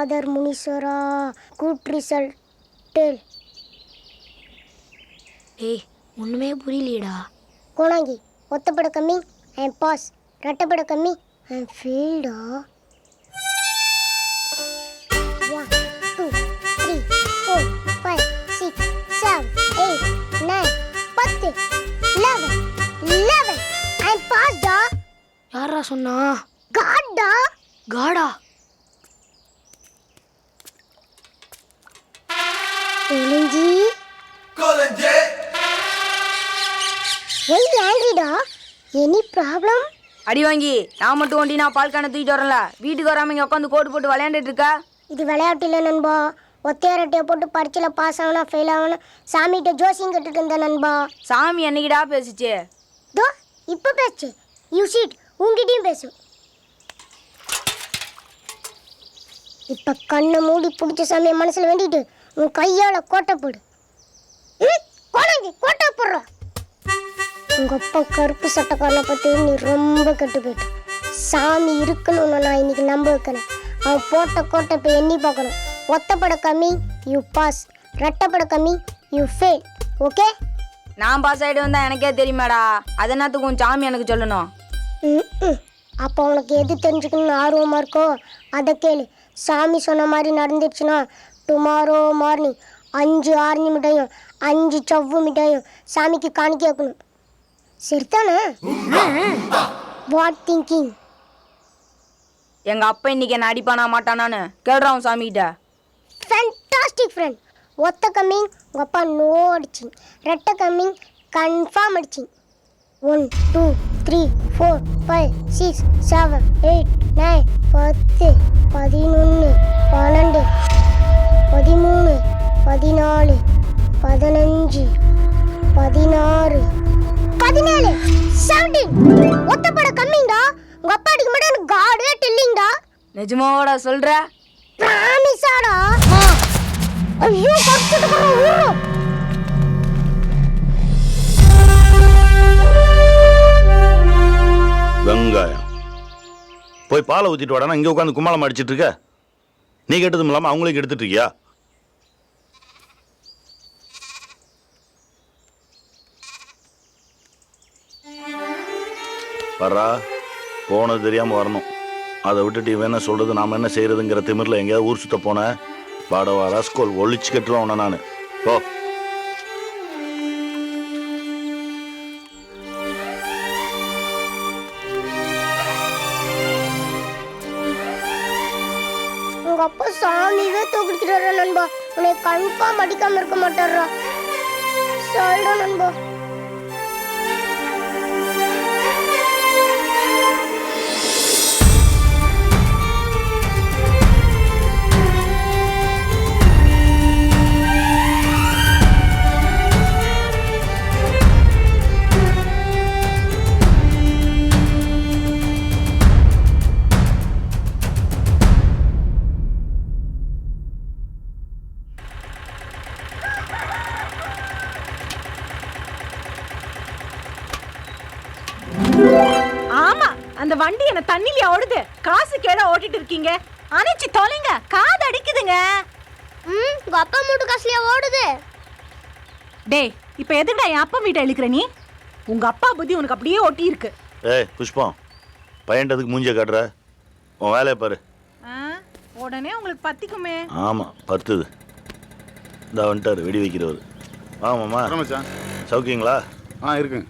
Father Muniswara, good result. Tell. ஏய் ஒண்ணுமே புரியலையடா. கோணாங்கி ஒத்தப்பட கம்மி ஐம் பாஸ், ரெட்டப்பட கம்மி ஐம் ஃபெயில்டா. 1 2 3 4 5 6 7 8 9 10 11 ஐம் பாஸ்டா. யாரா சொன்னா? காட்டா. காடா? ஒளிஞ்சி Why angry-டா? Any problem? அடி வாங்கி நான் மட்டும் ஒண்டி நான் பால் கான தூக்கிட்டு வரல. வீட்டுக்கு வராம இங்க உட்காந்து கோடு போட்டு விளையாண்டுட்டு இருக்கா. இது விளையாட்டு இல்லை நண்பா. ஒத்தையாரட்டையை போட்டு பரீட்சையில் பாஸ் ஆகணும் ஃபெயில் ஆகணும் சாமிகிட்ட ஜோசியம் கட்டுட்டு இருந்தேன் நண்பா. சாமி என்னைக்கிடா பேசிச்சு? தோ இப்போ பேச்சு. யூ சீட் உங்ககிட்டயும் பேசு. இப்போ கண்ணை மூடி பிடிச்ச சாமியை மனசில் வேண்டிட்டு உன் கையால் கோட்டை போடு. கோணங்கி கோட்டை போடுற. உங்கள் அப்பா கருப்பு சட்டைக்காரனை பற்றி நீ ரொம்ப கெட்டு போயிட்ட. சாமி இருக்கணும்னு நான் இன்னைக்கு நம்ப வைக்கணும். அவன் போட்ட கோட்டை இப்போ எண்ணி பார்க்கணும். ஒத்தப்பட கம்மி யூ பாஸ், ரெட்டப்பட கம்மி யூ ஃபெயில். ஓகே? நான் பாஸ் ஆகிட்டு வந்தா எனக்கே தெரியுமாடா. அதனாத்துக்கு உன் சாமி எனக்கு சொல்லணும். அப்போ உனக்கு எது தெரிஞ்சுக்கணும்னு ஆர்வமாக இருக்கோ அதை கேளு. சாமி சொன்ன மாதிரி நடந்துடுச்சுன்னா டுமாரோ மார்னிங் 5 ஆரஞ்சு மிட்டாயும் 5 சவ்வு மிட்டாயும் சாமிக்கு காணிக்க வைக்கணும். சரிதானே? What thinking? எங்க அப்பா இன்னைக்கு என்ன அடிப்பானா மாட்டானான்னு கேள்றான் உன் சாமிகிட்ட. Fantastic friend. ஒத்த கம்மிங் உங்கள் அப்பா நோ அடிச்சிங், ரெட்டை கம்மிங் கன்ஃபார்ம் அடிச்சிங். 1 2 3 4 5 6 7 8 9 10 11 12 13 14 15 16 17 17. ஒத்தப்பட கம்மிங்கடா. உங்க அப்பா அடிக்க மாட்டேன் காடே டெல்லிங்கடா. நிஜமாவோட சொல்ற? பிராமிஸாடா. ஐயோ கஷ்டத்தை ஊரு. வெங்காயம் போய் பாலை ஊற்றிட்டு வாடானா இங்கே உட்காந்து கும்மாளம் அடிச்சிட்டு இருக்க. நீ கேட்டதும் இல்லாமல் அவங்களையும் எடுத்துட்டு இருக்கியா? வர்றா போனது தெரியாமல் வரணும். அதை விட்டுட்டு இவன் என்ன சொல்கிறது நாம் என்ன செய்கிறதுங்கிற திமிரில் எங்கேயாவது ஊர் சுத்த போனேன் வாடவா ராஸ்கோல் ஒழிச்சு கட்டுருவான் உன்னை நான். போ. உங்க அப்பா சாமியே தூக்கிட்டு நண்பா. உன்னை கன்ஃபார்ம் அடிக்காம இருக்க மாட்டாரா? சொல்றா நண்பா. ஆமா அந்த வண்டி என்ன தண்ணில ஓடுது. காசு கேட ஓட்டிட்டு இருக்கீங்க. அணைச்சி தொலைங்க, காது அடிக்குதுங்க. உங்க அப்பா மூட்டு காசுலயா ஓடுது? டேய் இப்ப எதுக்குடா என் அப்பா வீட்டை இழுக்கிற நீ? உங்க அப்பா புத்தி உனக்கு அப்படியே ஒட்டி இருக்கு. ஏய் புஷ்பம், பையன்டதுக்கு மூஞ்சிய காட்டுற. உன் வேலையை பாரு. உடனே உங்களுக்கு பத்திக்குமே. ஆமாம் பத்துது. இந்த வந்துட்டார் வெடி வைக்கிறவர். ஆமாம்மா சௌக்கியங்களா? இருக்குங்க.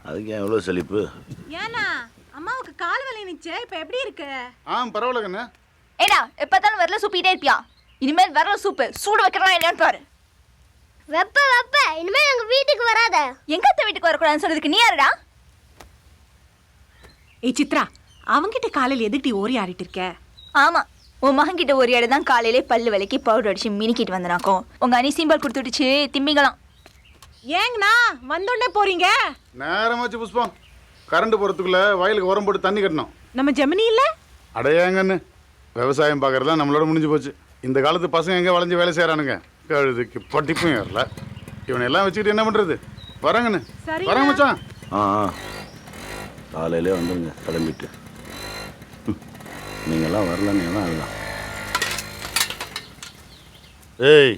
அதுக்கு ஏன் எவ்வளோ செழிப்பு? ஏன்னா அம்மாவுக்கு கால் வலி நிச்சே. இப்ப எப்படி இருக்கு? பரவாயில்ல கண்ணு. ஏடா எப்பதாலும் வரல சூப்பிட்டே இருப்பியா? இனிமேல் வரல சூப்பு சூடு வைக்கிறா இல்லையான்னு பாரு. வெப்ப இனிமேல் எங்க வீட்டுக்கு வராத. எங்க அத்தை வீட்டுக்கு வரக்கூடாதுன்னு சொல்றதுக்கு நீ யாருடா? ஏய் சித்ரா, அவங்கிட்ட காலையில் எதுக்கு ஓரி ஆடிட்டு இருக்க? ஆமா உன் மகன் கிட்ட ஒரு இடம் தான் காலையிலே பல்லு விலைக்கு பவுடர் அடிச்சு மினிக்கிட்டு வந்தனாக்கும். உங்க அணி சிம்பல் கொடுத்துடுச்சு திம்பிங்களாம். ஏங்கண்ணா வந்தோடனே போறீங்க? நேரமாச்சு புஷ்பம். கரண்ட் போகிறதுக்குள்ள வயலுக்கு உரம் போட்டு தண்ணி கட்டணும். நம்ம ஜெமினி இல்லை அடையாங்கன்னு விவசாயம் பார்க்குறதுலாம் நம்மளோட முடிஞ்சு போச்சு. இந்த காலத்து பசங்க எங்கே வளைஞ்சு வேலை செய்கிறானுங்க. கழுதுக்கு பொட்டிப்பும் ஏறல. இவனை எல்லாம் வச்சுக்கிட்டு என்ன பண்ணுறது? வரங்கண்ணு வரங்க மச்சான். காலையிலே வந்துடுங்க கிளம்பிட்டு. நீங்கள்லாம் வரலன்னு அதுதான். ஏய்,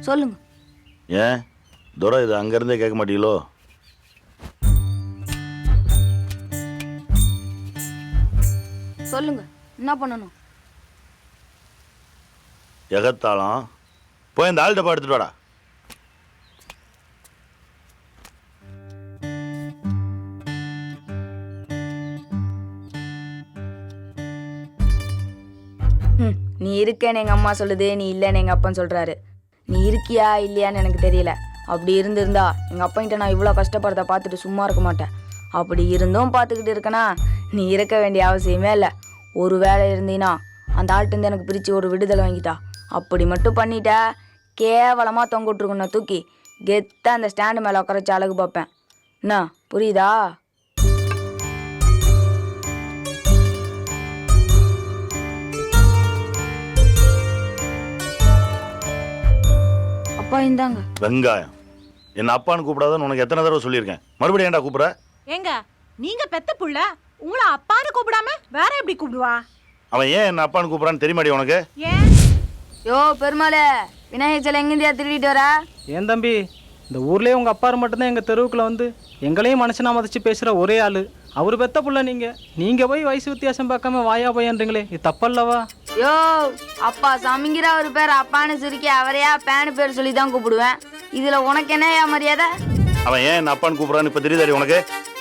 சொல்லுங்க. ஏன் துரை இது அங்கேருந்தே கேட்க மாட்டீங்களோ? சொல்லுங்க, என்ன பண்ணணும்? எகத்தாளம் போய் இந்த ஆள் டப்பா எடுத்துட்டு வாடா. நீ இருக்கேன்னு எங்க அம்மா சொல்லுது, நீ இல்லைன்னு எங்க அப்பா சொல்றாரு. நீ இருக்கியா இல்லையான்னு எனக்கு தெரியல. அப்படி இருந்திருந்தா எங்க அப்பாங்கிட்ட நான் இவ்வளோ கஷ்டப்படுறத பார்த்துட்டு சும்மா இருக்க மாட்டேன். அப்படி இருந்தும் பார்த்துக்கிட்டு இருக்கனா, நீ இருக்க வேண்டிய அவசியமே இல்லை. ஒரு வேலை இருந்தீன்னா அந்த ஆள்கிட்ட எனக்கு பிரித்து ஒரு விடுதலை வாங்கிட்டா. அப்படி மட்டும் பண்ணிட்ட, கேவலமாக தொங்க விட்டுருக்கணும் தூக்கி கெத்த அந்த ஸ்டாண்டு மேலே உட்காரச்சு அழகு பார்ப்பேன். என்ன புரியுதா? அப்பா இந்தாங்க வெங்காயம். என்ன அப்பான்னு கூப்பிடாதன்னு உனக்கு எத்தனை தடவை சொல்லியிருக்கேன். மறுபடியும் ஏன்டா கூப்பிட்ற? ஏங்க நீங்க பெத்த புள்ள உங்களை அப்பான்னு கூப்பிடாம வேற எப்படி கூப்பிடுவா? அவன் ஏன் என்ன அப்பான்னு கூப்பிட்றான்னு தெரியுமாடி உனக்கு? ஏன்? யோ பெருமாளே, விநாயகர் சிலை எங்கேருந்தியா திருடிட்டு வரா? ஏன் தம்பி, இந்த ஊர்லேயே உங்கள் அப்பா மட்டும்தான் எங்கள் தெருவுக்குள்ள வந்து எங்களையும் மனுஷனா மதிச்சு பேசுகிற ஒரே ஆள். அவர் பெத்த புள்ள நீங்கள் போய் வயசு வித்தியாசம் பார்க்காம வாயா போயன்றீங்களே, இது தப்பல்லவா? யோ அப்பா சாமிங்கிற ஒரு பேர் அப்பான்னு சுருக்கி அவரையா பேனு பேர் சொல்லி தான் கூப்பிடுவேன். இதுல உனக்கு என்னையா மரியாதை? அவன் ஏன் என்ன அப்பான்னு கூப்பிட்றான்னு இப்போ தெரியுதாடி உனக்கு?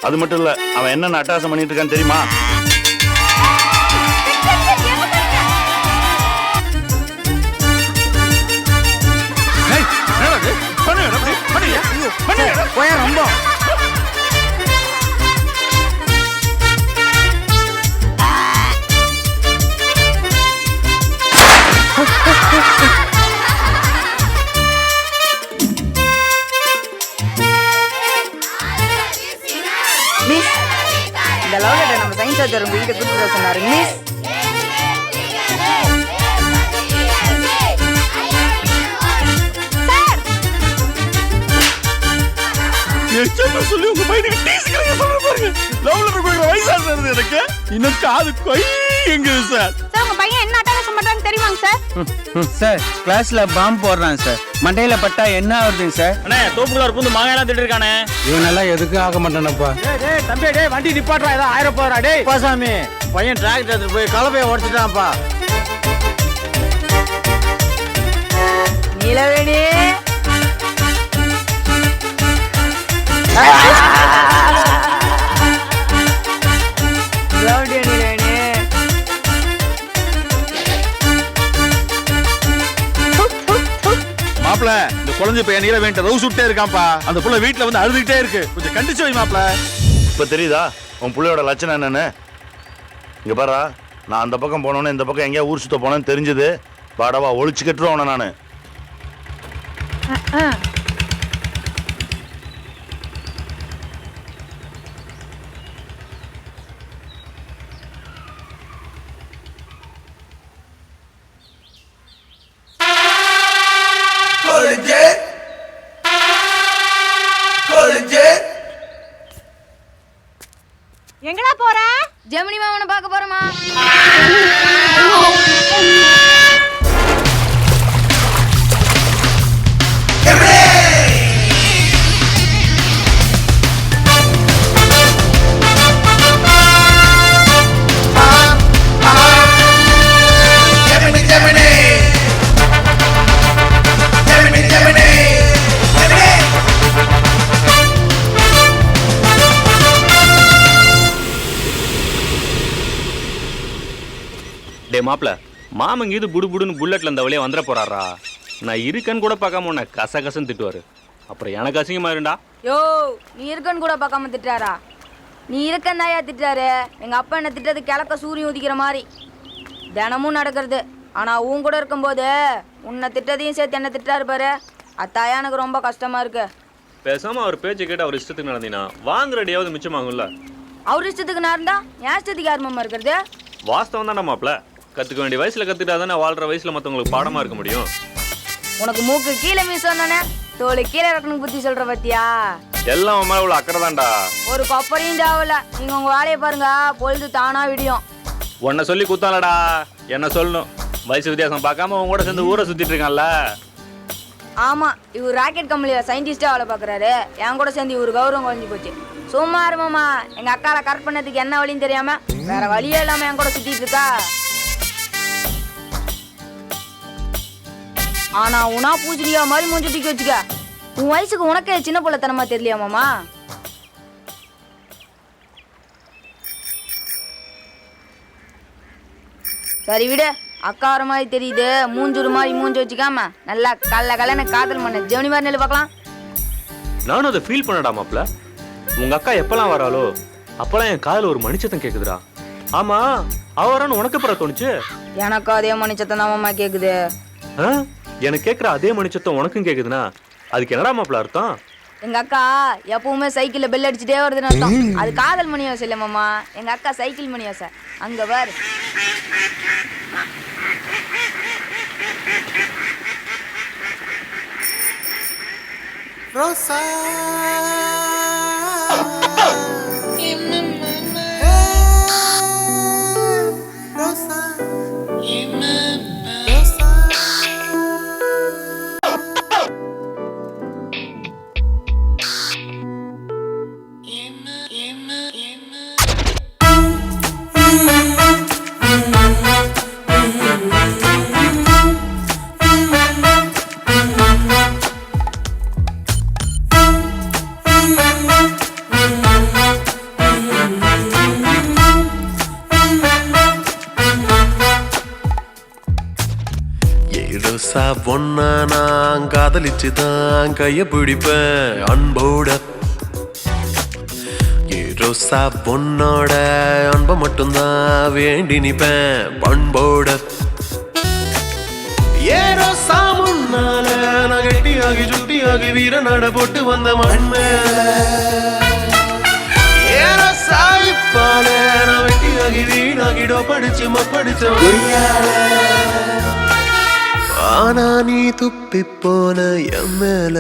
அது மட்டும் இல்லை, அவன் என்னென்ன அட்டாசம் பண்ணிட்டு இருக்கான்னு தெரியுமா? ரொம்ப மிஸ், இந்த லவ் லெட்டர் நம்ம சயின்ஸ் சார் உங்க வீட்டை கொடுத்துட சொன்னாரு மிஸ். சொல்லி உங்க பையனுக்கு டீஸ் கிடைக்க சொல்ற பாருங்க. லவ் லெட்டர் கொடுக்குற வயசாக இருந்தது எனக்கு. இன்னும் காது கொய் எங்குது சார். சார் உங்க பையன் என்ன அட்டகாசம் பண்றான்னு தெரியுமாங்க சார்? சார் கிளாஸ்ல பாம்பு போடுறான் சார். மண்டையில பட்டா என்ன ஆகுதுங்க சார்? அண்ணே தோப்புக்குள்ள ஒரு புந்து மாங்காயெல்லாம் திட்டு இருக்கானே. இவனெல்லாம் எதுக்கும் ஆக மாட்டானப்பா. டேய் தம்பி, டேய் வண்டி நிப்பாட்றா, ஏதோ 1000 போறா. டேய் பாசாமி பையன் டிராக்டர் எடுத்துட்டு போய் கலப்பையை உடச்சிட்டான்ப்பா. நிலவேணி மாப்பிள, இந்த குழந்தை பையன் நீல வேண்ட ரவு சுட்டே இருக்கான்ப்பா. அந்த புள்ள வீட்டுல வந்து அழுதுகிட்டே இருக்கு. கொஞ்சம் கண்டிச்சு வை மாப்பிள. இப்ப தெரியுதா உன் புள்ளையோட லட்சணம் என்னன்னு? இங்க பாரா, நான் அந்த பக்கம் போனோன்னு இந்த பக்கம் எங்கேயா ஊர் சுத்த போனேன்னு தெரிஞ்சது. பாடவா ஒழிச்சு கட்டுருவோம் நானு. எங்கடா போற? ஜெமினி மாமனை பார்க்க போறோமா? டே மாப்பிள, மாமங்க இது புடுன்னு புல்லட்ல இந்த வழியா வந்துட போறாரா? நான் இருக்கன்னு கூட பார்க்காம உன்னை கசகசன்னு திட்டுவாரு. அப்புறம் எனக்கு அசிங்கமா இருந்தா. யோ நீ இருக்கன்னு கூட பார்க்காம திட்டாரா? நீ இருக்கன்னு தாயா திட்டாரு. எங்க அப்பா என்ன திட்டது கிழக்க சூரியன் உதிக்கிற மாதிரி தினமும் நடக்கிறது. ஆனா உன் கூட இருக்கும்போது உன்னை திட்டதையும் சேர்த்து என்ன திட்டாரு பாரு. அத்தாயா எனக்கு ரொம்ப கஷ்டமா இருக்கு. பேசாம அவர் பேச்சு கேட்டு அவர் இஷ்டத்துக்கு நடந்தீங்கன்னா வாங்குற அடியாவது மிச்சமாகும்ல. அவர் இஷ்டத்துக்கு நான் இருந்தா என் இஷ்டத்துக்கு யார் மாமா இருக்கிறது? வாஸ்தவம் தானே மாப்பிள. கத்துக்க வேண்டிய வயசுல கத்துக்கிட்டா தானே வாழ்ற வயசுல மத்தவங்களுக்கு பாடமா இருக்க முடியும். உனக்கு மூக்கு கீழே மீச சொன்னானே தோலை கீழே இறக்கணும் புத்தி சொல்ற பத்தியா? எல்லாம் உன் மேல உள்ள அக்கறை தான்டா. ஒரு கொப்பரையும் தேவையில்ல, நீங்க உங்க வேலையை பாருங்க, பொழுது தானா விடியும். உன்னை சொல்லி குத்தாலடா, என்ன சொல்லணும். வயசு வித்தியாசம் பார்க்காம உன் கூட சேர்ந்து ஊரை சுத்திட்டு இருக்கான்ல. ஆமா, இவர் ராக்கெட் கம்பெனியில சயின்டிஸ்டா வேலை பாக்குறாரு. என் கூட சேர்ந்து இவரு கௌரவம் குறைஞ்சு போச்சு. சும்மா இருமாமா, எங்க அக்கால கரெக்ட் பண்ணதுக்கு என்ன வழின்னு தெரியாம வேற வழியே இல்லாம என் கூட சுத்திட்டு இருக்கா. ஆனா உனா பூச்சிரியா மாதிரி மூஞ்சி தூக்கி வச்சுக்க. உன் வயசுக்கு உனக்கே சின்ன பிள்ளைத்தனமா தெரியலையா மாமா? சரி விடு, அக்கா வர மாதிரி தெரியுது, மூஞ்சூறு மாதிரி மூஞ்சி வச்சுக்காம நல்லா கல்ல காதல் பண்ண ஜெவனி மாதிரி நெல்லு பார்க்கலாம். நானும் அதை ஃபீல் பண்ணடா மாப்ள. உங்க அக்கா எப்பெல்லாம் வராளோ அப்பெல்லாம் என் காதுல ஒரு மணிச்சத்தம் கேக்குதுடா. ஆமா, அவ வரான்னு உனக்கு எப்பறம் தோணுச்சு? எனக்கு அதே மணிச்சத்தம் தான் மாமா கேக்குது. எனக்கு கேட்குற அதே மணிச்சத்தம் உனக்கும் கேக்குதுன்னா அதுக்கு என்னடா மாப்ள அர்த்தம்? எங்க அக்கா எப்பவுமே சைக்கிள்ல பெல் அடிச்சுட்டே வருதுன்னு அர்த்தம். அது காதல் மணி யோசை இல்ல மாமா, எங்க அக்கா சைக்கிள் மணி யோசை. அங்க பாரு. ரோசா ரோசா பொண்ணா நான் காதலிச்சுதான் கைய பிடிப்பேன் அன்போட. ரோசா பொண்ணோட அன்பை மட்டும்தான் வேண்டி நிப்பேன் பண்போட. ஏ ரோசா முன்னால நான் கெட்டியாகி சுட்டியாகி வீர நட போட்டு வந்த மண்மேல. ஏ ரோசா இப்பால நான் வெட்டியாகி வீணாகிடோ படிச்சு மப்படிச்ச ஆனா நீ துப்பி போன என் மேல.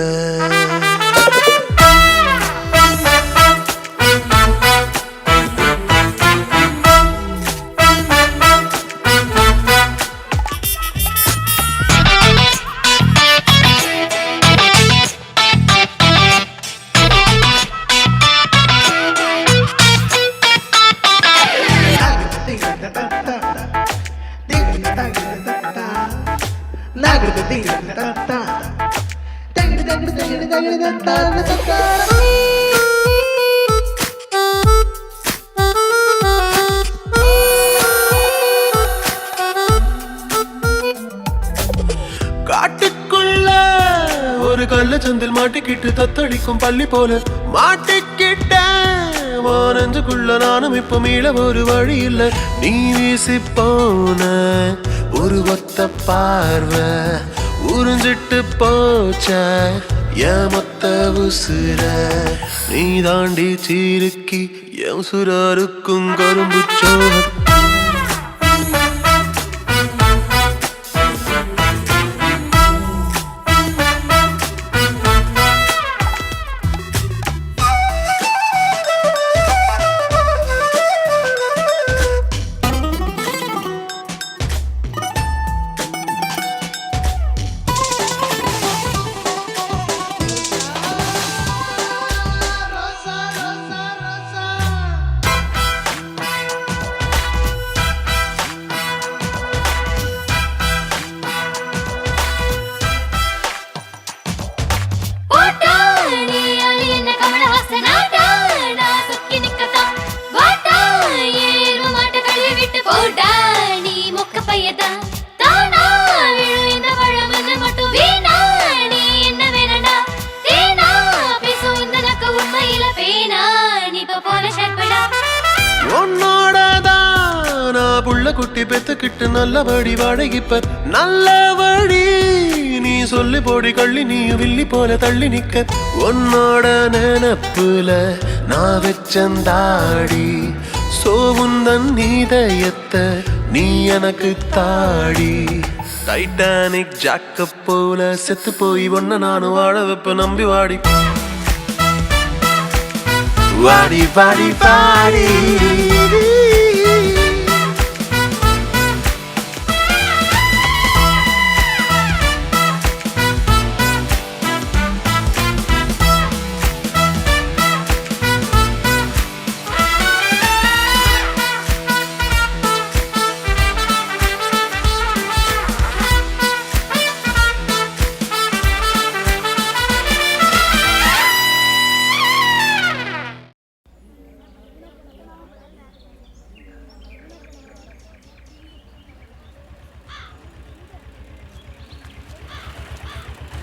காட்டுக்குள்ள ஒரு கள்ள சந்தில் மாட்டிக்கிட்டு தத்தளிக்கும் பள்ளி போல மாட்டிக்கிட்ட நெஞ்சுக்குள்ள நானும் இப்ப மீள ஒரு வழி இல்ல. நீ வீசி போன ஒரு ஒத்த பார்வை உறிஞ்சிட்டு போச்ச என் மொத்த உசுர. நீ தாண்டி சீருக்கி என் சுரருக்கும் கரும்பு சோகம். குட்டி பெத்துக்கிட்டு நல்லபடி வாடகிப்ப நல்லபடி நீ சொல்லி போடி கள்ளி நீ வில்லி போல தள்ளி நிக்க. உன்னோட நினப்புல நான் வச்சந்தாடி சோவுந்தன் நீதயத்தை நீ எனக்கு தாடி. டைட்டானிக் ஜாக்க போல செத்து போய் ஒன்ன நானும் வாழ வைப்ப நம்பி வாடி. வாடி வாடி வாடி.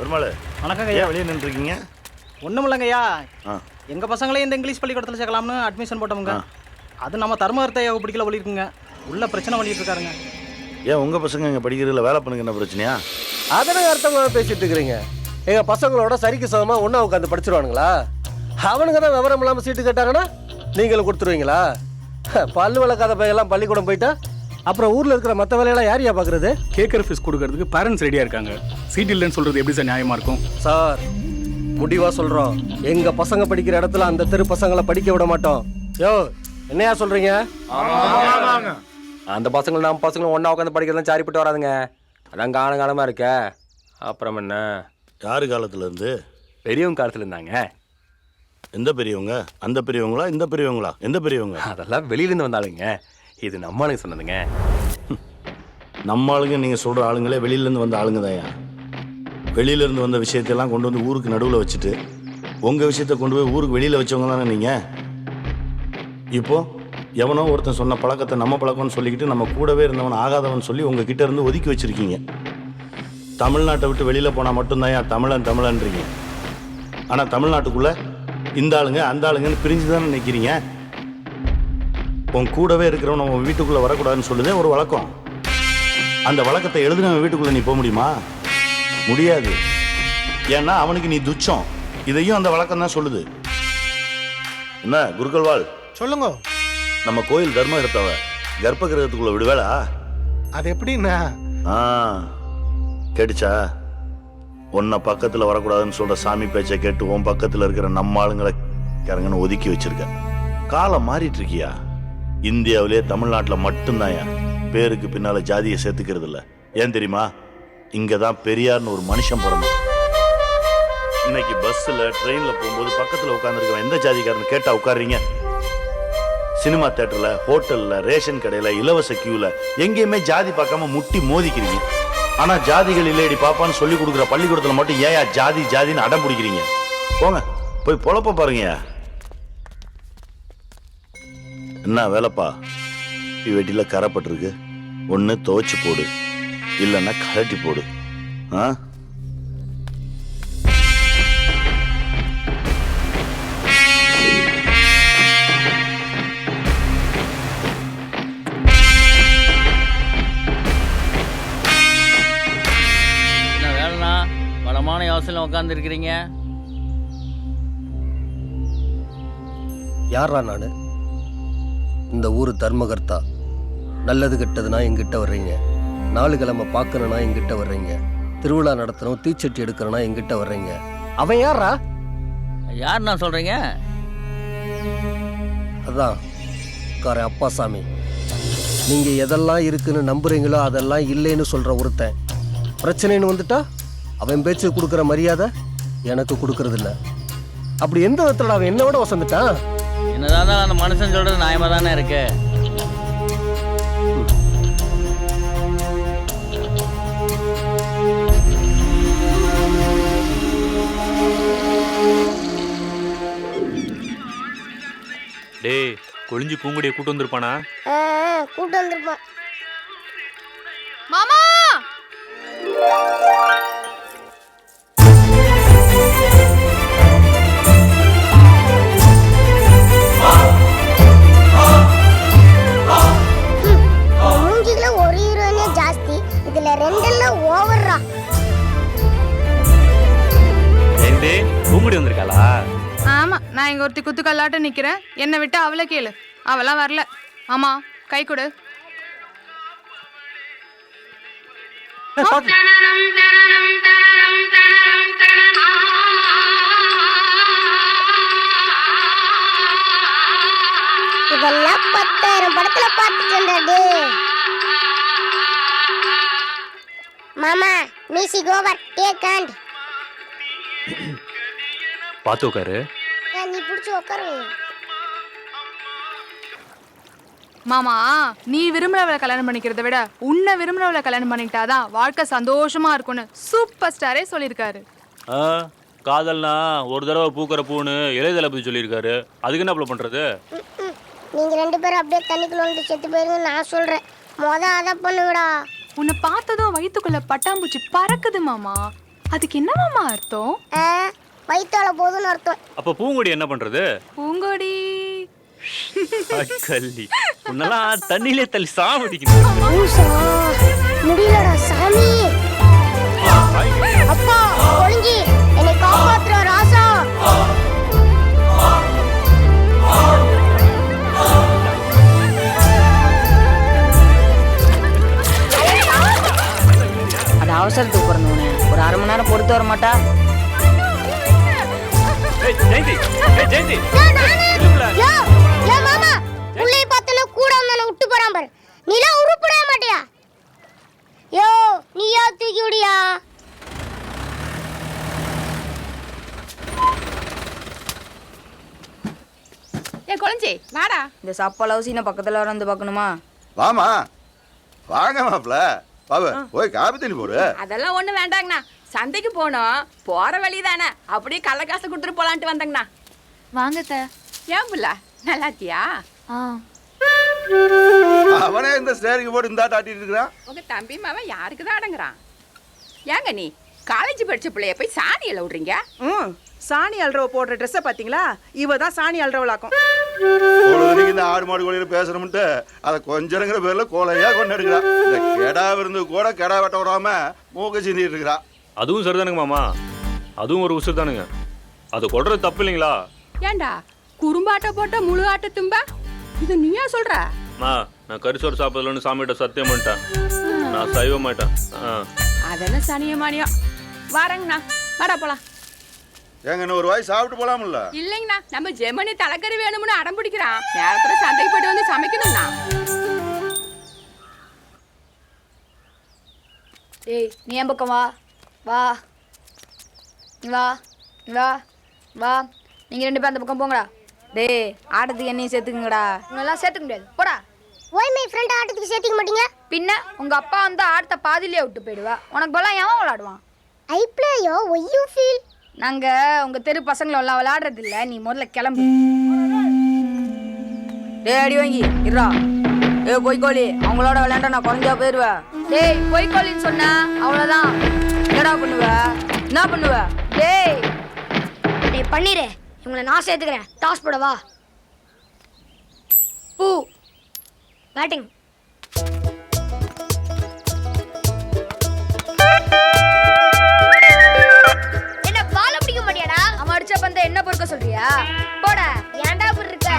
பெருமாள் வணக்கங்க ஏன் ஐயா. வெளியே நின்றுருக்கீங்க? ஒன்றும் இல்லைங்கய்யா, ஆ எங்கள் பசங்களே இந்த இங்கிலீஷ் பள்ளிக்கூடத்தில் சேர்க்கலாம்னு அட்மிஷன் போட்டோமுங்க. அது நம்ம தர்மகர்த்தையாவை பிடிக்கல வழியிருக்குங்க. உள்ள பிரச்சனை பண்ணிட்டு இருக்காருங்க. ஏன் உங்கள் பசங்க இங்கே படிக்கிறதுல வேலை பண்ணுங்க என்ன பிரச்சனையா? அதனை அர்த்தமாக பேசிட்டு இருக்கிறீங்க. எங்கள் பசங்களோட சரிக்கு சமமாக ஒன்றா உட்காந்து படிச்சிருவானுங்களா? அவனுங்க தான் விவரம் இல்லாமல் சீட்டு கேட்டாங்கன்னா நீங்களும் கொடுத்துருவீங்களா? பல்லு வளர்க்காத பையெல்லாம் பள்ளிக்கூடம் போயிட்டா அப்புறம் ஊரில் இருக்கிற மற்ற வேலையெல்லாம் யாரையா பார்க்குறது? கேட்குற ஃபீஸ் கொடுக்கறதுக்கு பேரண்ட்ஸ் ரெடியாக இருக்காங்க. சீட் இல்லைன்னு சொல்கிறது எப்படி சார் நியாயமாக இருக்கும்? சார் முடிவாக சொல்கிறோம், எங்கள் பசங்க படிக்கிற இடத்துல அந்த தெரு பசங்களை படிக்க விட மாட்டோம். யோ என்னையா சொல்கிறீங்க? அந்த பசங்களும் நம்ம பசங்களும் ஒன்றா உட்காந்து படிக்கிறதுலாம் சாரிப்பட்டு வராதுங்க. அதான் காலங்காலமாக இருக்க. அப்புறம் என்ன, யார் காலத்துல இருந்து? பெரியவங்க காலத்தில் இருந்தாங்க. எந்த பெரியவங்க? அந்த பெரியவங்களா இந்த பெரியவங்களா? எந்த பெரியவங்க? அதெல்லாம் வெளியிலேருந்து வந்தாளுங்க. இது நம்ம ஆளுங்க சொன்னதுங்க. நம்ம ஆளுங்க நீங்கள் சொல்கிற ஆளுங்களே வெளியிலேருந்து வந்த ஆளுங்க தான்யா. வெளியிலேருந்து வந்த விஷயத்தையெல்லாம் கொண்டு வந்து ஊருக்கு நடுவில் வச்சுட்டு உங்கள் விஷயத்தை கொண்டு போய் ஊருக்கு வெளியில் வச்சவங்க தானே நீங்கள். இப்போது எவனோ ஒருத்தன் சொன்ன பழக்கத்தை நம்ம பழக்கம்னு சொல்லிக்கிட்டு நம்ம கூடவே இருந்தவன் ஆகாதவன் சொல்லி உங்கள் கிட்ட இருந்து ஒதுக்கி வச்சுருக்கீங்க. தமிழ்நாட்டை விட்டு வெளியில் போனால் மட்டும்தான் ஏன் தமிழன்றீங்க. ஆனால் தமிழ்நாட்டுக்குள்ளே இந்த ஆளுங்க அந்த ஆளுங்கன்னு பிரிஞ்சு தானே நிற்கிறீங்க. உன் கூடவே இருக்கிறவன் உன் வீட்டுக்குள்ளே வரக்கூடாதுன்னு சொல்லுதே ஒரு வழக்கம். அந்த வழக்கத்தை எழுதுனவன் வீட்டுக்குள்ளே நீ போக முடியுமா? முடியாது. ஏன்னா அவனுக்கு நீ துச்சம். இதையும் அந்த வழக்கம் தான் சொல்லுது. என்ன குருக்கள்வாள் சொல்லுங்க. நம்ம கோயில் தர்மகர்த்தாவ கர்ப்ப கிரகத்துக்குள்ள விடுவேளா? அது எப்படின்னா? கேட்டுச்சா? உன்னை பக்கத்தில் வரக்கூடாதுன்னு சொல்ற சாமி பேச்சை கேட்டு உன் பக்கத்தில் இருக்கிற நம்ம ஆளுங்களை கரங்கன்னு ஒதுக்கி வச்சிருக்க. காலம் மாறிட்டு இருக்கியா? இந்தியாவிலே தமிழ்நாட்டில் மட்டும்தான் பேருக்கு பின்னால ஜாதியை சேர்த்துக்கிறது இல்லை. ஏன் தெரியுமா? இங்கே தான் பெரியார்னு ஒரு மனுஷன் பிறந்தான். இன்னைக்கு பஸ்ஸில் ட்ரெயினில் போகும்போது பக்கத்தில் உட்காந்துருக்க எந்த ஜாதிக்காரன்னு கேட்டால் உட்காருறீங்க? சினிமா தேட்டரில், ஹோட்டலில், ரேஷன் கடையில், இலவச கியூவில் எங்கேயுமே ஜாதி பார்க்காம முட்டி மோதிக்கிறீங்க. ஆனால் ஜாதிகள் இல்லையடி பாப்பான்னு சொல்லி கொடுக்குற பள்ளிக்கூடத்தில் மட்டும் ஏன் ஜாதி ஜாதின்னு அடம் பிடிக்கிறீங்க? போங்க போய் பொழப்ப பாருங்க. என்ன வேலைப்பா? வெட்டியில் கரைப்பட்டிருக்கு. ஒன்று துவைச்சு போடு, இல்லைன்னா கலட்டி போடு. ஆ என்ன வேலைனா வளமான யோசனை உட்காந்துருக்கிறீங்க? யாரா நான்? இந்த ஊர் தர்மகர்த்தா. நல்லது கெட்டதுன்னா எங்கிட்ட வர்றீங்க. 4 கிழமை பார்க்கணுன்னா எங்கிட்ட வர்றீங்க. திருவிழா நடத்தணும், தீச்சட்டி எடுக்கிறனா எங்கிட்ட வர்றீங்க. அவன் யாரா? யார் நான் சொல்கிறீங்க? அதான் கார அப்பாசாமி. நீங்கள் எதெல்லாம் இருக்குன்னு நம்புறீங்களோ அதெல்லாம் இல்லைன்னு சொல்கிற ஒருத்தன். பிரச்சனைன்னு வந்துட்டா அவன் பேச்சு கொடுக்குற மரியாதை எனக்கு கொடுக்கறதில்ல. அப்படி எந்த விதத்தில் அவன் என்னோட வசந்துட்டான்? என்னதான் இருந்தாலும் அந்த மனுஷன் சொல்கிறது நியாயமாக தானே இருக்கு. டேய், கொழிஞ்சி பூங்குடியை கூட்டு வந்திருப்பானா? கூட்டு வந்திருப்பான். மாமா மூஞ்சில ஒரு ஹீரோயினே ஜாஸ்தி, இதுல 2 எல்லாம் ஓவர்ரா. ஏண்டே, பூங்குடி வந்திருக்காளா? ஆமா, நான் இங்க ஒருத்தி குத்து கல்லாட்ட நிக்கிறேன். என்னை விட்டு அவளை கேளு, அவளாம் வரல. ஆமா, கை கொடு. மாமா மியூசிக் ஓவர் டேக் ஹேண்ட். பார்த்து உட்காரு. நீ பிடிச்சி உட்காரு. மாமா, நீ விரும்பினவளை கல்யாணம் பண்ணிக்கிறத விட உன்னை விரும்பினவளை கல்யாணம் பண்ணிக்கிட்டாதான் வாழ்க்கை சந்தோஷமா இருக்கும்னு சூப்பர் ஸ்டாரே சொல்லியிருக்காரு. காதல்னா ஒரு தடவை பூக்கிற பூன்னு இளையதள பத்தி சொல்லியிருக்காரு. அதுக்கு என்ன பண்றது? நீங்க 2 பேரும் அப்படியே தண்ணிக்குள்ள வந்து செத்து போயிருங்க. நான் சொல்றேன் அதை பண்ணுங்கடா. உன்னை பார்த்ததும் வயிற்றுக்குள்ள பட்டாம்பூச்சி பறக்குது மாமா. அதுக்கு என்ன மாமா அர்த்தம்? வயிற்றால போதுன்னு அர்த்தம். அப்ப பூங்கொடி என்ன பண்றது? பூங்கொடி கள்ளி உன்னெல்லாம் தண்ணியிலே தள்ளி சாவடிக்கணும். முடியலடா சாமி. அப்பா ஒளிஞ்சி என்னை காப்பாத்துற ராசா. அது அவசரத்துக்கு பிறந்தவனே, ஒரு 1/2 மணி நேரம் பொறுத்து வர மாட்டா? புள்ளைய பார்த்தல கூட வந்தன விட்டு போறான் பாரு. நீல உருப்பட மாட்டியா? யோ நீயா தூக்கி விடியா? குழந்தை வாடா. இந்த சப்பளவு சீனை பக்கத்துல வந்து பார்க்கணுமா? வாமா வாங்க மாப்ள. பாபு போய் காபி தண்ணி போடு. அதெல்லாம் ஒண்ணு வேண்டாங்கண்ணா. சந்தைக்கு போனோம், போற வழி தானே, அப்படியே கள்ள காசு கொடுத்துட்டு போலான்ட்டு வந்தங்கண்ணா. வாங்கத்த. ஏன் புள்ள நல்லா இருக்கியா? அவனே இந்த ஸ்டேரிங் போட்டு இந்த ஆட்டிட்டு இருக்கிறான். உங்க தம்பி மாவன் யாருக்கு தான் அடங்குறான்? ஏங்க நீ காலேஜ் படிச்ச பிள்ளைய போய் சாணி எல்லாம் விடுறீங்க? சாணி அல்றவ போடுற ட்ரெஸ்ஸை பார்த்தீங்களா? இவ தான் சாணி அல்றவளாக்கும். இந்த ஆடு மாடு கோழியில பேசணும்ட்டு அதை கொஞ்சங்கிற பேர்ல கோலையா கொண்டாடுகிறான். இந்த கெடா விருந்து கூட கெடா வெட்ட விடாம மூக்க சிந்திட்டு இருக்கிறான். அதுவும் சரிதானுங்க மாமா, அதுவும் ஒரு உசுறு தானுங்க. அதை கொள்றது தப்பு இல்லைங்களா? ஏண்டா குறும்பாட்ட போட்ட முழு ஆட்ட தும்பா? இது நீயா சொல்ற? நான் கரிசோறு சாப்பிடலன்னு சாமிகிட்ட சத்தியம் பண்ணிட்டேன். நான் சைவ மாட்டேன். அதெல்லாம் சனியமானியா. வாரங்கண்ணா, வாடா போலாம். ஏங்க இன்னும் ஒரு வாய் சாப்பிட்டு போலாம்ல? இல்லைங்கண்ணா, நம்ம ஜெமனி தலைக்கறி வேணும்னு அடம் பிடிக்கிறான். நேரத்துல சந்தைக்கு போயிட்டு வந்து சமைக்கணும்ண்ணா. டேய் நீ என் பக்கம் வா. வா வா வா வா. நீங்கள் 2 பேரும் அந்த பக்கம் போங்கடா. டேய் ஆட்டத்துக்கு என்னையும் சேர்த்துக்குங்கடா. உன்னெல்லாம் சேர்த்துக்க முடியாது, போடா. ஒய் மை ஃப்ரெண்ட் ஆட்டத்துக்கு சேர்த்துக்க மாட்டீங்க? பின்ன உங்கள் அப்பா வந்து ஆட்டத்தை பாதியிலே விட்டு போயிடுவா. உனக்கு பலம் எவன் விளாடுவான்? I play yo why you feel. நாங்கள் உங்கள் தெரு பசங்களெல்லாம் விளாடுறது இல்லை. நீ முதல்ல கிளம்பு. டேய் அடி வாங்கி இருடா. டேய் பொய்க்கோழி, அவங்களோட விளையாண்டா நான் குறைஞ்சா போயிடுவேன். டேய் பொய்க்கோழின்னு சொன்னா அவ்வளோதான். என்னடா பண்ணுவ? என்ன பண்ணுவ? டேய் டேய் பண்ணிரு, இவங்களை நான் சேர்த்துக்கிறேன். டாஸ் போடவா? பூ பேட்டிங். என்ன பால் பிடிக்க மாட்டியாடா? அவன் அடிச்ச பந்த என்ன பொறுக்க சொல்றியா? போட. ஏன்டா இப்படி இருக்க?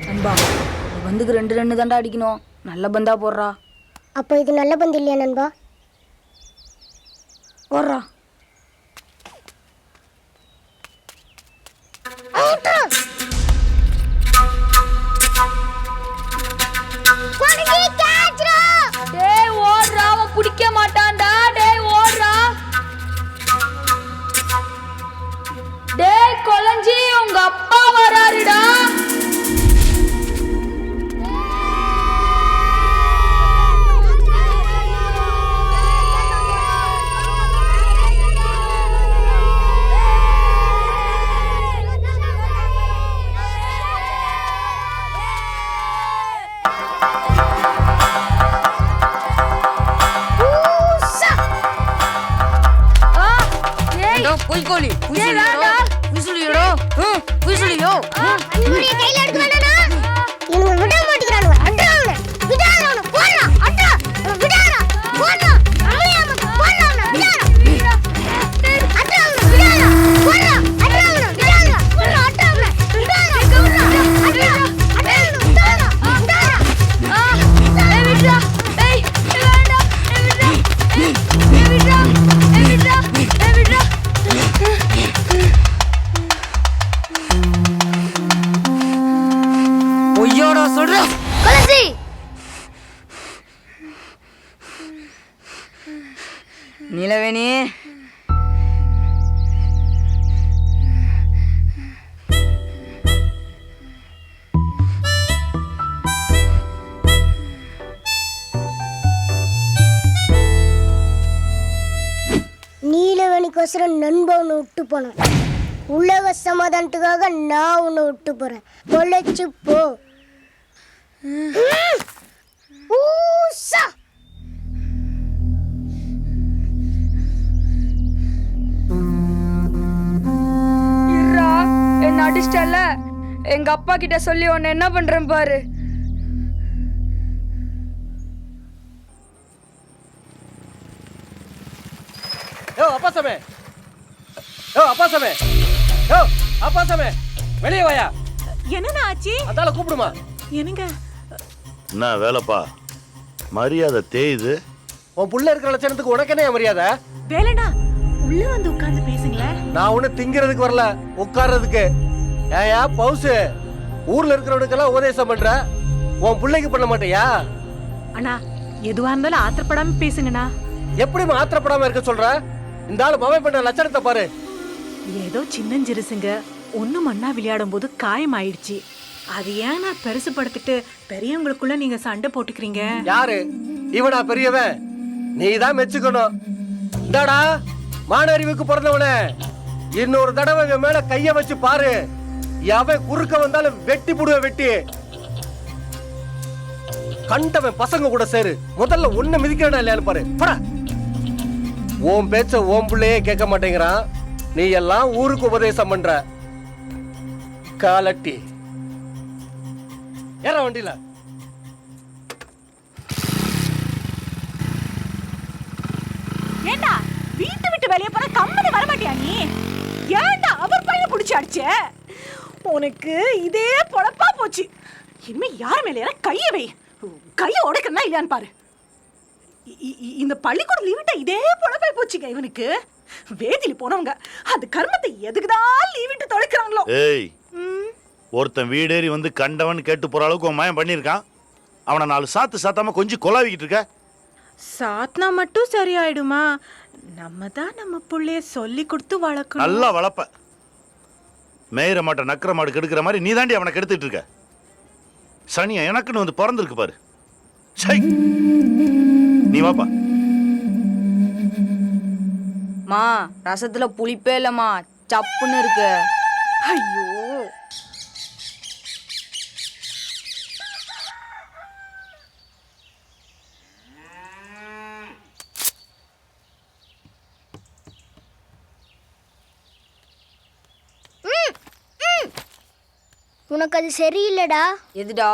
நண்பா பந்துக்கு 2 ரன்னு தாண்டா அடிக்கணும். நல்ல பந்தா போடுறா. அப்போ இது நல்ல பந்து இல்லையா நண்பா? போடுறா. டேய் ஓடுறா, அவன் பிடிக்க மாட்டான்டா. டேய் ஓடுறா. டேய் கொலஞ்சி, உங்க அப்பா வராருடா. பொய்க்கோழி விசுலியோ விசுலியோ அன்னுடைய கையில எடுக்க வேண்டானா? இவங்க விட மாட்டேங்கறானுங்க. அட்றானே விடாதவன போறா. அட்றா விடாதா போறா. அம்மையாம போறா. விடாதா அட்றானே விடாதா போறா. அட்றானே விடாதா போறா. அட்றானே விடாதா கவுறா. அட்றா அட்றானே விடாதா விடாதா. டேய் விட்றா. டேய் சொல்றேன். கொலசி நிலவேணி நீலவணிக்கோசரம் நண்பன் உன்னை விட்டு போனேன். உலக சமாதானத்துக்காக நான் உன்னை விட்டு போறேன். பொழைச்சு போ. ஊசா இருடா, என்ன அடிச்சிட்டல. எங்க அப்பா கிட்ட சொல்லி உன்னை என்ன பண்றேன் பாரு. அப்பா சாமி, அப்பா சாமி, அப்பா சாமி, வெளியே வாயா. என்னண்ணா ஆச்சு? அதால கூப்பிடுமா. என்னங்க என்ன வேலைப்பா, மரியாதை தேயுது. உன் புள்ள இருக்கிற லட்சணத்துக்கு உனக்கு என்ன மரியாதை? வேலைண்ணா உள்ள வந்து உட்கார்ந்து பேசுங்களேன். நான் ஒண்ணு திங்கிறதுக்கு வரல, உட்கார்றதுக்கு. ஏயா பவுசு, ஊர்ல இருக்கிறவனுக்கெல்லாம் உபதேசம் பண்ற, உன் பிள்ளைக்கு பண்ண மாட்டியா? அண்ணா எதுவா இருந்தாலும் ஆத்திரப்படாம பேசுங்கண்ணா. எப்படி ஆத்திரப்படாம இருக்க சொல்ற? இந்த ஆளு மவை பண்ண லட்சணத்தை பாரு. ஏதோ சின்னஞ்சிறுசுங்க ஒண்ணு மண்ணா விளையாடும் போது காயம் ஆயிடுச்சு. அது ஏன் நான் பெருசுப்படுத்திட்டு பெரியவங்களுக்குள்ள நீங்க சண்டை போட்டுக்கிறீங்க? யாரு இவனா பெரியவன்? நீ தான் மெச்சுக்கணும். இந்தாடா மானறிவுக்கு பிறந்தவனே, இன்னொரு தடவை இவன் மேல கைய வச்சு பாரு. அவன் குறுக்க வந்தாலும் வெட்டி புடுவ வெட்டி. கண்டவன் பசங்க கூட சேரு. முதல்ல ஒண்ணு மிதிக்கிறா இல்லையான்னு பாரு. போடா. உன் பேச்ச உன் பிள்ளையே கேட்க மாட்டேங்கிறான். நீ எல்லாம் ஊருக்கு உபதேசம் பண்ற. காலட்டி ஏற வண்டியில. ஏண்டா வீட்டை விட்டு வெளியே போனா கம்பெனி வர மாட்டியா நீ? ஏண்டா அவர் பையனை பிடிச்சி அடிச்ச? உனக்கு இதே பொழப்பா போச்சு. இனிமே யார் மேல கையை வை. கையை உடைக்கணும்னா இல்லையான்னு பாரு. இந்த பள்ளிக்கூடம் லீவிட்டா இதே பொழப்பா போச்சுங்க இவனுக்கு. வேதியில போனவங்க அந்த கர்மத்தை எதுக்குதான் லீவிட்டு தொலைக்கிறாங்களோ. ஏய், ஒருத்தன் வீடேறி வந்து கண்டவன் கேட்டு போற அளவுக்கு உன் மயம் பண்ணியிருக்கான். அவனை 4 சாத்து சாத்தாம கொஞ்சம் கொலாவிக்கிட்டு இருக்க. சாத்னா மட்டும் சரியாயிடுமா? நம்ம தான் நம்ம புள்ளைய சொல்லி கொடுத்து வளர்க்கணும். நல்லா வளர்ப்ப. மேயிற மாட்டை நக்கிற மாடு கெடுக்கிற மாதிரி நீ தாண்டி அவனை கெடுத்துட்டு இருக்க. சனியா எனக்குன்னு வந்து பிறந்திருக்கு பாரு. சை, நீ வாப்பா. மா ரசத்துல புளிப்பே இல்லம்மா, சப்புன்னு இருக்கு. ஐயோ உனக்கு அது சரியில்லடா. எதுடா?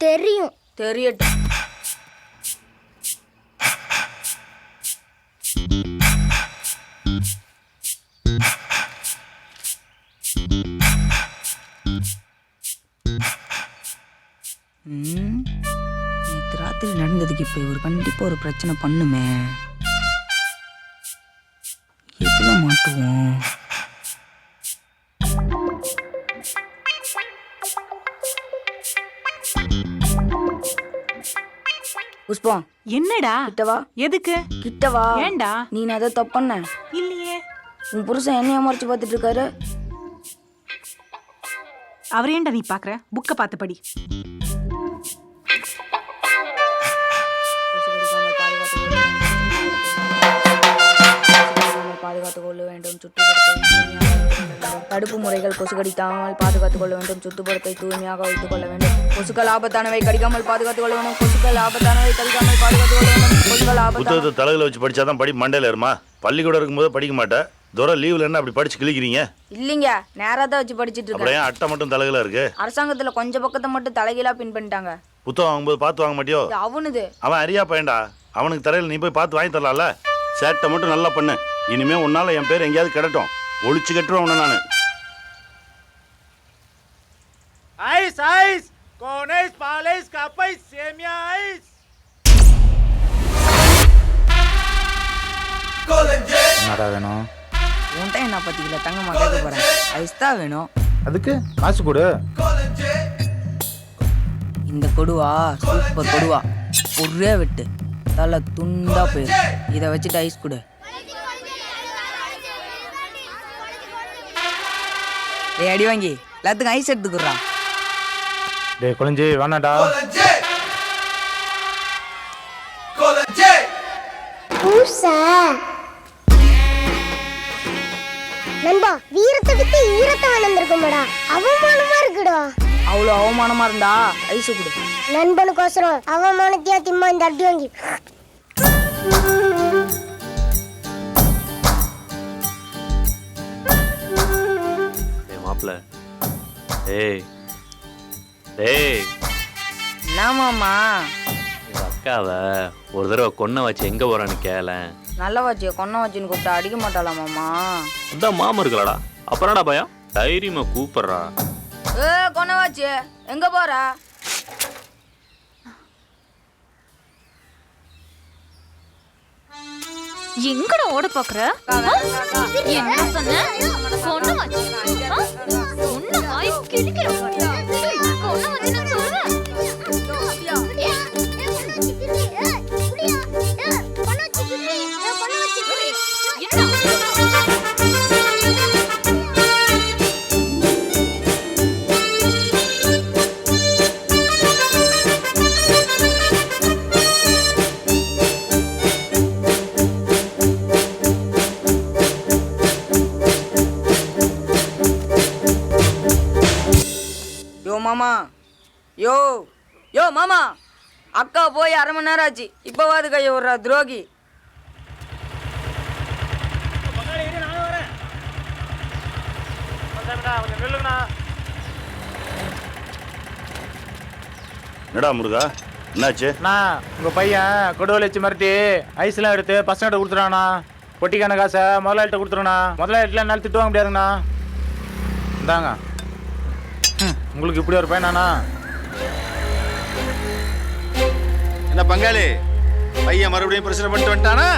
தெரியும். தெரியட்டும். நேற்று ராத்திரி நடந்ததுக்கு இப்போ இவர் கண்டிப்பா ஒரு பிரச்சனை பண்ணுமே. எதுல மாட்டுவோம்? புஷ்பம், என்னடா? கிட்டவா. எதுக்கு கிட்டவா? ஏண்டா? நீ நான் அதை தப்பு பண்ண இல்லையே. உன் புருஷன் என்னைய மறைச்சு பார்த்துட்டு இருக்காரு. அவர் ஏண்டா நீ பாக்குற? புக்க பார்த்து படி. பாதுகாத்துக் கொள்ள வேண்டும். தடுப்பு முறைகள்: கொசு கடிக்காமல் பாதுகாத்துக் கொள்ள வேண்டும். சுற்றுப்புறத்தை தூய்மையாக வைத்துக் கொள்ள வேண்டும். கொசுக்கள் ஆபத்தானவை, கடிக்காமல் பாதுகாத்துக் கொள்ள வேண்டும். கொசுக்கள் ஆபத்தானவை, கடிக்காமல் பாதுகாத்துக் கொள்ள வேண்டும். கொசுக்கள் புத்தகத்தை தலையில வச்சு படிச்சாதான் படி மண்டையில ஏறுமா? பள்ளிக்கூடம் இருக்கும்போது படிக்க மாட்டேன். தூர லீவ்ல என்ன அப்படி படிச்சு கிழிக்கிறீங்க? இல்லைங்க, நேரா தான் வச்சு படிச்சுட்டு இருக்கேன். அப்படியே அட்டை மட்டும் தலையில இருக்கு. அரசாங்கத்துல கொஞ்சம் பக்கத்தை மட்டும் தலைகீழா பின் பண்ணிட்டாங்க. புத்தகம் வாங்கும்போது பார்த்து வாங்க மாட்டியோ? அவனுது. அவன் அறியா பையன்டா. அவனுக்கு தரையில் நீ போய் பார்த்து வாங்கி தரலாம்ல. சேட்டை மட்டும் நல்லா பண்ணு. இனிமே உன்னால என் பேர் எங்கேயாவது கிடட்டும். ஒழிச்சு கட்டுருவேன் உன்னை நானு. ஐஸ் ஐஸ் கோனைஸ் பாலைஸ் கப்பைஸ் சேமியா ஐஸ். என்னடா வேணும்? உன்ட்ட என்ன பத்திக்கல தங்கம்மா கேட்க போறேன். ஐஸ் தான் வேணும். அதுக்கு காசு கொடு. இந்த கொடுவா சூப்பர் கொடுவா, ஒரே வெட்டு தலை துண்டா போயிடும். இதை வச்சுட்டு ஐஸ் கொடு. ஏய் அடி வாங்கி எல்லாத்துக்கும் ஐஸ் எடுத்துக்குறான். டேய் குழஞ்சி வேணாடா. நண்பா, வீரத்தை விட்டு ஈரத்தை வளர்ந்துருக்கும்டா. அவமானமா இருக்குடா. அவ்வளோ அவமானமா இருந்தா ஐஸ் கொடு. நண்பனுக்கோசரம் அவமானத்தையா திம்மா இந்த அடி வாங்கி. மாப்பிள்ள டேய் டேய், என்ன மாமா? எங்கள் அக்காவை ஒரு தடவை கொன்னை வச்சு எங்கே போகிறான்னு கேள. நல்ல வாச்சியை கொன்ன வச்சின்னு கூப்பிட்டா அடிக்க மாட்டாளா மாமா? அதான் மாமா இருக்கலாடா, அப்புறம்டா பயம். தைரியமா கூப்பிட்றா. கொன்ன வாச்சி எங்க போற? எங்கடா ஓட பாக்குற? என்ன சொன்ன? சொன்ன வாச்சு. சொன்ன வாய் கிழிக்கிற பாரு. சொன்ன வாச்சு நான் சொல்றேன். மாமா யோ யோ மாமா, அக்கா போய் 1/2 மணி நேரம் ஆச்சு, இப்போவாது கையை விடுறா துரோகி. என்னடா முருகா, என்னாச்சு? நான் உங்கள் பையன் கொடுவல் வச்சு மிரட்டி ஐஸ்லாம் எடுத்து பசங்கிட்ட கொடுத்துறாண்ணா. பொட்டிக்கான காசை முதலாளிட்ட கொடுத்துருண்ணா. முதலாளிட்டலாம் என்னால் திட்டு வாங்க முடியாதுங்கண்ணா. இந்தாங்க. உங்களுக்கு இப்படி ஒரு பையனாண்ணா? என்ன பங்காளி, பையன் மறுபடியும் பிரச்சனை பண்ணிட்டு வந்துட்டானா?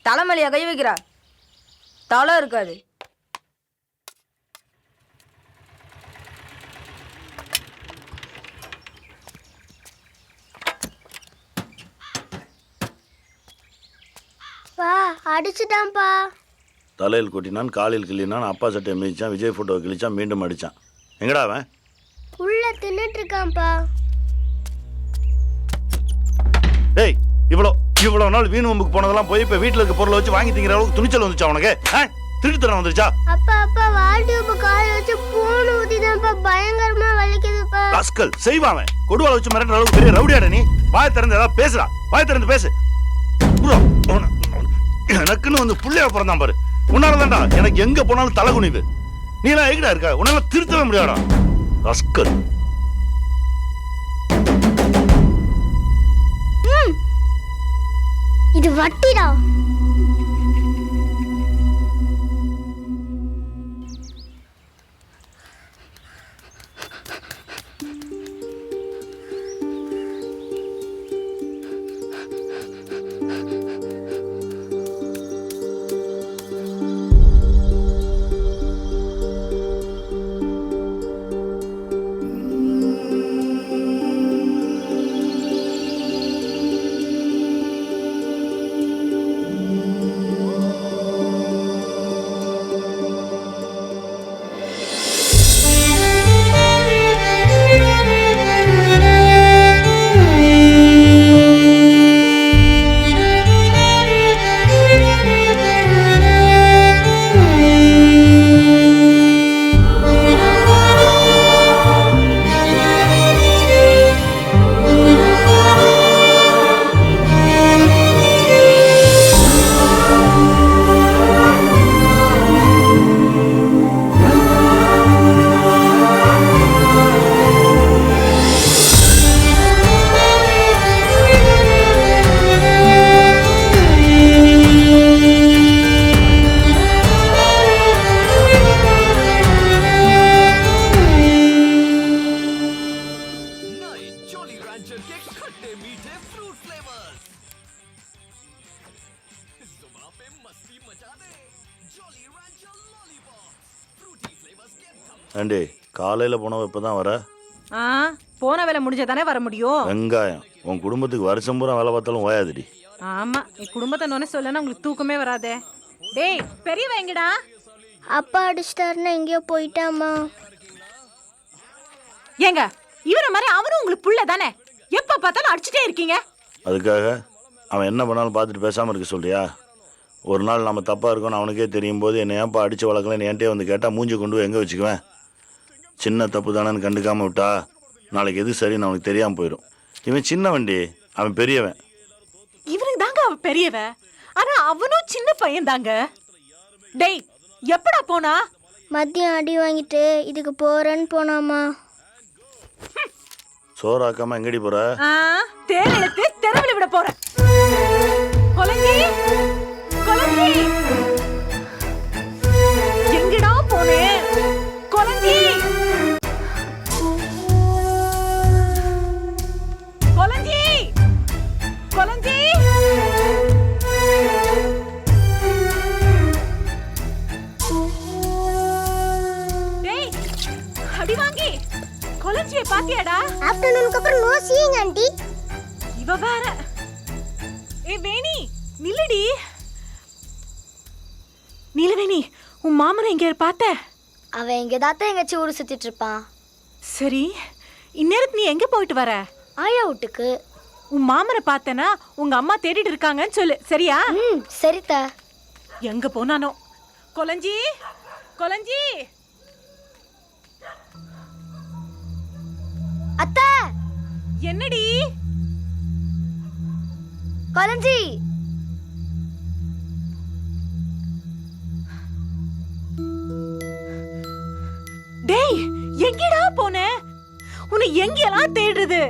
தலைமலையா கை வைக்கிறா? தலை இருக்காது. அடிச்சுட்டான்பா. தலையில் கொட்டினான், காலில் கிள்ளினான், அப்பா சட்டையை மிதிச்சான், விஜய் போட்டோவை கிழிச்சான், மீண்டும் அடிச்சான். எங்கடா அவன்? உள்ள தின்னுட்டு இருக்கான்பா. டேய், இவ்வளோ நாள் வீண் வம்புக்கு போனதெல்லாம் போய் இப்போ வீட்டில் இருக்க பொருளை வச்சு வாங்கி திங்கிற அளவுக்கு துணிச்சல் வந்துச்சா உனக்கு? திருட்டுத்தனம் வந்துருச்சா? அப்பா வால்டியூப் கால் வச்சு பூணு ஊத்திதான்ப்பா, பயங்கரமா வலிக்குதுப்பா. ராஸ்கல் செய்வான். கொடுவாளை வச்சு மிரட்டுற அளவுக்கு பெரிய ரவுடியாட நீ? வாய் திறந்து ஏதாவது பேசுறா, வாய் திறந்து பேசு. எனக்குன்னு வந்து புள்ளைய பிறந்தான் பாரு. உன்னாலதான்டா எனக்கு எங்க போனாலும் தலை குனிவு. நீ எல்லாம் எங்கடா இருக்க? உன்னால திருத்தவே முடியாடா ராஸ்கல். இது வட்டிடா. ஏண்டி காலையில் போனவ இப்போ தான் வர? ஆ போன வேலை முடிஞ்சதானே வர முடியும். வெங்காயம் உன் குடும்பத்துக்கு வருஷம் பூரா வேலை பார்த்தாலும் ஓயாதுடி. ஆமா என் குடும்பத்தை நோனே சொல்லனா உங்களுக்கு தூக்கமே வராதே. டேய் பெரியவ எங்கடா? அப்பா அடிச்சிட்டாருன்னா எங்கேயோ போயிட்டாமா. ஏங்க இவர மாதிரி அவனும் உங்களுக்கு புள்ள தானே, எப்ப பார்த்தாலும் அடிச்சுட்டே இருக்கீங்க. அதுக்காக அவன் என்ன பண்ணாலும் பார்த்துட்டு பேசாமல் இருக்க சொல்றியா? ஒரு நாள் நம்ம தப்பாக இருக்கோன்னு அவனுக்கே தெரியும் போது என்னை ஏன்ப்பா அடித்து வளர்க்கலன்னு என்கிட்டே வந்து கேட்டால் மூஞ்சி கொண்டு போய் எங்கே வச்சுக்குவேன்? சின்ன தப்பு தானேன்னு கண்டுக்காமல் விட்டா நாளைக்கு எது சரின்னு அவனுக்கு தெரியாமல் போயிடும். இவன் சின்ன வண்டி, அவன் பெரியவன். இவனுக்கு தாங்க அவன் பெரியவ, ஆனா அவனும் சின்ன பையன் தாங்க. டேய் எப்படா போனா? மதியம் அடி வாங்கிட்டு இதுக்கு போறேன்னு போனாமா. சோறாக்காம எங்கடி போற? தேர் இழுத்து தெருவில் விட போறேன். கொலஞ்சி கொலஞ்சி எங்கடா போனே? கொலஞ்சி கொலஞ்சி கொலஞ்சி டேய் அடி வாங்கி கொலஞ்சியை பாத்தியாடா? ஆஃப்டர்நூனுக்கு அப்புறம் நோ சீயிங் ஆண்டி. இவ வேற. ஏ வேணி நில்லடி. நீலவேணி உன் மாமனை எங்க பார்த்த? அவன் எங்க தாத்தா எங்கச்சி ஊர் சுத்திட்டு இருப்பான். சரி இந்நேரத்து நீ எங்க போயிட்டு வர? ஆயா வீட்டுக்கு. உன் மாமனை பார்த்தனா உங்க அம்மா தேடிட்டு இருக்காங்கன்னு சொல்லு, சரியா? சரிதா. எங்க போனானோ? கொலஞ்சி கொலஞ்சி அத்தா. என்னடி? கொலஞ்சி டேய் எங்கடா போன? உன்னை எங்கெல்லாம் தேடுறது?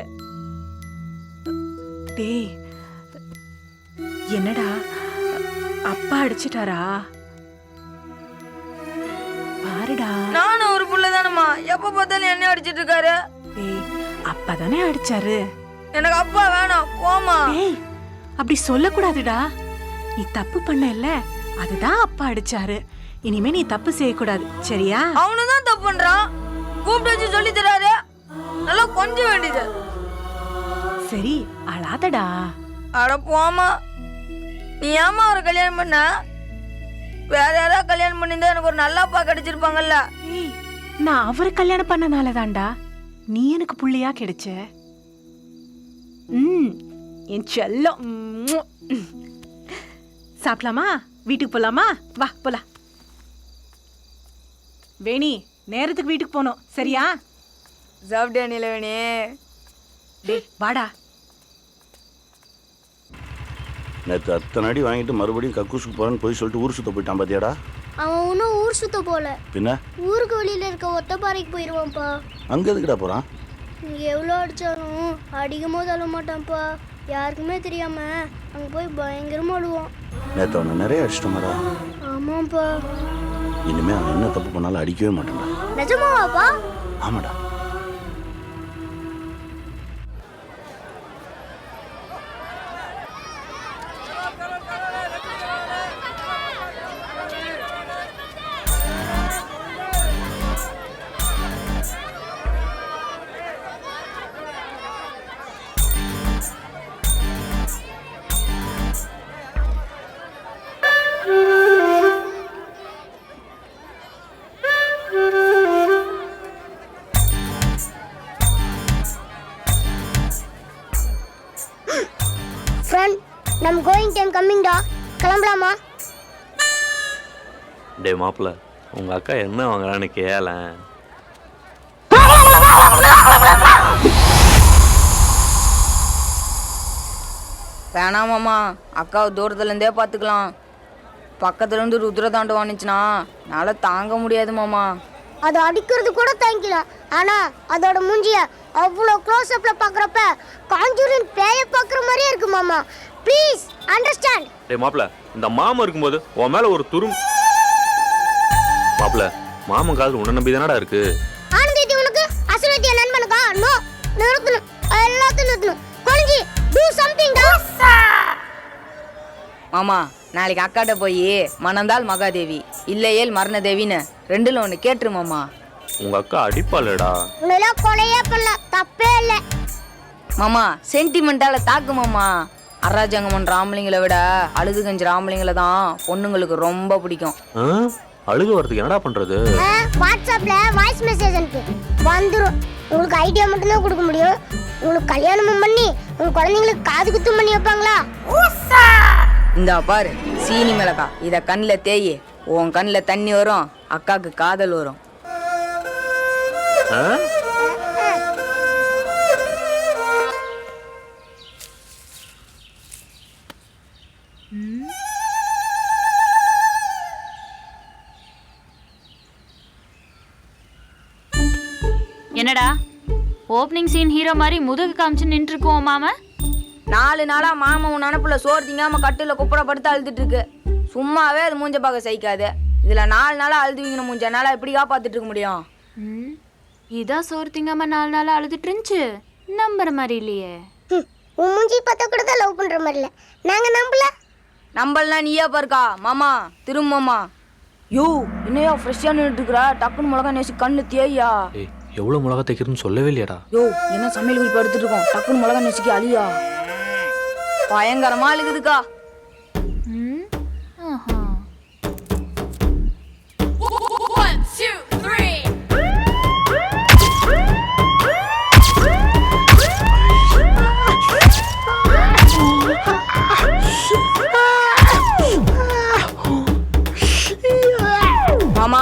டேய் என்னடா அப்பா அடிச்சிட்டாரா? பாருடா. நானும் ஒரு புள்ள தானம்மா, எப்ப பார்த்தாலும் என்ன அடிச்சிட்டு இருக்காரு. டேய் அப்பா தானே அடிச்சாரு. எனக்கு அப்பா வேணாம், போமா. டேய் அப்படி சொல்லக்கூடாதுடா. நீ தப்பு பண்ணல, அதுதான் அப்பா அடிச்சாரு. இனிமே நீ தப்பு செய்யக்கூடாது, சரியா? அவனுதான் தப்பு பண்றான், கூப்பிட்டு வச்சு சொல்லி தராரு. நல்லா கொஞ்சம் வேண்டியது. சரி அழாதடா. அட போமா. நீ ஏமா அவரை கல்யாணம் பண்ண? வேற யாராவது கல்யாணம் பண்ணியிருந்தா எனக்கு ஒரு நல்ல அப்பா கிடைச்சிருப்பாங்கல்ல. நான் அவரை கல்யாணம் பண்ணனால தான்டா நீ எனக்கு புள்ளையா கிடைச்ச. என் செல்லம். சாப்பிடலாமா? வீட்டுக்கு போலாமா? வா போலாம். வேணி நேரத்துக்கு வீட்டுக்கு போனோம், சரியா? சாப்பிட்டே நிலவேணி. டேய் வாடா. நேற்று அத்தனை அடி வாங்கிட்டு மறுபடியும் கக்கூசுக்கு போறேன்னு போய் சொல்லிட்டு ஊர் சுத்த போயிட்டான் பாத்தியாடா? அவன் ஒன்றும் ஊர் சுத்த போல, பின்ன ஊருக்கு வெளியில இருக்க ஒத்தப்பாறைக்கு போயிடுவான்ப்பா. அங்க எதுக்குடா போறான்? இங்கே எவ்வளோ அடித்தாலும் அடிக்கும் போது அழுவ மாட்டான்ப்பா. யாருக்குமே தெரியாம அங்கே போய் பயங்கரமாக அழுவான். நேற்று அவனை நிறைய அடிச்சிட்டோமாடா. ஆமாப்பா. இனிமே அவன் என்ன தப்பு பண்ணாலும் அடிக்கவே மாட்டான்டா. நிஜமாவாப்பா? ஆமாடா. நம்ம கோயிங் டைம் கம்மிங்டா, கிளம்பலாமா? டே மாப்பிள்ள, உங்க அக்கா என்ன வாங்குறான்னு கேள. வேணாமாம்மா, அக்காவை தூரத்துலேருந்தே பார்த்துக்கலாம். பக்கத்துலேருந்து ருத்ரதாண்டம் வந்துச்சுன்னா என்னால் தாங்க முடியாது மாமா. அது அடிக்கிறது கூட தாங்கிக்கலாம், ஆனால் அதோட மூஞ்சிய அவ்வளோ க்ளோஸ் அப்ல பார்க்குறப்ப காஞ்சூரின் பேயை பார்க்குற மாதிரியே இருக்கு மாமா. Please understand. டே மாப்பிள்ள, இந்த மாமா இருக்கும்போது உன் மேலே ஒரு துரும். மாப்பிள்ள, மாமன் காதல் உன்னை நம்பி தானடா இருக்கு. ஆனந்தி உனக்கு அசுரத்திய நண்பனுக்கா? நோ, நிறுத்தணும், எல்லாத்தையும் நிறுத்தணும். கொலஞ்சி டூ சம்திங் டா. மாமா, நாளைக்கு அக்காட்ட போய் மணந்தால் மகாதேவி இல்லையேல் மரணதேவின்னு ரெண்டுல ஒன்று கேட்டுரு மாமா. உங்க அக்கா அடிப்பாளடா. உன்னெல்லாம் கொலையே பண்ணல, தப்பே இல்லை. மாமா சென்டிமெண்டால தாக்கு மாமா. அராஜகம் பண்ற ஆம்பளைங்களை விட அழுது கஞ்சுற ஆம்பளைங்களை தான் பொண்ணுங்களுக்கு ரொம்ப பிடிக்கும். அழுக வரதுக்கு என்னடா பண்றது? வாட்ஸ்அப்ல வாய்ஸ் மெசேஜ் அனுப்பு, வந்துடும். உங்களுக்கு ஐடியா மட்டும்தான் கொடுக்க முடியும். உங்களுக்கு கல்யாணமும் பண்ணி உங்க குழந்தைங்களுக்கு காது குத்தும் பண்ணி வைப்பாங்களா? இந்தா பாரு சீனி மிளகா, இத கண்ணில் தேயி, உன் கண்ணில் தண்ணி வரும், அக்காக்கு காதல் வரும். என்னடா ஓப்பனிங் சீன் ஹீரோ மாதிரி முதுகு காமிச்சு நின்று இருக்கோம் மாமா? 4 நாளா மாமா உன் நினப்புல சோறு திங்காம கட்டில குப்பரை படுத்து அழுதுட்டு இருக்கு. சும்மாவே அது மூஞ்ச பார்க்க சகிக்காது. இதுல 4 நாளா அழுதுவீங்க மூஞ்ச, என்னால எப்படி காப்பாத்திட்டு இருக்க முடியும்? இதான் சோறு திங்காம 4 நாளா அழுதுட்டு இருந்துச்சு. நம்புற மாதிரி இல்லையே. உன் மூஞ்சி பார்த்தா கூட தான் லவ் பண்ற மாதிரி இல்லை. நாங்க நம்பல. நம்பலனா நீயா பாருக்கா மாமா, திரும்பமா. யோ என்னையா ஃப்ரெஷ்ஷா நின்றுட்டு இருக்கிறா, டக்குன்னு மிளகா நேசி கண்ணு தேயா. எவ்வளவு மிளகா தைக்கிறதுன்னு சொல்லவே இல்லையாடா. யோ என்ன சமையல் குறிப்பு எடுத்துட்டு இருக்கோம், டக்குன்னு மிளகா நெசுக்கி அழியா. பயங்கரமா அழுகுதுக்கா. மாமா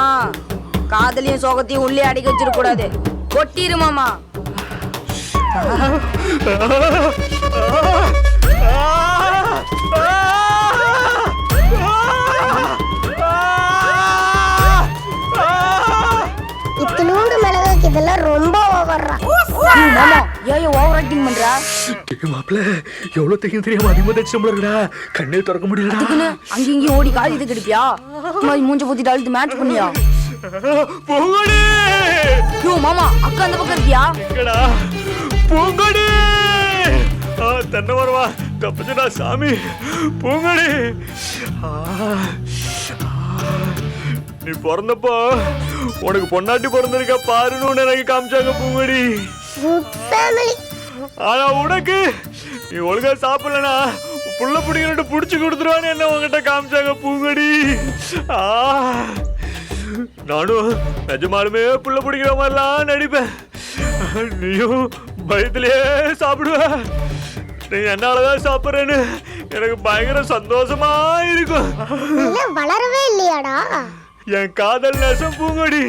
காதலையும் சோகத்தையும் உள்ளே அடிக்க வச்சிடக்கூடாது, கொட்டிரு மாமா. இத்தனோண்டு மிளகாக்கு இதெல்லாம் ரொம்ப ஓவர்றா. மாமா ஏன் ஓவர் ஆக்டிங் பண்றா? மாப்பிள்ள எவ்வளவு தைக்கும் தெரியாம அதிகமா தைச்சோம்லடா, கண்ணே திறக்க முடியல. அதுக்குன்னு அங்கேயும் இங்கேயும் ஓடி கால் இது கிடைப்பியா? மூஞ்ச ஊத்திட்டு அழுத்து மேட்ச் பண்ணியா? யோ மாமா அக்கா அந்த பக்கம் இருக்கியா? பூங்கொடி தென்னை வருவா தப்பிச்சுடா சாமி. பூங்கொடி நீ பிறந்தப்போ உனக்கு பொண்டாட்டி பிறந்திருக்க பாருன்னு எனக்கு காமிச்சாங்க பூங்கொடி. ஆனா உனக்கு நீ ஒழுங்கா சாப்பிடலனா புள்ள பிடிக்கிட்டு புடிச்சு கொடுத்துருவான்னு என்ன உங்ககிட்ட காமிச்சாங்க பூங்கொடி. நானும் நிஜமாலுமே புள்ள பிடிக்கிற மாதிரிலாம் நடிப்பேன், நீயும் பயத்திலேயே சாப்பிடுவ. நீ என்னாலதான் சாப்பிட்றேன்னு எனக்கு பயங்கர சந்தோஷமா இருக்கும். வளரவே இல்லையாடா என் காதல் நேசம் பூங்கொடி.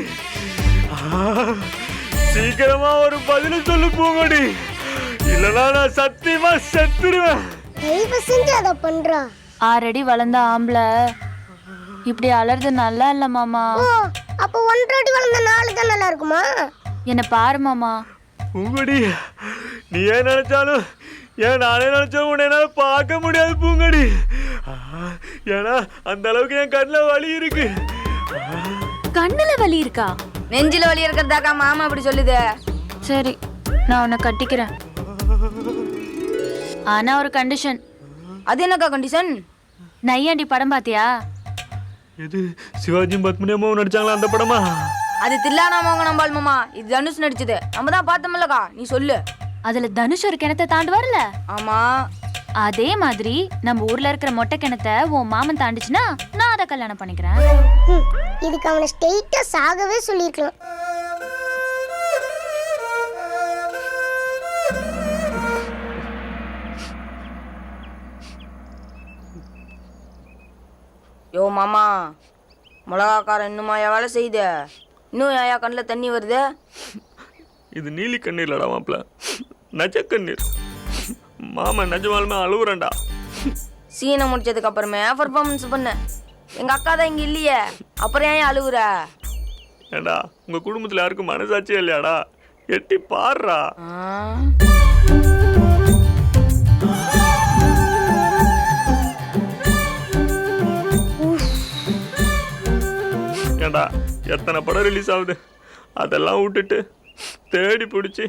சீக்கிரமா ஒரு பதில் சொல்லு பூங்கொடி, இல்லனா நான் சத்தியமா செத்துருவேன். தயவு செஞ்சு அதை பண்றா. 6 அடி வளர்ந்த ஆம்பளை இப்படி அலறது நல்லா இல்ல மாமா. அப்ப 1.5 அடி வளர்ந்த 4 தான் நல்லா இருக்குமா? என்ன பாரு மாமா. பூங்கொடி நீ ஏன் நினைச்சாலும் ஏன் நானே நினைச்சாலும் உன்னை என்னால பார்க்க முடியாது பூங்கொடி. ஏன்னா அந்த அளவுக்கு என் கண்ணுல வலி இருக்கு. கண்ணுல வலி இருக்கா? நெஞ்சில வலி இருக்கிறதாக்கா மாமா அப்படி சொல்லுது. சரி நான் உன்னை கட்டிக்கிறேன், ஆனா ஒரு கண்டிஷன். அது என்னக்கா கண்டிஷன்? நையாண்டி படம் பாத்தியா? இது சிவாஜி பத்மினி அம்மாவும் நடிச்சாங்களா அந்த படமா? அது தில்லானா மோகனம் மாமா, இது தனுஷ் நடிச்சது. நம்ம தான் பார்த்தோம்லக்கா, நீ சொல்லு. அதுல தனுஷ் ஒரு கிணத்தை தாண்டு வரல? ஆமா. அதே மாதிரி நம்ம ஊர்ல இருக்கிற மொட்டை கிணத்தை உன் மாமன் தாண்டிச்சுன்னா நான் அதை கல்யாணம் பண்ணிக்கிறேன். இதுக்கு அவனை ஸ்ட்ரெயிட்டா சாகவே சொல்லிருக்கலாம். யோ மாமா, மிளகாக்காரன் இன்னுமா வேலை செய்யுத? இன்னும் ஏயா கண்ணில் தண்ணி வருது? இது நீலி கண்ணீர் இல்லடா மாப்பிள்ள, நஜ கண்ணீர். மாமா நிஜமாலுமே அழுவுறேன்டா. சீனை முடிச்சதுக்கு அப்புறமே பர்ஃபார்மன்ஸ் பண்ண. எங்க அக்கா தான் இங்க இல்லையே, அப்புறம் ஏன் அழுவுற? ஏண்டா உங்க குடும்பத்துல யாருக்கும் மனசாட்சியே இல்லையாடா? எட்டி பாடுறா. ஏண்டா எத்தனை படம் ரிலீஸ் ஆகுது, அதெல்லாம் விட்டுட்டு தேடி பிடிச்சி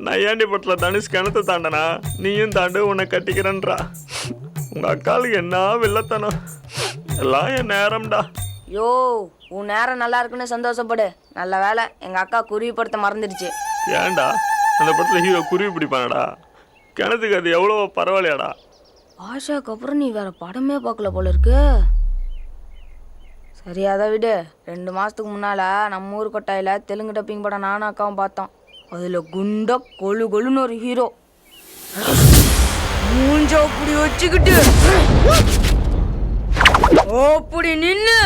நையாண்டி படத்துல தனுஷ் கிணத்தை தாண்டனா நீயும் தாண்டு உன்னை கட்டிக்கிறன்றா. உங்க அக்காளுக்கு என்ன வெள்ளத்தனம், எல்லாம் என் நேரம்டா. யோ உன் நேரம் நல்லா இருக்குன்னு சந்தோஷப்படு. நல்ல வேலை எங்கள் அக்கா குருவிப்படுத்த மறந்துடுச்சு. ஏன்டா அந்த படத்தில் ஹீரோ குருவி பிடிப்பானடா? கிணத்துக்கு அது எவ்வளோ பரவாயில்லையாடா? ஆஷாக்கு அப்புறம் நீ வேற படமே பார்க்கல போல இருக்கு. சரி அதை விடு. 2 மாதத்துக்கு முன்னால் நம்ம ஊர் கொட்டாயில் தெலுங்கு டப்பிங் படம் நானும் அக்காவும் பார்த்தோம். அதில் குண்டா கொழு கொழுன்னு ஒரு ஹீரோ மூஞ்ச அப்படி வச்சுக்கிட்டு அப்படி நின்று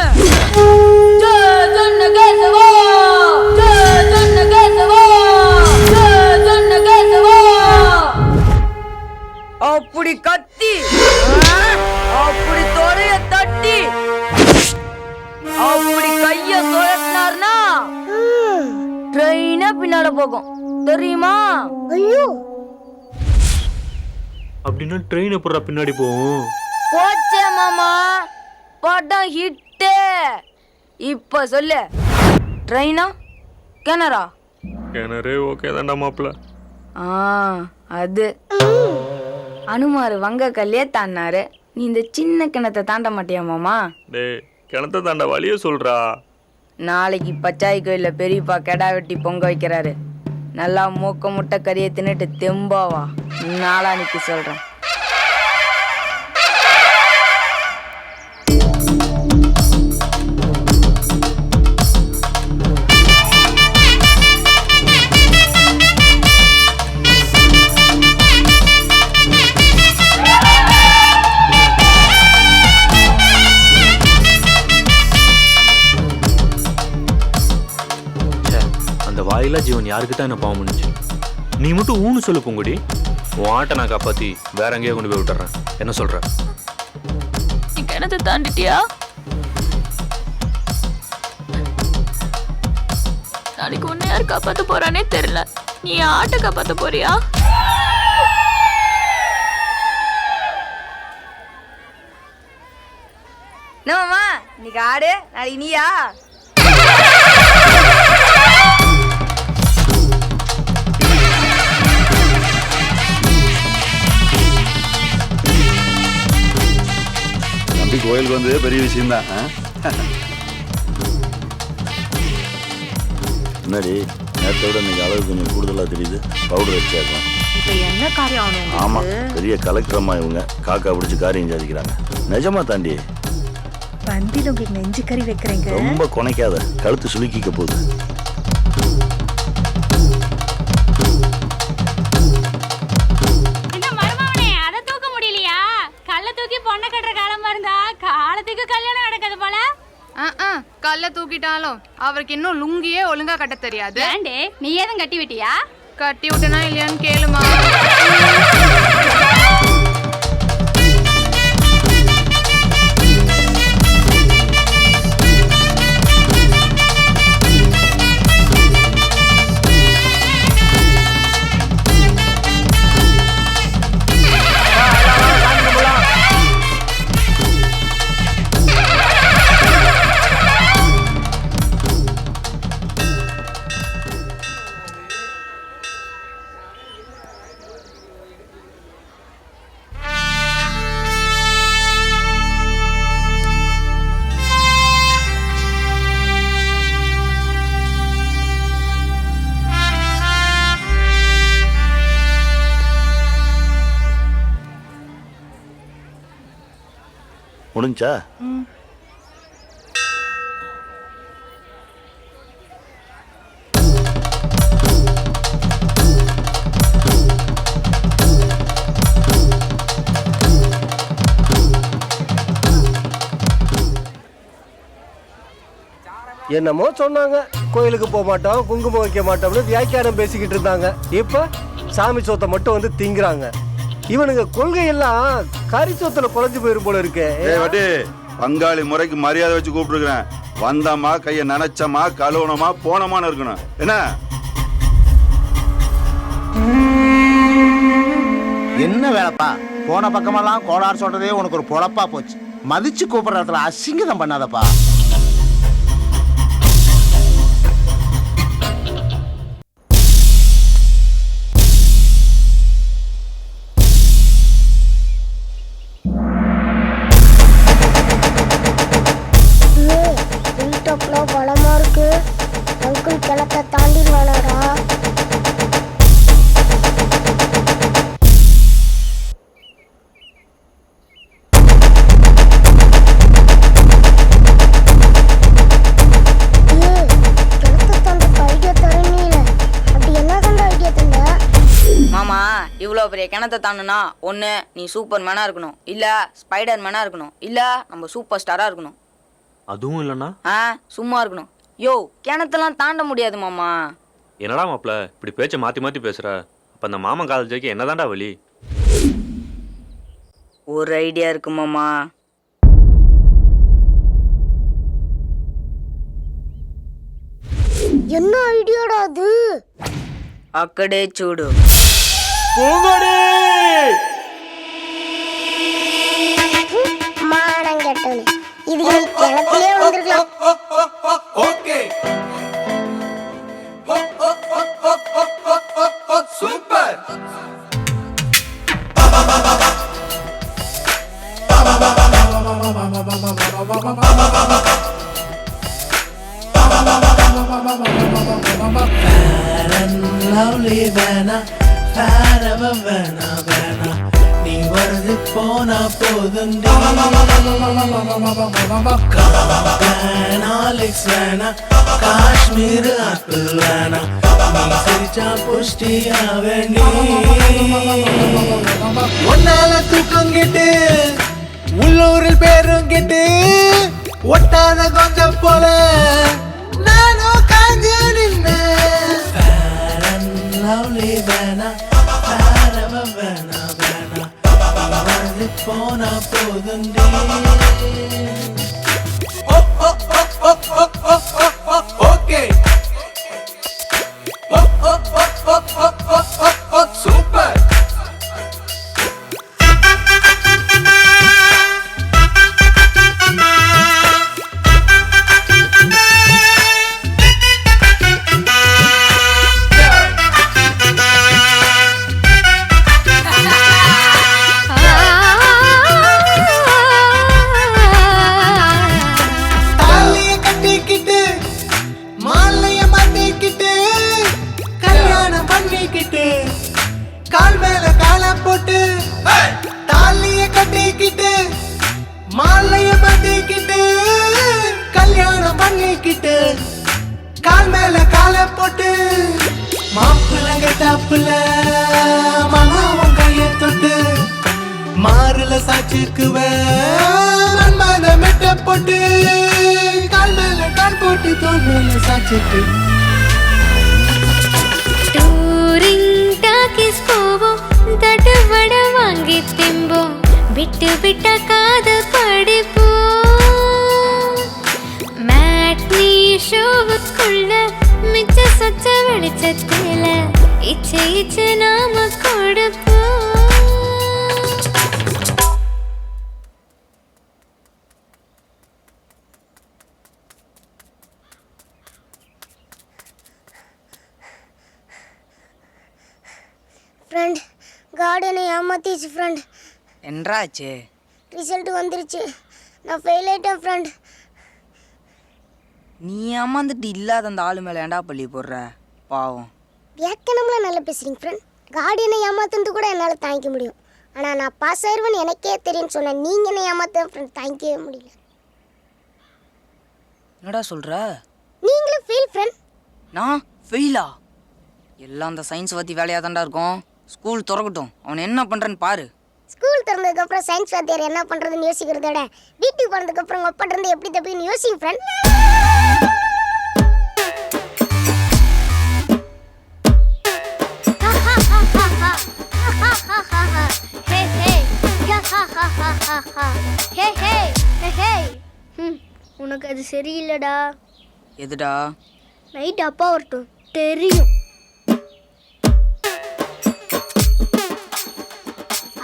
அப்படி கத்தி அப்படி தொடைய தட்டி அப்படி கைய சுழட்டினார்னா ட்ரெயினா பின்னால போகும் தெரியுமா? ஐயோ அப்படின்னா ட்ரெயின் எப்படா பின்னாடி போகும்? போச்சே மாமா, படம் ஹிட்டு. இப்ப சொல்லு, ட்ரெயினா கிணறா? கிணறே ஓகே தான்டா மாப்பிள்ள. அது அனுமாரு வங்க கல்லே தாண்டாரு. நீ இந்த சின்ன கிணத்தை தாண்ட மாட்டியா மாமா? டேய் கிணத்தை தாண்ட வழிய சொல்றா. நாளைக்கு பச்சாய் கோயில்ல பெரியப்பா கெடா வெட்டி பொங்க வைக்கிறாரு. நல்லா மூக்க முட்டை கறியை தின்னுட்டு தெம்பாவா. நாளானிக்கு சொல்றேன். வாயிலா ஜீவன் யாருக்கு தான் என்ன பாவம் பண்ணுச்சு? நீ மட்டும் ஊன்னு சொல்லு பூங்குடி. உன் ஆட்டை நான் காப்பாத்தி வேற எங்கேயோ கொண்டு போய் விட்டுறேன். என்ன சொல்ற? நீ கிணத்தை தாண்டிட்டியா? நாளைக்கு உன்னை யார் காப்பாத்த போறானே தெரியல. நீ ஆட்டை காப்பாத்த போறியா? என்னம்மா இன்னைக்கு ஆடு நாளைக்கு நீயா? தம்பி கோயிலுக்கு வந்ததே பெரிய விஷயம்தான். முன்னாடி நேரத்தை விட இன்னைக்கு அளவு கொஞ்சம் கூடுதலாக தெரியுது. பவுடர் வச்சாக்கும். இப்போ என்ன காரியம் ஆகணும்? ஆமாம், பெரிய கலெக்டரம்மா இவங்க. காக்கா பிடிச்சி காரியம் சாதிக்கிறாங்க. நிஜமா தாண்டி பந்தியில் உங்களுக்கு நெஞ்சு கறி வைக்கிறீங்க. ரொம்ப குனைக்காத, கழுத்து சுலுக்கிக்க போகுது. இந்த மருமவனே அதை தூக்க முடியலையா? கல்ல தூக்கி பொண்ணை கட்டுற காலமா இருந்தா காலத்துக்கு கல்யாணம் நடக்குது போல. கல்ல தூக்கிட்டாலும் அவருக்கு இன்னும் லுங்கியே ஒழுங்கா கட்ட தெரியாது. ஏண்டே நீ ஏதும் கட்டி விட்டியா? கட்டி விட்டனா இல்லையான்னு கேளுமா. முடிஞ்சா? என்னமோ சொன்னாங்க, கோயிலுக்கு போக மாட்டோம், குங்குமம் வைக்க மாட்டோம்னு வியாக்கியானம் பேசிக்கிட்டு இருந்தாங்க. இப்ப சாமி சொத்தை மட்டும் வந்து திங்குறாங்க. இவனுங்க கொள்கையெல்லாம் கறி சொத்துல குறைஞ்சு போயிரும் போல இருக்கு. பங்காளி முறைக்கு மரியாதை வச்சு கூப்பிட்டுருக்கிறேன். வந்தமா கைய நினைச்சமா கழுவனமா போனமான்னு இருக்கணும். என்ன என்ன வேலைப்பா? போன பக்கமெல்லாம் கோளாறு சொல்றதே உனக்கு ஒரு பொழப்பா போச்சு. மதிச்சு கூப்பிடுற இடத்துல அசிங்கதம் பண்ணாதப்பா. டாப்லாம் கிணத்தை தாண்டுனா ஒன்று நீ சூப்பர் மேனாக இருக்கணும், இல்லை ஸ்பைடர் மேனாக இருக்கணும், இல்லை நம்ம சூப்பர் ஸ்டாராக இருக்கணும். அதுவும் இல்லைண்ணா? சும்மா இருக்கணும். யோ, கிணத்தெல்லாம் தாண்ட முடியாது மாமா. என்னடா மாப்பிள்ள இப்படி பேச்சை மாற்றி மாற்றி பேசுகிற? அப்போ அந்த மாமன் காதல் ஜெயிக்க என்னதான்டா வழி? ஒரு ஐடியா இருக்கு மாமா. என்ன ஐடியாடா அது? అక్కడే చూడు. மானம் கெட்டவனே, இது நீ கிணத்திலே வந்திருக்கலாம். Okay super. லவ்லி வேணா வேறவ வேணா வேணா நீ வருது போனா போதும் ஆலெக்ஸ் வேணா காஷ்மீர் ஆப்பிள் வேணா நீ சிரிச்சா புஷ்டியா வேண்டி ஒன்னால தூக்கம் கெட்டு உள்ளூரில் பேரும் கெட்டு ஒட்டாத கொஞ்சம் போல நானும் காஞ்சு நின்ன லவ்லி வேணா வேறவ வேணா வேணா வந்து போனா போதும் ஓகே சூப்பர். கால் மேல கால போட்டு தாலிய கட்டிக்கிட்டு மாலைய மாட்டிக்கிட்டு கல்யாணம் பண்ணிக்கிட்டு கால் மேல கால போட்டு மாப்பிள்ள கட்டாப்புல மனாவும் கைய தொட்டு மாறுல சாட்சிக்குவேன் மன்மத மெட்ட போட்டு கால் மேல கால் போட்டு தோல் மேல சாட்சிக்கு தட்டுவட வாங்கி திம்போம் விட்டு விட்ட காதல் படிப்போம் மேட்னி ஷோவுக்குள்ள மிச்ச சொச்ச வெளிச்சத்தில இச்சை இச்சை நாம கொடுப்போம். ஃப்ரெண்ட், கார்டனை ஏமாத்திச்சு ஃப்ரெண்ட். என்றாச்சு? ரிசல்ட் வந்துருச்சு, நான் ஃபெயில் ஆயிட்டேன் ஃப்ரெண்ட். நீ ஏமாந்துட்டு இல்லாத அந்த ஆளு மேலே ஏண்டா பள்ளி போடுற? பாவம். வியாக்கணம்லாம் நல்லா பேசுறீங்க ஃப்ரெண்ட். கார்டனை ஏமாத்துறது கூட என்னால் தாங்கிக்க முடியும், ஆனால் நான் பாஸ் ஆயிடுவேன்னு எனக்கே தெரியும்னு சொன்னேன். நீங்கள் என்ன ஏமாத்த ஃப்ரெண்ட் தாங்கிக்கவே முடியல. என்னடா சொல்கிற? நீங்களும் ஃபெயில் ஃப்ரெண்ட். நான் ஃபெயிலா? எல்லாம் அந்த சயின்ஸ் பற்றி வேலையாக தான்டா இருக்கும். ஸ்கூல் திறக்கட்டும், அவன் என்ன பண்ணுறேன்னு பாரு. ஸ்கூல் திறந்ததுக்கப்புறம் சயின்ஸ் வாத்தியார் என்ன பண்ணுறதுன்னு யோசிக்கிறத விட வீட்டுக்கு போனதுக்கப்புறம் உங்கள் அப்பா இருந்து எப்படி தப்பின்னு யோசிங்க ஃப்ரெண்ட். உனக்கு அது சரியில்லடா. எதுடா? நைட் அப்பா வரட்டும் தெரியும்.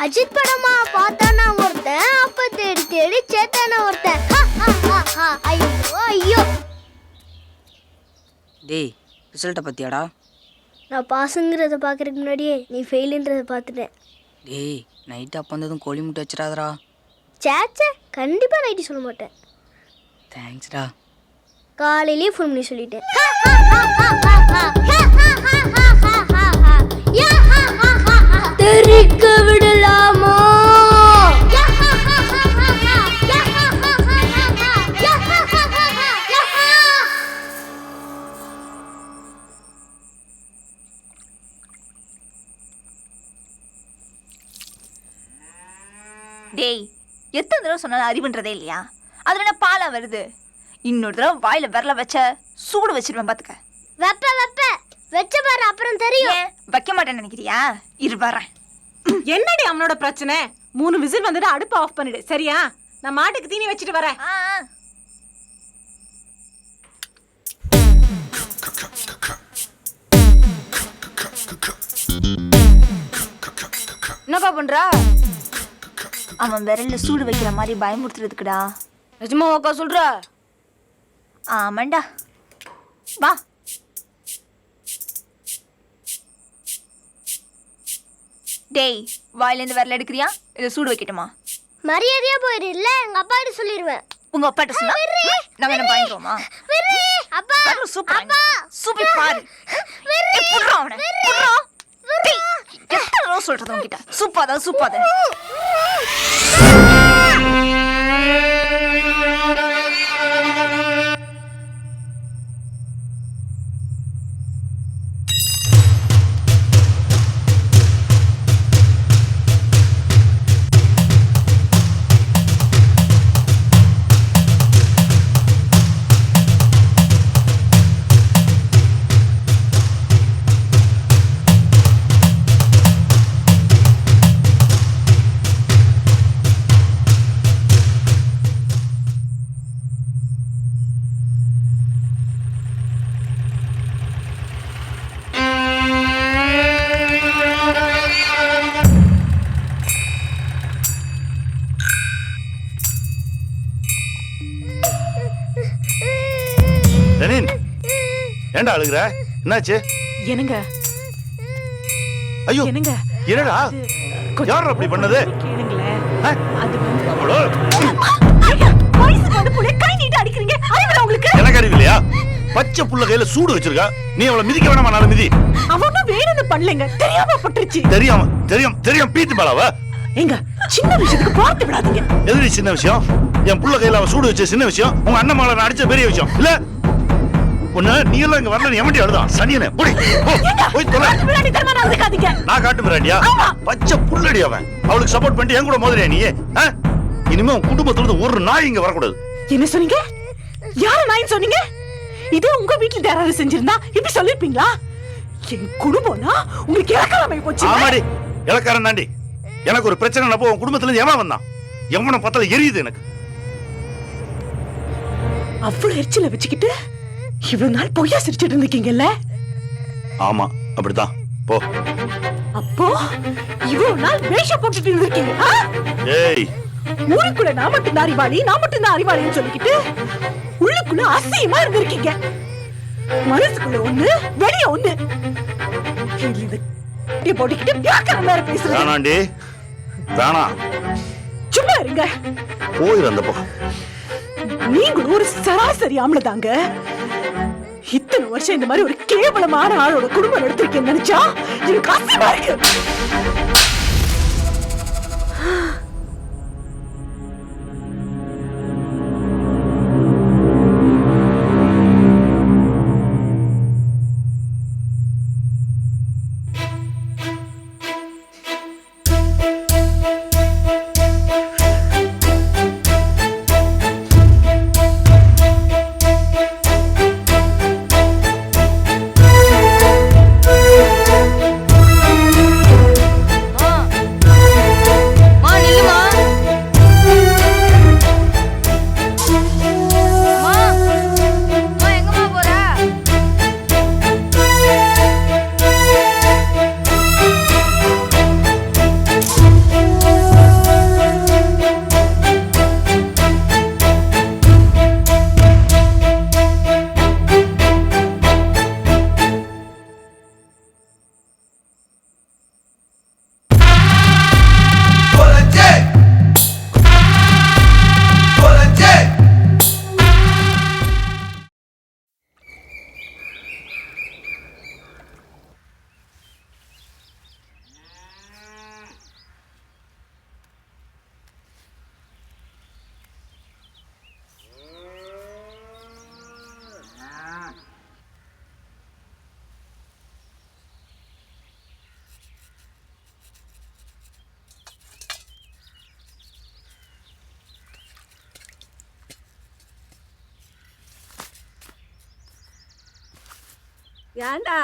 அஜித் படமா பார்த்தானா ஒருத்தன், அப்ப தேடி தேடி சேத்தானா ஒருத்தன். ஐயோ ஐயோ. டேய், ரிசல்ட்டை பற்றியாடா? நான் பாஸுங்கிறத பார்க்கறதுக்கு முன்னாடியே நீ ஃபெயிலுன்றதை பார்த்துட்டேன். டேய், நைட்டு அப்போ வந்ததும் கோழி முட்டை வச்சிடாதடா. சேச்சே, கண்டிப்பாக நைட்டு சொல்ல மாட்டேன். தேங்க்ஸ்டா. காலையிலேயே ஃபோன் பண்ணி சொல்லிட்டேன். தெரிக்க விடலாமோ? டேய் எத்தனை தடவை சொன்னாலும் அறிவுன்றதே இல்லையா? அதுல என்ன பாலா வருது? இன்னொரு தடவை வாயில விரல வச்ச சூடு வச்சிருவேன் பாத்துக்க. வச்ச பாரு அப்புறம் தெரியும். வைக்க மாட்டேன்னு நினைக்கிறியா? இரு வரேன். என்னடி அவனோட பிரச்சனை? 3 விசில் வந்துட்டு அடுப்பு ஆஃப் பண்ணிடு சரியா? நான் மாட்டுக்கு தீனி வச்சுட்டு வரேன். என்னப்பா பண்றா? அவன் விரல்ல சூடு வைக்கிற மாதிரி பயமுறுத்துறதுக்குடா. நிஜமாவாக்கா சொல்ற? ஆமாண்டா. வா. டேய் வாயிலேருந்து விரல் எடுக்கிறியா இல்ல சூடு வைக்கட்டுமா? மரியாதையா போயிரு, இல்ல எங்க அப்பாட்ட சொல்லிடுவேன். உங்க அப்பாட்ட சொன்னா நாங்க என்ன பயந்துருவோமா? அப்பா சூப்பர் சூப்பர் பாரு. புடுறா அவனை புடுறா. டேய் எத்தனை தடவை சொல்றது உன்கிட்ட? சூப்பாத ஏண்டா அழுகுற? என்னாச்சு? என்னங்க? ஐயோ என்னங்க? என்னடா? யார் அப்படி பண்ணது? கேளுங்களேன். கை நீட்டு அடிக்கிறீங்க. அறிவுல உங்களுக்கு? எனக்கு அறிவு இல்லையா? பச்சை புள்ள கையில சூடு வச்சிருக்கா. நீ அவளை மிதிக்க வேணாமா? நாளை மிதி. அவனும் வேணும்னு பண்ணலங்க. தெரியாம பட்டுருச்சு. தெரியும் பீத்து பாலாவா? எங்க சின்ன விஷயத்துக்கு பார்த்து விடாதீங்க. எதிரி சின்ன விஷயம்? என் புள்ள கையில அவ சூடு வச்ச சின்ன விஷயம். உங்க அண்ணன் மகளை நான் அடிச்ச பெரிய விஷயம் இல்ல? ஒண்ணு நீ எல்லாம் இங்க வரல, எமட்டி அழுதான் சனியனே. போய் தொலை. நான் காட்டு மிராண்டியா? பச்சை புள்ளடி அவன். அவளுக்கு சப்போர்ட் பண்ணிட்டு என் கூட மோதுறியா நீ? இனிமே உன் குடும்பத்துல இருந்து ஒரு நாய் இங்க வரக்கூடாது. என்ன சொன்னீங்க? யார நாய் சொன்னீங்க? இதே உங்க வீட்டுல யாராவது செஞ்சிருந்தா இப்படி சொல்லிருப்பீங்களா? என் குடும்பம்னா உங்களுக்கு இலக்காரமை போச்சு. ஆமாடி இலக்காரன் தாண்டி. எனக்கு ஒரு பிரச்சனை உன் குடும்பத்துல இருந்து எவன் வந்தான்? எவனை பார்த்தாலும் எரியுது எனக்கு. அவ்வளவு எரிச்சல வச்சுக்கிட்டு இவ்வளவு நாள் பொய்யா சிரிச்சிட்டு இருந்தீங்கல்ல? ஆமா அப்படிதான். போ. அப்போ இவ்வளவு நாள் வேஷம் போட்டுட்டு இருந்திருக்கீங்க. ஏய் ஊருக்குள்ள நான் மட்டும் தான் அறிவாளின்னு சொல்லிக்கிட்டு உள்ளுக்குள்ள அசியமா இருந்திருக்கீங்க. மனசுக்குள்ள ஒண்ணு வெளிய ஒண்ணு. போட்டுக்கிட்டு வியாக்கரம் வேற பேசுறேன். வேணாண்டி வேணா. சும்மா இருங்க. போயிரு அந்த பக்கம். நீங்களும் ஒரு சராசரி ஆம்பளை தாங்க. இத்தனை வருஷம் இந்த மாதிரி ஒரு கேவலமான ஆளோட குடும்பம் எடுத்திருக்கேன்னு நினைச்சா எனக்கு அசிங்கமா இருக்கு. நில்லு ஏண்டா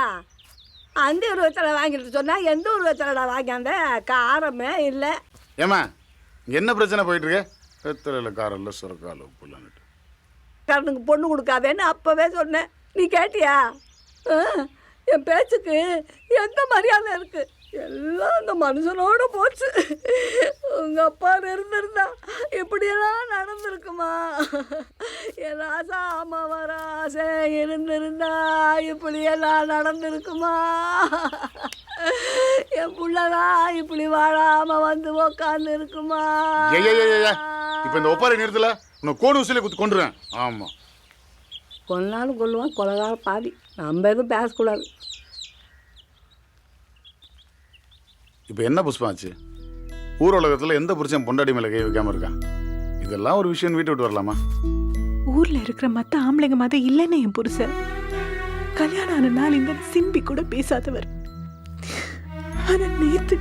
அந்த உருவத்தில் வாங்கிட்டு சொன்னால் எந்த உருவத்தில்டா வாங்கியாந்த காரமே இல்லை. ஏம்மா என்ன பிரச்சனை போயிட்டு இருக்கு? வெத்தலையில் காரம் இல்லை, சுரக்கால உப்பு இல்லைன்னுட்டு கரனுக்கு பொண்ணு கொடுக்காதேன்னு அப்போவே சொன்னேன். நீ கேட்டியா? என் பேச்சுக்கு எந்த மரியாதை இருக்கு? எல்லாம் அந்த மனுஷனோட போச்சு. உங்க அப்பா இருந்திருந்தா இப்படியெல்லாம் நடந்திருக்குமா? என் ராசா அம்மா வர ஆசை இருந்திருந்தா இப்படியெல்லாம் நடந்திருக்குமா? என் புள்ளதான் இப்படி வாழாம வந்து உக்காந்து இருக்குமா? இப்போ இந்த ஒப்பாரி நிறுத்தல உன்னை கோடு ஊசியில குத்து கொண்டுருவேன். ஆமாம், கொன்னாலும் கொல்லுவான், கொலகால பாதி. நம்ம எதுவும் பேசக்கூடாது. இப்போ என்ன புஷ்பாச்சு? ஊர் உலகத்தில் எந்த புருஷன் பொண்டாடி மேலே கை வைக்காம இருக்கான்? இதெல்லாம் ஒரு விஷயம் வீட்டை விட்டு வரலாமா? ஊர்ல இருக்கிற மத்த ஆம்பளைங்க மாதிரி இல்லைன்னு என் புருஷன். கல்யாணம் ஆன நாள் இந்த சிம்பி கூட பேசாதவர். ஆனா நேத்து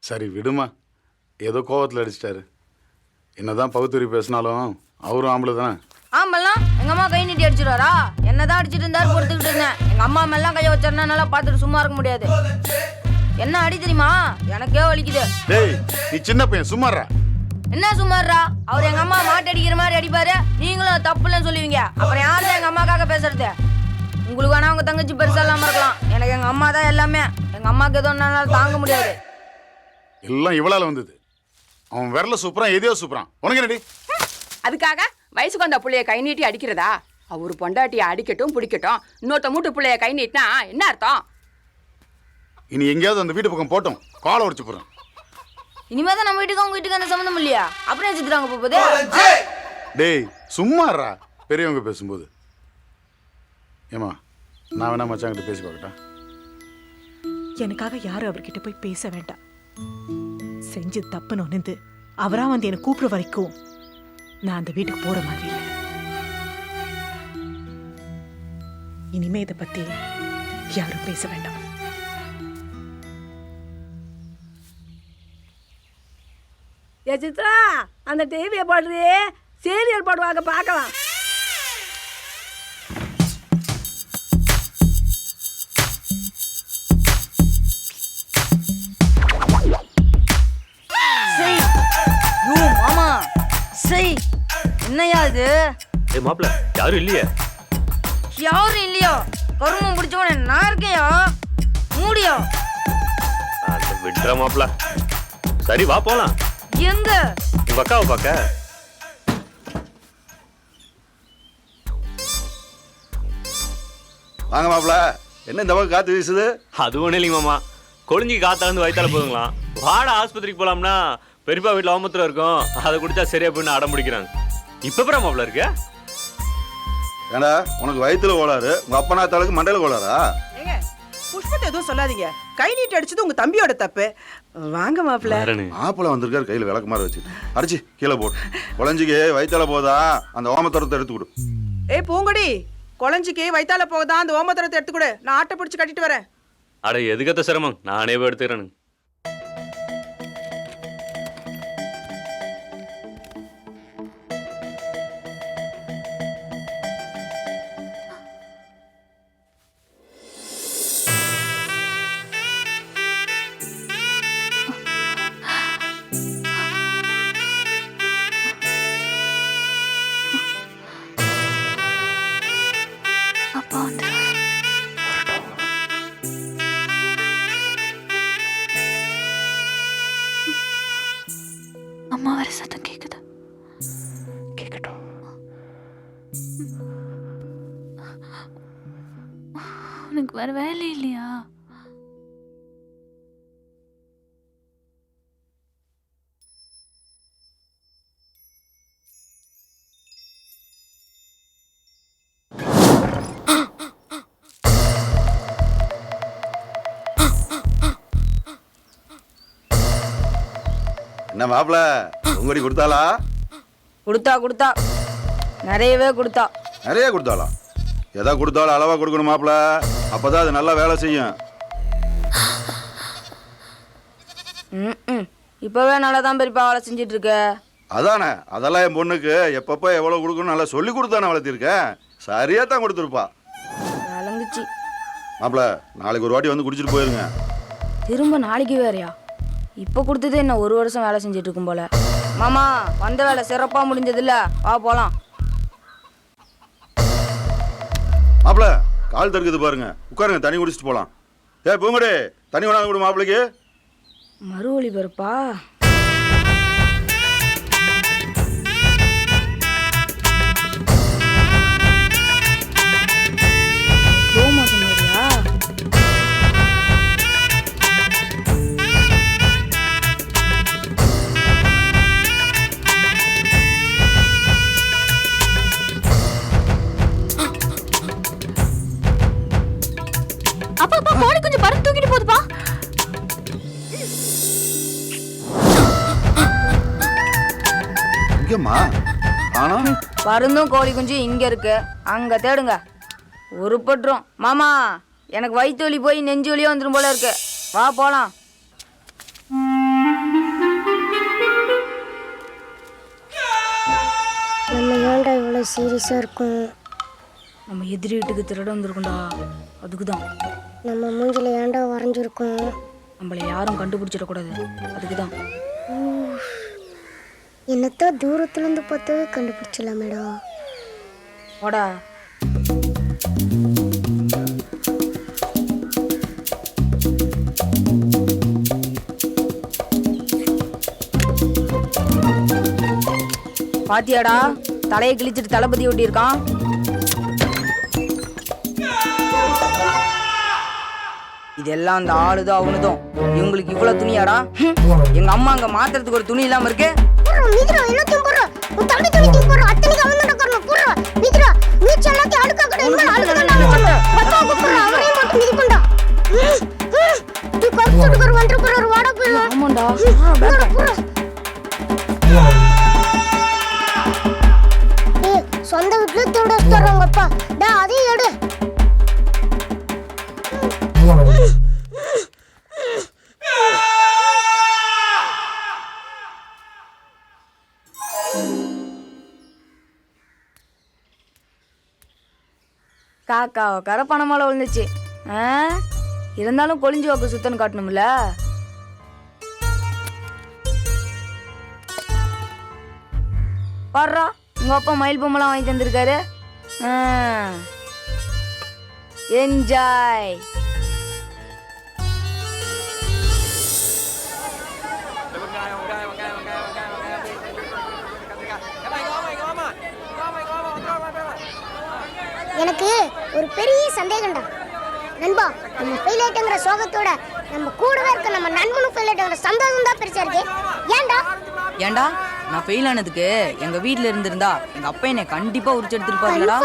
சரி விடுமா, ஏதோ கோவத்தில் அடிச்சிட்டாரு. என்னதான் பகுத்தறி பேசினாலும் அவரும் ஆம்பளை தானே. ஆம்பல்லாம் எங்க அம்மா கை நீட்டி அடிச்சிடுவாரா? என்னதான் அடிச்சிட்டு இருந்தாரு, பொறுத்துக்கிட்டு இருந்தேன். எங்க அம்மா மேலாம் கையை வச்சாருன்னா நல்லா பார்த்துட்டு சும்மா இருக்க முடியாது. என்ன அடி தெரியுமா? எனக்கே வலிக்குது. டேய் நீ சின்ன பையன், சும்மாறா. என்ன சும்மாறா? அவர் எங்க அம்மா மாட்டு அடிக்கிற மாதிரி அடிப்பாரு, நீங்களும் தப்புலன்னு சொல்லுவீங்க. அப்புறம் யாரும் எங்க அம்மாக்காக பேசுறது? உங்களுக்கு வேணா உங்க தங்கச்சி பெருசா இல்லாம இருக்கலாம், எனக்கு எங்க அம்மா தான் எல்லாமே. எங்க அம்மாக்கு எதுவும் என்னால தாங்க முடியாது. எல்லாம் இவளால வந்தது. அவன் விரல சூப்பரான், எதையோ சூப்பரான். உனக்கு என்னடி? அதுக்காக வயசுக்கு வந்த பிள்ளைய கை நீட்டி அடிக்கிறதா? அவர் பொண்டாட்டியை அடிக்கட்டும் பிடிக்கட்டும், இன்னொருத்த மூட்டு பிள்ளைய கை நீட்டினா என்ன அர்த்தம்? இனி எங்கேயாவது அந்த வீட்டு பக்கம் போட்டோம், காலை உடச்சு போறேன். இனிமே தான் நம்ம வீட்டுக்கு அவங்க வீட்டுக்கு அந்த சம்மந்தம் இல்லையா? அப்புறம் வச்சுக்கிறாங்க போகுது. டேய் சும்மாறா, பெரியவங்க பேசும்போது. ஏமா நான் வேணா மச்சாங்கிட்ட பேசி பார்க்கட்டா? எனக்காக யாரும் அவர்கிட்ட போய் பேச வேண்டாம். செஞ்சு தப்புன்னு ஒன்று அவரா வந்து என்னை கூப்பிட வரைக்கும் நான் அந்த வீட்டுக்கு போற மாதிரி இல்லை. இனிமே இதை பத்தி யாரும் பேச வேண்டாம். ஏ சித்ரா, அந்த டிவியை போடுறே, சீரியல் போடுவாங்க, பார்க்கலாம். மாமா சரி, என்னையா இது? மாப்பிள்ள யாரும் இல்லையே? யாரும் இல்லையோ? கருமம் பிடிச்சவன நான் இருக்கேயா? மூடியா? விட்டுற மாப்பிள்ள. சரி வா போலாம். எங்க? உங்க அக்காவை பார்க்க. வாங்க மாப்பிள்ள. என்ன இந்த பக்கம் காத்து வீசுது? அது ஒன்றும் இல்லைங்க மாமா, கொழிஞ்சி காத்தாந்து வயிற்றால போதுங்களாம். வாடா ஆஸ்பத்திரிக்கு போலாம்னா பெரியப்பா வீட்டில் அவமத்தில் இருக்கும், அதை குடிச்சா சரியா போயின்னு அடம் பிடிக்கிறாங்க. இப்போ அப்புறம் மாப்பிள்ள இருக்க? ஏண்டா உனக்கு வயிற்றுல கோளாறு, உங்க அப்பனா தலைக்கு மண்டையில கோளாரா? ஏங்க புஷ்பத்தை எதுவும் சொல்லாதீங்க. கை நீட்டி அடிச்சது உங்க தம்பியோட தப்பு. வாங்க மாப்பிள்ள. மாப்பிள்ள வந்திருக்காரு, கையில் விளக்குமாறு வச்சுட்டு அடிச்சு கீழே போட்டு. குழஞ்சிக்கு வயிற்றால போதா அந்த ஓமத்தரத்தை எடுத்து கொடு. ஏய் பூங்கொடி, குழஞ்சிக்கு வயிற்றால போகுதா அந்த ஓமத்தரத்தை எடுத்து கொடு, நான் ஆட்டை பிடிச்சி கட்டிட்டு வரேன். அட எதுக்கத்த சிரமம், நானே போய் எடுத்துக்கிறேன். அம்மா வர சத்தம் கேக்குது. கேக்கட்டும். உனக்கு வேற வேலை இல்லையா? என்ன மாப்பிள்ள உங்கடி கொடுத்தாளா? கொடுத்தா நிறையவே கொடுத்தா. நிறைய கொடுத்தாளா? எதா கொடுத்தாலும் அளவா கொடுக்கணும் மாப்பிள்ள, அப்பதான் அது நல்லா வேலை செய்யும். இப்பவே நல்லா தான் பெரியப்பா வேலை செஞ்சிட்டு இருக்க. அதானே, அதெல்லாம் என் பொண்ணுக்கு எப்பப்போ எவ்வளோ கொடுக்கணும் நல்லா சொல்லி கொடுத்தானே வளர்த்திருக்கேன். சரியாக தான் கொடுத்துருப்பா. விளங்குச்சு. மாப்பிள்ள, நாளைக்கு ஒரு வாட்டி வந்து குடிச்சிட்டு போயிருங்க. திரும்ப நாளைக்கு வேறையா? இப்போ கொடுத்தது என்ன 1 வருஷம் வேலை செஞ்சுட்டு இருக்கும் போல. மாமா, வந்த வேலை சிறப்பாக முடிஞ்சதில்ல, வா போகலாம். மாப்பிள்ள, கால் தருக்குது பாருங்க, உட்காருங்க, தண்ணி குடிச்சிட்டு போகலாம். பூங்கடே, தண்ணி கொண்டாந்து கொடு மாப்பிள்ளைக்கு. மறு ஒளிபரப்பா? அப்பா கோழி கொஞ்சம் பறந்து தூக்கிட்டு போகுதுப்பா. இங்கம்மா ஆனா பருந்தும் கோழி குஞ்சும் இங்க இருக்கு, அங்க தேடுங்க. உருப்பட்டுரும். மாமா, எனக்கு வயிற்று வலி போய் நெஞ்சு வலியும் வந்துடும் போல இருக்கு, வா போலாம். நம்ம ஏன்டா இவ்வளோ சீரியஸாக இருக்கும்? நம்ம எதிரி வீட்டுக்கு திருட வந்திருக்கும்டா, அதுக்கு தான். நம்ம மூஞ்சில ஏன்டா வரைஞ்சிருக்கோம்? நம்மளை யாரும் கண்டுபிடிச்சிடக்கூடாது, அதுக்கு தான். என்னத்தான் தூரத்துலேருந்து பார்த்தாவே கண்டுபிடிச்சலாமேடா. வாடா. பாத்தியாடா, தலையை கிழிச்சிட்டு தளபதி ஒட்டி இருக்கான். இதெல்லாம் அந்த ஆளுதோ அவனுதோ. இவங்களுக்கு இவ்வளவு துணியாடா? எங்க அம்மா அங்க மாத்துறதுக்கு ஒரு துணி இல்லாம இருக்கு. சொந்த வீட்டுல திருட வச்சுறாங்கப்பா. அதையும் எடு. காக்கா கரை பணமால விழுந்துச்சு. இருந்தாலும் கொளிஞ்சு வாக்கு சுத்தன்னு காட்டணும்ல. பாடுறா, உங்க அப்பா மயில் பொம்மைலாம் வாங்கி தந்திருக்காரு. என்ஜாய். எனக்கு ஒரு பெரிய சந்தேகம்டா நண்பா. நம்ம ஃபெயில் ஆயிட்டங்கிற சோகத்தோட நம்ம கூடவே இருக்க நம்ம நண்பனும் ஃபெயில் ஆயிட்டங்கிற சந்தோஷம் தான் பெருசா இருக்கு. ஏன்டா நான் ஃபெயில் ஆனதுக்கு எங்க வீட்ல இருந்திருந்தா எங்க அப்பா என்னை கண்டிப்பா உரிச்சு எடுத்துருப்பாருடா.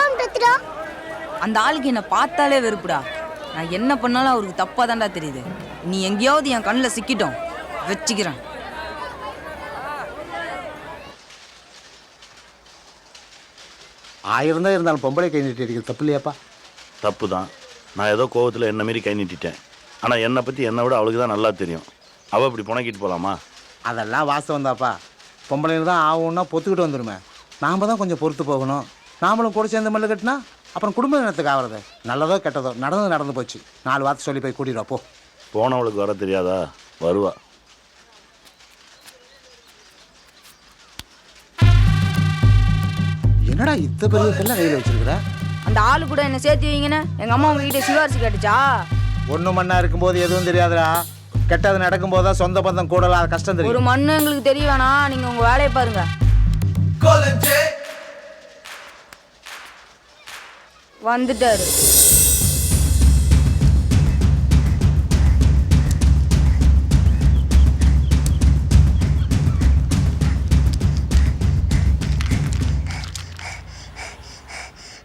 அந்த ஆளுக்கு என்ன பார்த்தாலே வெறுப்புடா. நான் என்ன பண்ணாலும் அவருக்கு தப்பா தான்டா தெரியுது. நீ எங்கேயாவது என் கண்ணில் சிக்கிட்டோம் வச்சுக்கிறேன். ஆயிரம் தான் இருந்தாலும் பொம்பளை கை நீட்டி அடிக்கிறது தப்பு இல்லையாப்பா? தப்பு தான். நான் ஏதோ கோவத்தில் என்ன மாரி கை நீட்டிட்டேன். ஆனால் என்னை பற்றி என்னை விட அவளுக்கு தான் நல்லா தெரியும். அவள் இப்படி புணக்கிட்டு போகலாமா? அதெல்லாம் வாஸ்தவம் தான்ப்பா. பொம்பளைங்க தான் ஆகும்னா பொத்துக்கிட்டு வந்துடுமே. நாம் தான் கொஞ்சம் பொறுத்து போகணும். நாமளும் கூட சேர்ந்த மல்லு கட்டினா அப்புறம் குடும்ப இனத்துக்கு ஆகிறது. நல்லதோ கெட்டதோ நடந்து போச்சு. 4 வார்த்தை சொல்லி போய் கூட்டிடுவா போ. போனவளுக்கு வர தெரியாதா? வருவா. என்னடா இத்த பெரிய கல்ல கையில் வச்சிருக்கிற? அந்த ஆளு கூட என்ன சேர்த்து வைங்கன்னு எங்க அம்மா உங்ககிட்ட சிவாரிசு கேட்டுச்சா? ஒன்று மண்ணா இருக்கும்போது எதுவும் தெரியாதுடா. கெட்டது நடக்கும் போது தான் சொந்த பந்தம் கூடலாம் கஷ்டம் தெரியும். ஒரு மண்ணு எங்களுக்கு தெரிய வேணாம், நீங்க உங்க வேலையை பாருங்க. வந்துட்டாரு.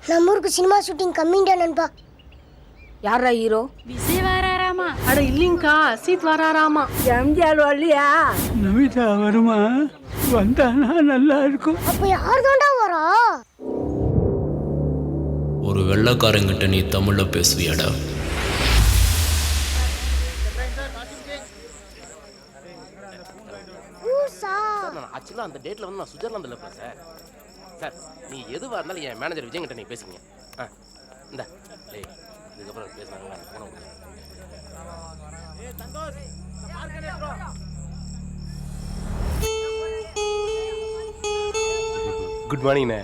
நம்ம ஊருக்கு சினிமா ஷூட்டிங் கம்மிண்டா நண்பா. யாரா ஹீரோ? விஜய் வராராமா? அட இல்லைங்கக்கா, சீத் வராராமா. எம்ஜிஆர் வரலையா? நமிதா வருமா? வந்தானா நல்லா இருக்கும். அப்ப யார் தாண்டா வரா? ஒரு வெள்ளைக்காரங்கிட்ட நீ தமிழ்ல பேசுவியாடா? ஆக்சுவலாக அந்த டேட்டில் வந்து நான் சுவிட்சர்லாந்தில் இருப்பேன் சார். சார் நீங்கள் எதுவாக இருந்தாலும் என் மேனேஜர் விஜய்கிட்ட நீங்கள் பேசுங்க. இந்த இதுக்கப்புறம் பேசினாங்க. குட் மார்னிங்ண்ணே.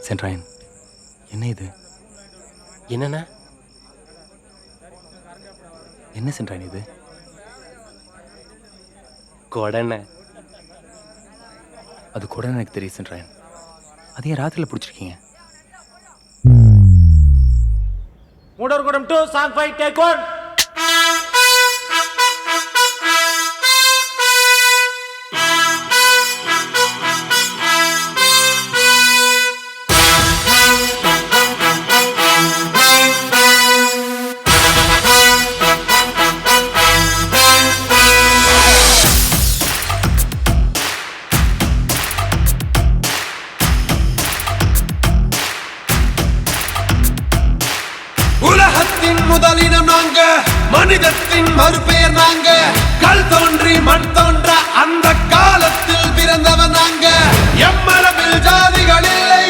சென்ட்ராயன், என்ன இது? என்னண்ணா? என்ன சென்ட்ராயன் இது? கொடண்ணே. அது கொடன்னு எனக்கு தெரியும் சென்ட்ராயன். அது ஏன் ராத்திரியில் பிடிச்சிருக்கீங்க? மூடர் கூடம் 2 சாங் 5 டேக் 1. உலகத்தின் முதலிடம் நாங்க, மனிதத்தின் மறுபெயர் நாங்க. கல் தோன்றி மண் தோன்ற அந்த காலத்தில் பிறந்தவன் நாங்க. எம் மரபில் ஜாதிகள் இல்லை,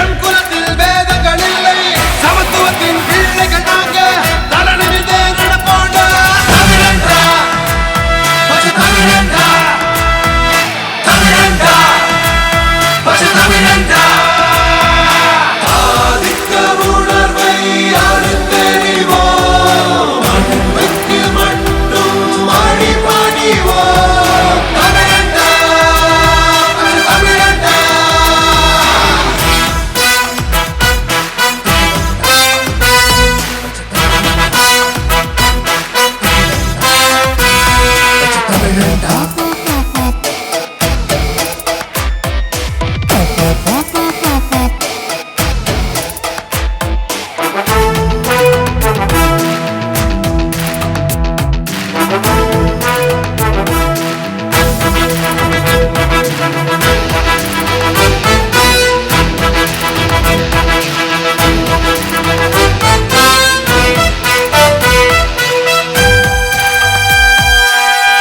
எம் குலத்தில் வேதங்கள் இல்லை. சமத்துவத்தின் பிள்ளைகள் நாங்க, தலநிமிர்ந்தே நடப்போண்டா. தமிழண்டா, பச்சை தமிழண்டா, தமிழண்டா, பச்சை தமிழண்டா. ஆதிக்க உணர்வை அறுத்தெறிவோம், மண்ணுக்கு மட்டும் அடிபணிவோம். தமிழண்டா, தமிழண்டா.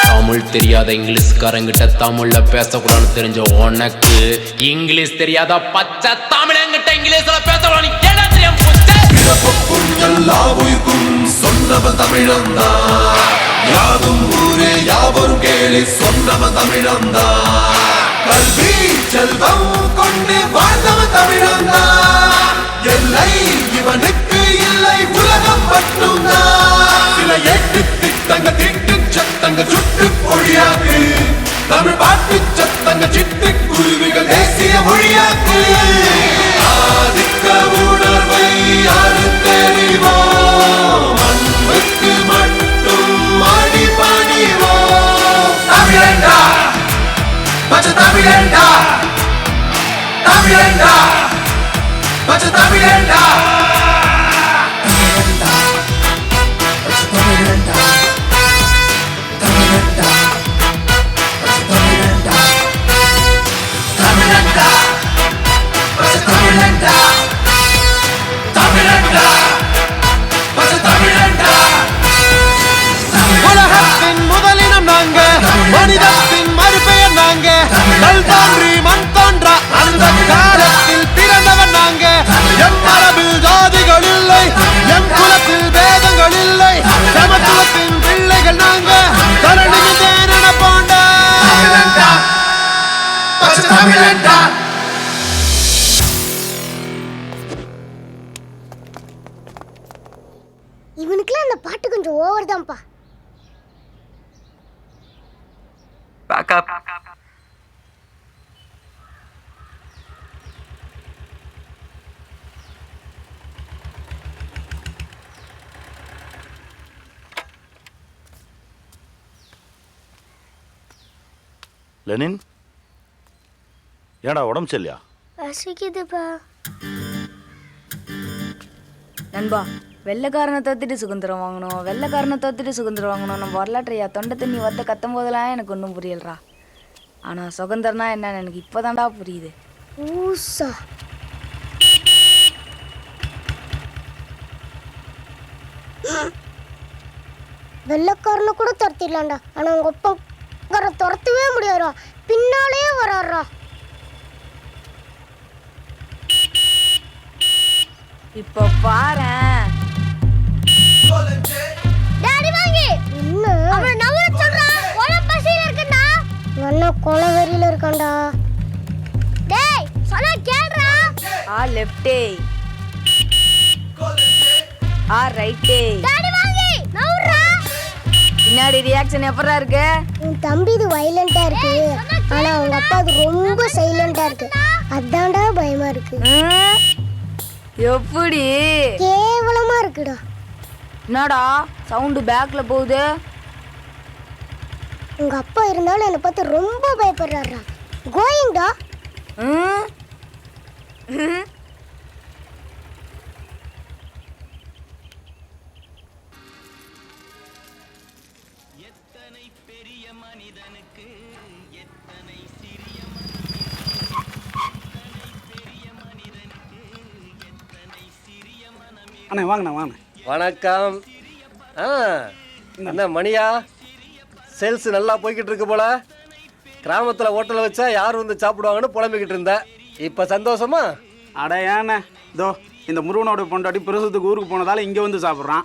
தமிழ் தெரியாத இங்கிலீஷ்காரங்கிட்ட தமிழ்ல பேசக்கூடாதுன்னு தெரிஞ்ச உனக்கு இங்கிலீஷ் தெரியாத பச்சை தமிழங்கிட்ட இங்கிலீஷ்ல பேசக்கூடாது என்ன தெரியாம போச்சு? பிறப்புக்கும் எல்லா உயிர்க்கும் சொன்னவன் தமிழந்தா. யாதும் ஊரே யாவரும் கேளு சொன்னவன் தமிழந்தா. கல்வி செல்வம் கொண்டு வாழ்ந்தவன் தமிழந்தா. எல்லை இவனுக்கு இல்லை, உலகம் மட்டும்தான். சில எட்டு திட்டங்க திட்டு சத்தங்க சுட்டு பொழியாக்கு. தமிழ் பாட்டு சத்தங்க சிட்டு குருவிகள் தேசிய மொழியாக்கு. ஆதிக்க உணர்வை அறுத்தெறிவோம், மண்ணுக்கு மட்டும் அடிபணிவோம். தமிழண்டா, பச்சை தமிழண்டா, தமிழண்டா, பச்சை தமிழண்டா. உலகத்தின் முதலினம் நாங்க, மனிதத்தின் மறுபெயர் நாங்க. கல் தோன்றி மண் தோன்ற அந்த காலத்தில் பிறந்தவன் நாங்க. எம் மரபில் ஜாதிகள் இல்லை, எம் குலத்தில் வேதங்கள் இல்லை. சமத்துவத்தின் பிள்ளைகள் நாங்க, தரணிமிந்தே நடப்போண்டா. பச்சை தமிழண்டா. இவனுக்குலாம் அந்த பாட்டு கொஞ்சம் ஓவர் தான்ப்பா. லெனின், ஏடா உடம்பு சரியா? பசிக்குதுப்பா. நண்பா, வெள்ளைக்காரனை தோத்துட்டு சுதந்திரம் வாங்கணும், வெள்ளைக்காரனை தோத்துட்டு சுதந்திரம் வாங்கணும். நம்ம வரலாற்றையா தொண்டை தண்ணி வத்த கத்தும் போதெல்லாம் எனக்கு ஒன்றும் புரியலரா. ஆனால் சுதந்திரம்னா என்னன்னு எனக்கு இப்போதான்டா புரியுது. ஊசா வெள்ளக்காரனை கூட துரத்திடலாம்டா. ஆனா உங்க அப்பா துரத்தவே முடியாதுடா, பின்னாலே வராடுறா. இப்போ பாரேன். டாடி வாங்கி என்ன அவன் நவர சொல்றான். கொலை பசியில இருக்கடா. அண்ணா கொலை வெறியில இருக்கான்டா. டேய் சொன்னா கேளுடா. ஆ லெஃப்ட் ஆ ரைட். டாடி வாங்கி நவரா. பின்னாடி ரியாக்ஷன் எப்பறா இருக்கு? உன் தம்பி இது வயலண்டா இருக்கு, ஆனா உங்க அப்பா அது ரொம்ப சைலண்டா இருக்கு. அதான்டா பயமா இருக்கு. எப்படி? கேவலமா இருக்குடா. என்னடா சவுண்ட் பேக்ல போகுது? உங்க அப்பா இருந்தாலும் என்னை பார்த்து ரொம்ப பயப்படுறாரா. கோயிங்டா. அண்ணா வாங்கண்ணா வாங்கண்ணா. வணக்கம். என்ன மணியா, சேல்ஸ் நல்லா போய்கிட்டு இருக்கு போல. கிராமத்தில் ஹோட்டலில் வச்சா யார் வந்து சாப்பிடுவாங்கன்னு புலம்பிக்கிட்டு இருந்தேன். இப்போ சந்தோஷமா? அட ஏண்ணே, இதோ இந்த முருகனோட பொண்டாட்டி பிரசவத்துக்கு ஊருக்கு போனதால் இங்கே வந்து சாப்பிட்றான்.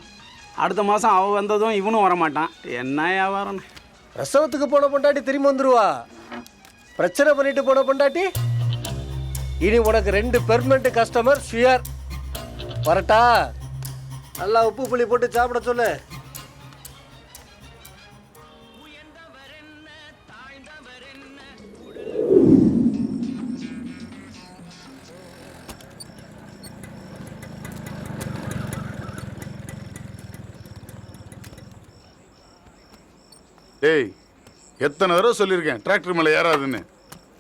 அடுத்த மாதம் அவள் வந்ததும் இவனும் வரமாட்டான். என்ன வியாபாரம். பிரசவத்துக்கு போன பொண்டாட்டி திரும்பி வந்துருவா. பிரச்சனை பண்ணிட்டு போன பொண்டாட்டி இனி உனக்கு 2 பெர்மனெண்ட் கஸ்டமர் ஷியர். வரட்டா? நல்லா உப்பு புளி போட்டு சாப்பிட சொல்லு. டேய், எத்தனை தடவை சொல்லியிருக்கேன் டிராக்டர் மேலே ஏறாதுன்னு.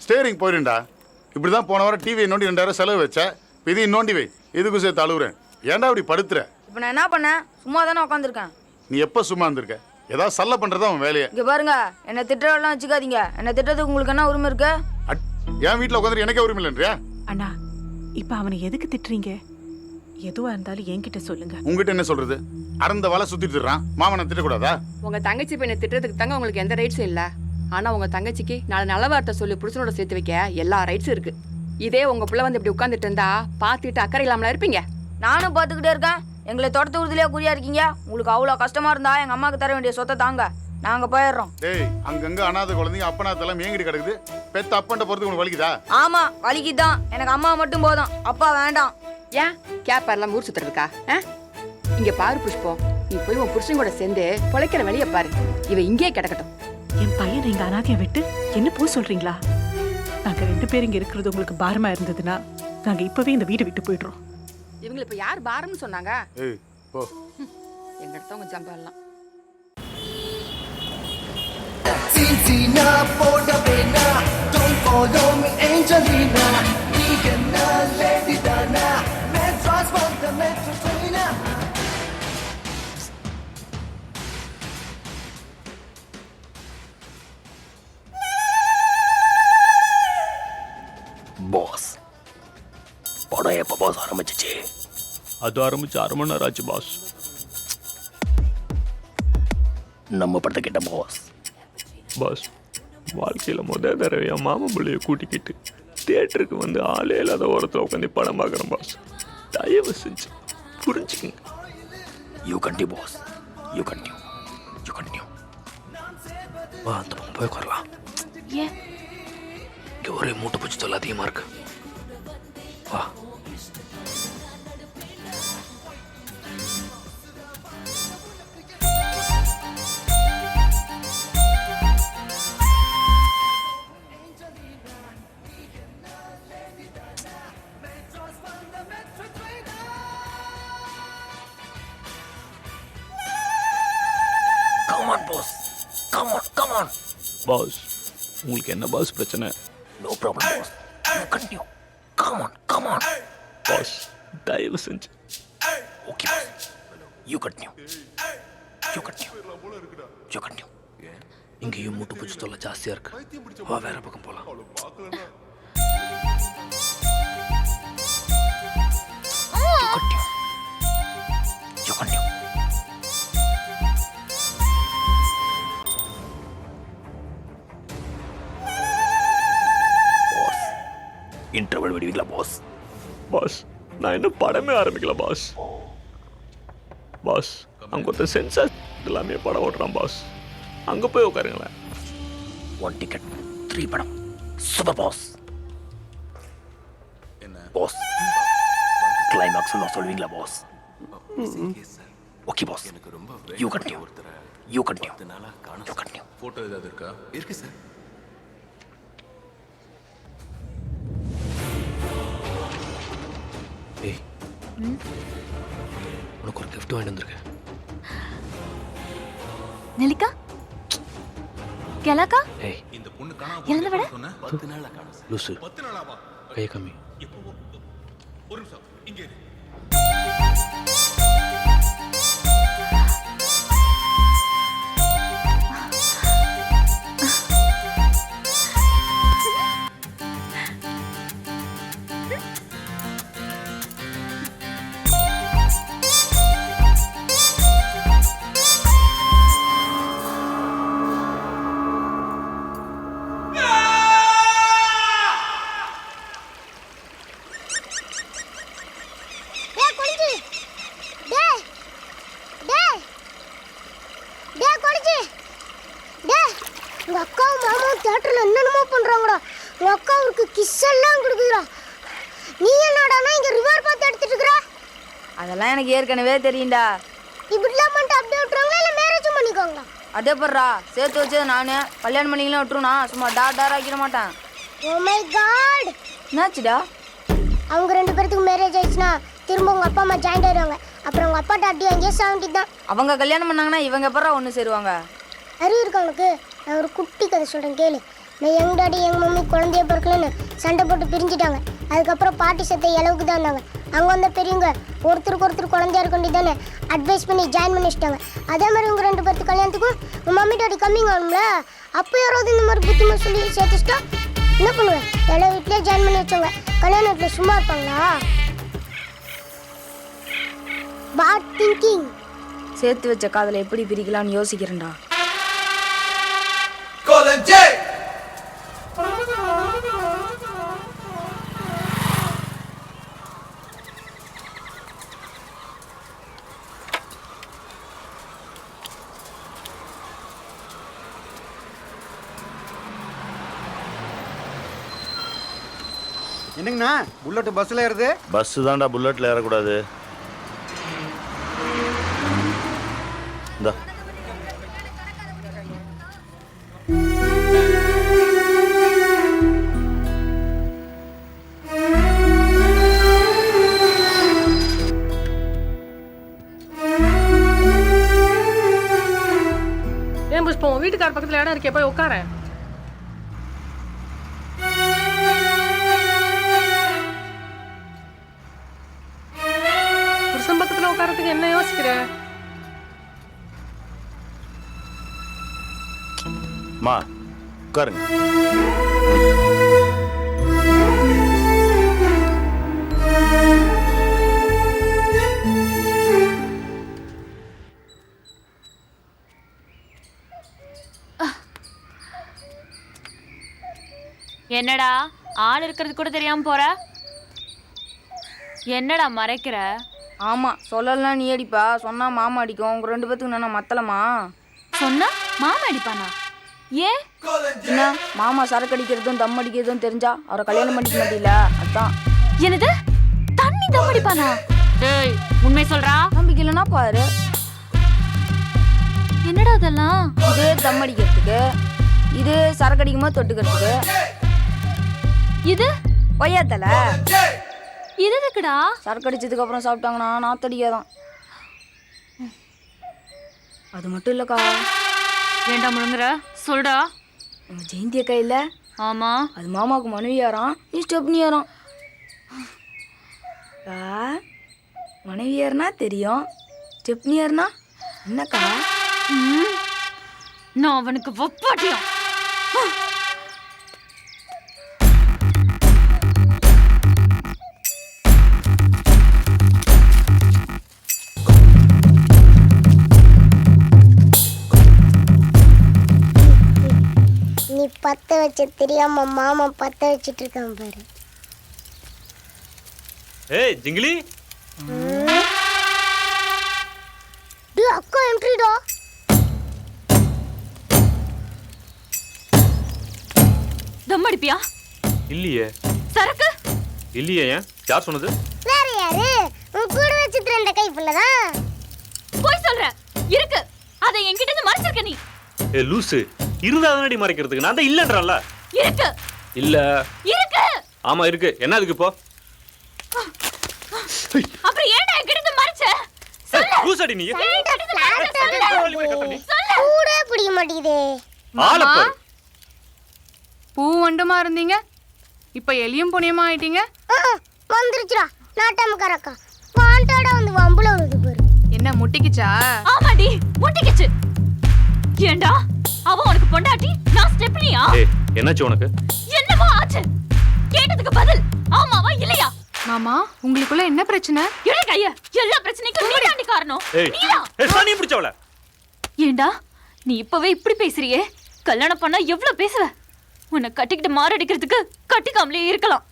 ஸ்டேரிங் போயிடும்டா. இப்படி தான் போன வாரம் டிவியை நோண்டி 2000 செலவு வச்ச. இப்போ இதையும் நோண்டி வை. இதுக்கும் சேர்த்து அழுகுறேன். ஏன்டா இப்படி படுத்துற? இப்போ நான் என்ன பண்ணேன்? சும்மா தானே உட்காந்துருக்கேன். நீ எப்போ சும்மா இருந்திருக்க? ஏதாவது சல்ல பண்ணுறதா அவன் வேலையை. இங்கே பாருங்க, என்னை திட்டுறதெல்லாம் வச்சுக்காதீங்க. என்னை திட்டத்துக்கு உங்களுக்கு என்ன உரிமை இருக்கு? என் வீட்டில் உட்காந்துட்டு எனக்கே உரிமை இல்லைன்றியா? அண்ணா, இப்போ அவனை எதுக்கு திட்டுறீங்க? எதுவா இருந்தாலும் என்கிட்ட சொல்லுங்க. உங்ககிட்ட என்ன சொல்றது? அறந்த வலை சுத்திட்டு இருக்கான். மாமனை திட்டக்கூடாதா? உங்க தங்கச்சி பையனை திட்டுறதுக்கு தாங்க உங்களுக்கு எந்த ரைட்ஸும் இல்ல. ஆனா உங்க தங்கச்சிக்கு நாளை நல்ல வார்த்தை சொல்லி புருஷனோட சேர்த்து வைக்க எல்லா ரைட்ஸும் இருக்கு. இதே உங்க புள்ள வந்து இப்படி உட்காந்துட்டு இருந்தா பாத்துட்டு அக்கறை இல்லாமல இருப்பீங்க. நானும் பார்த்துக்கிட்டே இருக்கேன். எங்களை தோட்டத்து உறுதியிலே குறியா இருக்கீங்க. உங்களுக்கு அவ்வளோ கஷ்டமா இருந்தா எங்க அம்மாவுக்கு தர வேண்டிய சொத்தை தாங்க, நாங்க போயிடுறோம். டேய், அங்கங்க அனாதை குழந்தைங்க அப்பனாத்தெல்லாம் மேங்கிட்டு கிடக்குது. பெத்த அப்பன்ட்ட போறதுக்கு உனக்கு வலிக்குதா? ஆமா வலிக்குதான். எனக்கு அம்மா மட்டும் போதும், அப்பா வேண்டாம். ஏன் கேப்பாரெல்லாம் ஊர் சுத்துறதுக்கா? இங்க பாரு புஷ்பம், நீ போய் உன் புருஷன் கூட சேர்ந்து பொழைக்கிற வழிய பாரு. இவ இங்கே கிடக்கட்டும். என் பையனை இங்க அனாதையா விட்டு என்ன போ சொல்றீங்களா? நாங்க 2 பேரும் இங்க இருக்கிறது உங்களுக்கு பாரமா இருந்ததுன்னா நாங்க இப்பவே இந்த வீடு விட்டு போயிடுறோம். இவங்களை இப்ப யார் பாரம்னு சொன்னாங்க? ஏய் போ. எங்க இடத்தவங்க ஜம்பெல்லாம் Tina, போட வேணா, don't follow me, Angelina. நீகன்னா, Lady Dana, Metros from the Metro Trainer. Boss, படம் எப்போ பாஸ் ஆரம்பிச்சிச்சு? அது ஆரம்பிச்சு 1/2 மணி நேரம் ஆச்சு பாஸ். நம்ம படத்துக்கிட்ட பாஸ். பாஸ், வாழ்க்கையில் முதல் தடவை என் மாமன் பிள்ளைய கூட்டிக்கிட்டு தியேட்டருக்கு வந்து ஆளே இல்லாத ஓரத்தில் உட்காந்து படம் பார்க்குறேன் பாஸ். தயவு செஞ்சு புரிஞ்சுக்குங்க. You continue boss, you continue, you continue. வா, அந்த பக்கம் போய் உட்காரலாம். ஏன் இங்கே ஒரே மூட்டை பூச்சி தொல்லை அதிகமாக இருக்கு. வா. Come on, boss. Come on, come on. Boss, உங்களுக்கு என்ன பாஸ் பிரச்சனை? No problem, boss. You continue. Come on, come on. Boss, தயவு செஞ்சு. Okay, boss. You continue. You continue. You continue. இங்கேயும் மூட்டு பூச்சி தொல்லை ஜாஸ்தியாக இருக்கு. வா, வேற பக்கம் போகலாம். You continue. You continue. Interval விடுவீங்களா பாஸ்? பாஸ் நான் இன்னும் படமே ஆரம்பிக்கல பாஸ். பாஸ் அங்கே ஒருத்தர் சென்சார் எல்லாமே படம் ஓட்டுறான் பாஸ். அங்கே போய் உட்காருங்களேன். 1 டிக்கெட் 3 படம். Super boss. என்ன பாஸ்? கிளைமாக்ஸ் நான் சொல்வீங்களா boss? Okay boss. You continue. You continue. You continue. Photo ஏதாவது இருக்கா? இருக்கு சார். ஏய் உனக்கு ஒரு கிஃப்ட் வாங்கிட்டு வந்திருக்கேன். நெல்லிக்கா கெலாக்கா ஏய் இந்த பொண்ணு காணாம இறந்து விட சொன்ன 10 நாளா காணோம். லூசு 10 நாளாவா? கையை கம்மி. ஒரு நிமிஷம் இங்கே இரு. உங்க அக்காவும் மாமாவும் தியேட்டர்ல என்னென்னமோ பண்றாங்கடா. உங்க அக்கா அவருக்கு கிஸ் எல்லாம் கொடுக்குறா. நீ என்னடானா இங்க ரிவர் பார்த்து எடுத்துட்டு இருக்கற? அதெல்லாம் எனக்கு ஏற்கனவே தெரியும்டா. இப்படிலாம் பண்ணிட்டு அப்படியே விட்டுறாங்களா இல்ல மேரேஜ் பண்ணிக்கோங்களா? அதே பர்றா சேர்த்து வச்சது நானு. கல்யாணம் பண்ணிக்கலாம் விட்டுருனா சும்மா டார் ஆக்கிட மாட்டேன். Oh my god. என்னாச்சுடா? அவங்க 2 பேருக்கு மேரேஜ் ஆயிடுச்சுனா திரும்ப உங்க அப்பா அம்மா ஜாயின் ஆயிடுவாங்க. அப்புறம் உங்க அப்பா டாட்டி அங்கேயே சாவண்டி தான். அவங்க கல்யாணம் பண்ணாங்கன்னா இவங்க எப்பறா ஒன்று சேருவாங்க? அறிவு இருக்கு அவனுக்கு. நான் ஒரு குட்டி கதை சொல்கிறேன் கேளு. நான் எங்க டாடி எங்கள் மம்மி குழந்தைய பிறக்கலன்னு சண்டை போட்டு பிரிஞ்சுட்டாங்க. அதுக்கப்புறம் பாட்டி செத்த அளவுக்கு தான் இருந்தாங்க. அங்கே வந்த பெரியவங்க ஒருத்தருக்கு ஒருத்தர் குழந்தையா இருக்க தானே அட்வைஸ் பண்ணி ஜாயின் பண்ணி வச்சுட்டாங்க. அதே மாதிரி உங்கள் 2 பேருக்கு கல்யாணத்துக்கும் உங்கள் மம்மி டாடி கம்மிங் ஆகணும்ல. அப்போ யாராவது இந்த மாதிரி புத்திமா சொல்லி சேர்த்துச்சிட்டா என்ன பண்ணுவேன்? எல்லா வீட்லேயே ஜாயின் பண்ணி வச்சவங்க கல்யாண வீட்டில் சும்மா இருப்பாங்களா? பாட் திங்கிங். சேர்த்து வச்ச காதலை எப்படி பிரிக்கலாம்னு யோசிக்கிறேன்டா. என்னங்கண்ணா புல்லட் பஸ்ஸில் ஏறுது? பஸ் தான்டா, புல்லட்ல ஏறக்கூடாது. இந்தா ஏன் புஷ்பம் வீட்டுக்கார பக்கத்தில் இடம் இருக்கே, போய் உட்காரேன். புருஷன் பக்கத்தில் உட்காரத்துக்கு என்ன யோசிக்கிற? மா உட்காருங்க. என்னடா ஆள் இருக்கிறது கூட தெரியாம போற? என்னடா மறைக்கிற? ஆமா சொல்லலாம் நீ அடிப்பா, சொன்னா மாமா அடிக்கும். உங்க 2 பேத்துக்கு நான் மத்தலமா? சொன்னா மாமா அடிப்பானா? ஏன்? என்ன மாமா சரக்கு அடிக்கிறதும் தம் அடிக்கிறதும் தெரிஞ்சா அவரை கல்யாணம் பண்ணிக்க மாட்டீல, அதான். என்னது தண்ணி தம் அடிப்பானா? டேய் உண்மை சொல்றா? நம்பிக்கை இல்லைன்னா பாரு. என்னடா அதெல்லாம்? இதே தம் அடிக்கிறதுக்கு, இது சரக்கு அடிக்கும்போது தொட்டுக்கிறதுக்கு. இது கொய்யாத்தல. இது எதுக்குடா? சரக்கு அடிச்சதுக்கு அப்புறம் சாப்பிட்டாங்கன்னா நாத்தடிக்காதான். அது மட்டும் இல்லக்கா. ஏண்டா முழுங்குற? சொல்டா. உங்க ஜெயந்தி அக்கா இல்ல? ஆமா. அது மாமாவுக்கு மனைவியாராம், நீ ஸ்டெப்னியாராம். மனைவியார்னா தெரியும், ஸ்டெப்னியார்னா என்னக்கா? நான் அவனுக்கு ஒப்பாட்டியும். நீ பத்த வச்ச தெரியாம மாமா பத்த வச்சிட்டு இருக்கான் பாரு. ஏய் ஜிங்கிலி டேய் அக்கா என்ட்ரிடா. தம் அடிப்பியா? இல்லையே. சரக்கு? இல்லையே. ஏன்? யார் சொன்னது? வேற யாரு? உன் கூட வச்சிட்டு இருந்த கைப்புல தான். போய் சொல்ற. இருக்கு. அதை என்கிட்ட இருந்து மறைச்சிருக்க நீ. ஏ லூசு, இருந்தா தானடி மறைக்கிறதுக்கு. நான் தான் இல்லன்றறல. இருக்கு. இல்ல. இருக்கு. ஆமா இருக்கு. என்ன அதுக்கு இப்போ? அப்புறம் ஏன்டா என்கிட்ட இருந்து மறைச்ச? சொல்லு. லூசடி நீ. கூட பிடிக்க மாட்டேங்குதே. மாமா பூ வண்டுமா இருந்தீங்க, இப்ப எலியும் புனியமா ஆயிட்டீங்க. வந்துருச்சுடா நாட்டாமக்காரக்கா. வாண்டாடா வந்து வம்புல வருது பாரு. என்ன முட்டிக்கிச்சா? ஆமாடி முட்டிக்கிச்சு. ஏண்டா அவ உனக்கு பொண்டாட்டி, நான் ஸ்டெப்னியா? ஏய் என்னாச்சு உனக்கு? என்னமோ ஆச்சு. கேட்டதுக்கு பதில் ஆமாவா இல்லையா? மாமா உங்களுக்குள்ள என்ன பிரச்சனை? எடு கைய. எல்லா பிரச்சனைக்கும் நீ தாண்டி காரணம். ஏய் நீயா? ஏய் சாணி பிடிச்சவள. ஏண்டா நீ இப்பவே இப்படி பேசுறியே, கல்யாணம் பண்ணா எவ்வளவு பேசுவ? உன்னை கட்டிக்கிட்டு மாரடிக்கிறதுக்கு கட்டிக்காமலே இருக்கலாம்.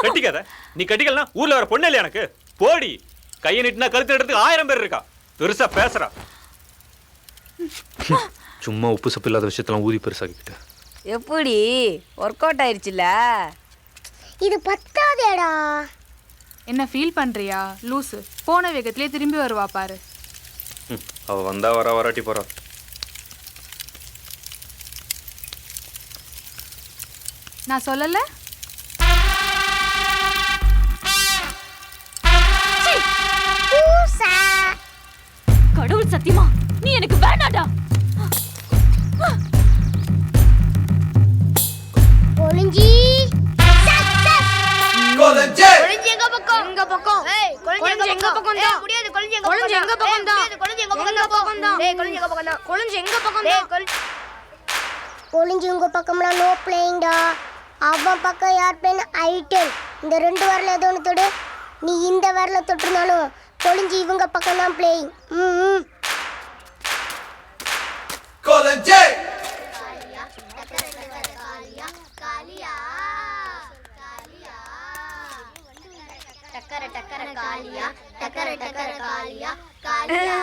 கட்டிக்காத. நீ கட்டிக்கலனா ஊர்ல வர பொண்ணே இல்ல எனக்கு. போடி. கையை நீட்டினா கழுத்து எடுத்து 1000 பேர் இருக்கா. பெருசா பேசுறா. சும்மா உப்பு சப்பு இல்லாத விஷயத்தெல்லாம் ஊதி பெருசாக்கிட்ட. எப்படி ஒர்க் அவுட் ஆயிருச்சுல? இது பத்தாதேடா. என்ன ஃபீல் பண்றியா? லூசு போன வேகத்திலே திரும்பி வருவா பாரு. அவ வந்தா வராட்டி போறா. நான் சொல்லல? கடவுள் சத்தியமா நீ எனக்கு வேண்டாடா. ஒளிஞ்சி கொலஞ்சே கொளிஞ்சி எங்க பக்கம்? எங்க பக்கம்? ஏய் கொளிஞ்சி எங்க பக்கம் தான்? முடியாது கொளிஞ்சி எங்க பக்கம்? கொளிஞ்சி எங்க பக்கம் தான்? கொளிஞ்சி எங்க பக்கம் தான்? ஏய் கொளிஞ்சி எங்க பக்கம் தான்? கொளிஞ்சி எங்க பக்கம் தான்? கொளிஞ்சி உங்க பக்கம்லாம் நோ பிளேயிங்டா. அவன் பக்கம் யார் பிளேன் ஐட்டன். இந்த ரெண்டு வரல ஏதோ ஒன்று தொடு. நீ இந்த வரல தொட்டுனாலும் கொளிஞ்சி இவங்க பக்கம் தான் பிளேயிங். கொலஞ்சே டக்கர டக்கர காலியா டக்கர டக்கர காலியா காலியா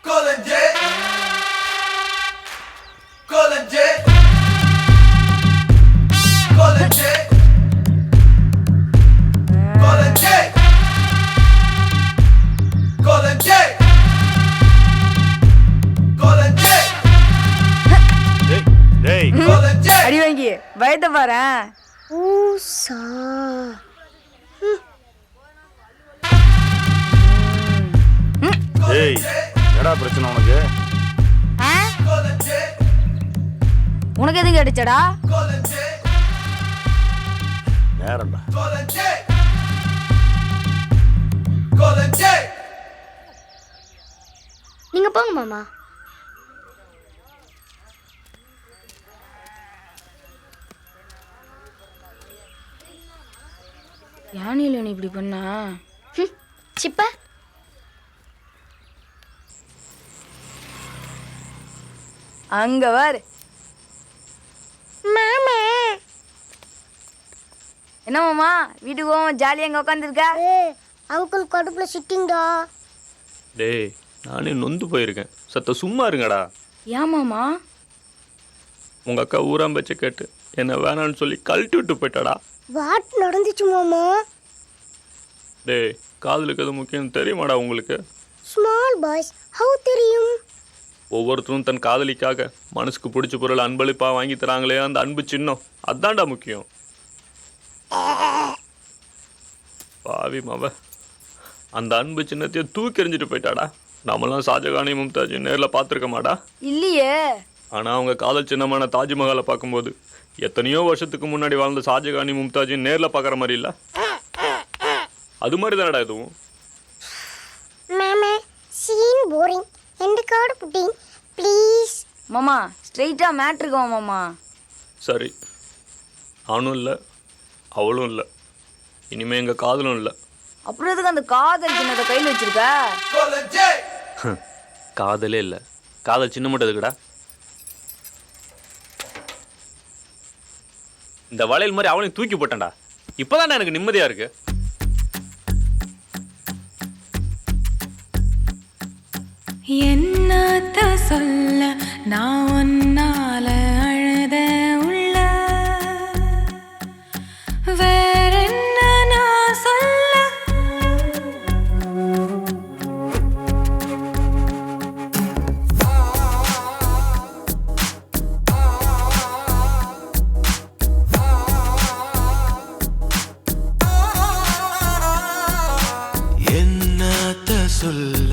கொலஞ்சே கொலஞ்சே கொலஞ்சே கொலஞ்சே கொலஞ்சே கொலஞ்சே டேய் அடி வாங்கி பயத்தை பாறேன். ஊசா ஏய் என்னடா பிரச்சனை உனக்கு? உனக்கு எதுக்கு அடிச்சடா? நேரம்டா. நீங்க போங்க மாமா. யானையில நீ இப்படி பண்ணா? சிப்ப அங்க வாரு. மாமா என்ன மாமா வீட்டுக்கு போவோம் ஜாலியா அங்க உட்காந்துருக்கா? அங்கிள் கடுப்புல சிட்டிங்கடா. டேய் நானே நொந்து போயிருக்கேன். சத்த சும்மா இருங்கடா. ஏன் மாமா? உங்க அக்கா ஊராம்பச்ச கேட்டு என்ன வேணான்னு சொல்லி கழட்டி விட்டு போயிட்டாடா. வாட் நடந்துச்சு மாமா? டேய் காதலுக்கு அது முக்கியம் தெரியுமாடா உங்களுக்கு? ஸ்மால் பாய்ஸ் ஹவு தெரியும்? ஒவ்வொருத்தரும் தன் காதலிக்காக மனசுக்கு பிடிச்ச பொருள் அன்பளிப்பா வாங்கி தராங்களே அந்த அன்பு சின்னம் அதான்டா முக்கியம். பாவி மாவ அந்த அன்பு சின்னத்தையே தூக்கி எறிஞ்சிட்டு போயிட்டாடா. நம்மளாம் ஷாஜகானி மும்தாஜ் நேரில் பார்த்துருக்க மாடா? இல்லையே. ஆனால் அவங்க காதல் சின்னமான தாஜ்மஹாலை பார்க்கும்போது எத்தனையோ வருஷத்துக்கு முன்னாடி வாழ்ந்த ஷாஜகானி மும்தாஜின் நேரில் பார்க்குற மாதிரி இல்லை? அது மாதிரி தானடா இதுவும். மாமா சீன் போரிங். எந்த கார்டு புட்டிங் ப்ளீஸ். மாமா ஸ்ட்ரைட்டா மேட்ருக்கு வா மாமா. சரி நானும் இல்லை அவளும் இல்லை, இனிமே எங்கள் காதலும் இல்லை. அப்புறம் எதுக்கு அந்த காதல் சின்னத்தை கையில் வச்சிருக்க? காதலே இல்லை, காதல் சின்ன மட்டும் இருக்குடா. இந்த வளையல் மாதிரி அவளையும் தூக்கி போட்டேன்டா. இப்போதான் எனக்கு நிம்மதியா இருக்கு. என்னத்த சொல்ல நான் ஒன்னால அழுத உள்ள வேற என்ன நான் சொல்ல என்னத்த சொல்ல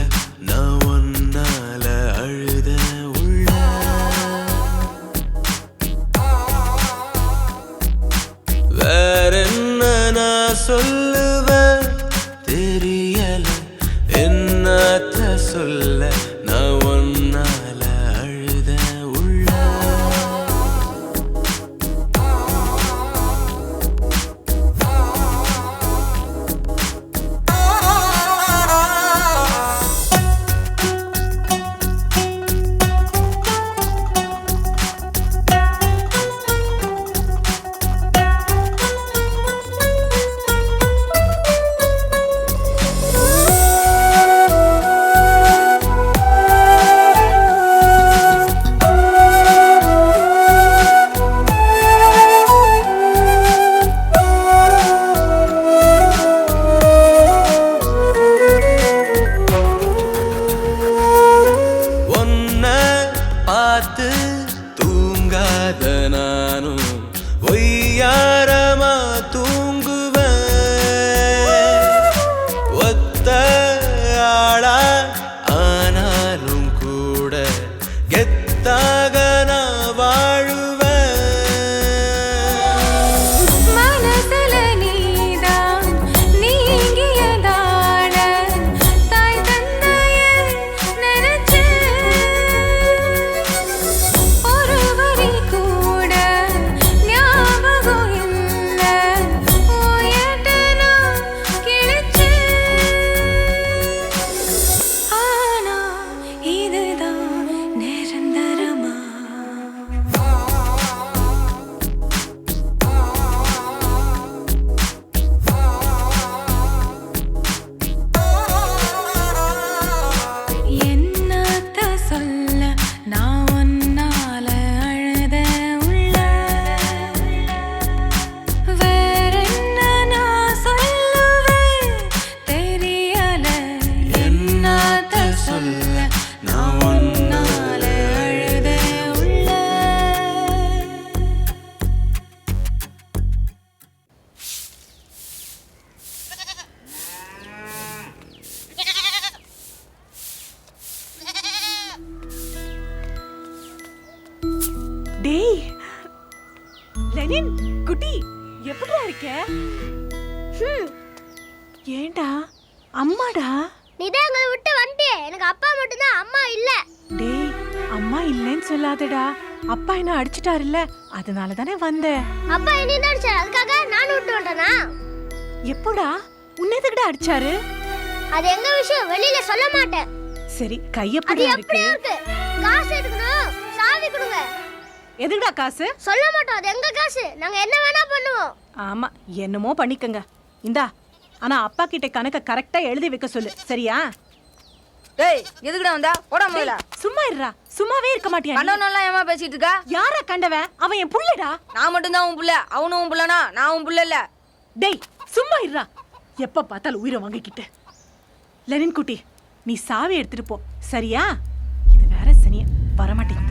நான் ஒன்னால அழுத உள்ள வேற என்ன நான் சொல்லுவேன் தெரியல. என்னத்த சொல்ல நான் ஒன்னால அழுத உள்ள பார்த்து தூங்காத நானும் ஒய்யாரமா தூங்குவேன். ஒத்த ஆளா ஆனாலும் கூட கெத்தாக நான் வாழுவேன். மனசுல நீதான் நீங்கியதாட தாய் தந்தைய நினைச்சு ஒரு வரி கூட ஞாபகம் இல்ல ஓயட்டனா கிழிச்சு. ஆனா இதுதான் நிரந்தரமா என்னத்த சொல்ல நான் ஒன்னால அழுத உள்ள வேற என்ன நான் சொல்லுவேன் தெரியல. என்னத்த சொல்ல நான் ஒன்னால அழுத உள்ள டேய் லெனின் குட்டி எப்படிடா இருக்க? ஏண்டா அம்மாடா? நீதான் எங்களை விட்டு வந்துட்டியே. எனக்கு அப்பா மட்டும்தான், அம்மா இல்ல. டேய் அம்மா இல்லைன்னு சொல்லாதடா. அப்பா என்ன அடிச்சிட்டாருல்ல, அதனால தானே வந்தேன். அப்பா என்ன தான் அடிச்சாரு, அதுக்காக நானும் விட்டு வந்துட்டேனா? எப்போடா உன்னை எதுக்குடா அடிச்சாரு? அது எங்க விஷயம், வெளியில சொல்ல மாட்டேன். சரி அது கையப்படியா எப்படி இருக்கு? இருக்கு? காசு எடுக்கணும், சாவி கொடுங்க. எதுக்குடா காசு? சொல்ல மாட்டோம், அது எங்க காசு, நாங்க என்ன வேணா பண்ணுவோம். ஆமா என்னமோ பண்ணிக்கங்க. இந்தா, ஆனா அப்பா கிட்ட கணக்க கரெக்டா எழுதி வைக்க சொல்லு, சரியா? டேய் எதுக்குடா வந்தா? போடா முதல்ல. சும்மா இருடா. சும்மாவே இருக்க மாட்டியா? கண்டவனெல்லாம் ஏமா பேசிட்டு இருக்கா? யாரா கண்டவன்? அவன் என் புள்ளடா. நான் மட்டும் தான் உன் புள்ள, அவனும் உன் புள்ளனா? நான் உன் புள்ள இல்ல. டேய் சும்மா இருடா. எப்ப பார்த்தாலும் உயிரை வாங்கிக்கிட்டு. லெனின் குட்டி, நீ சாவி எடுத்துட்டு போ, சரியா? இது வேற சனியா வரமாட்டேங்குது.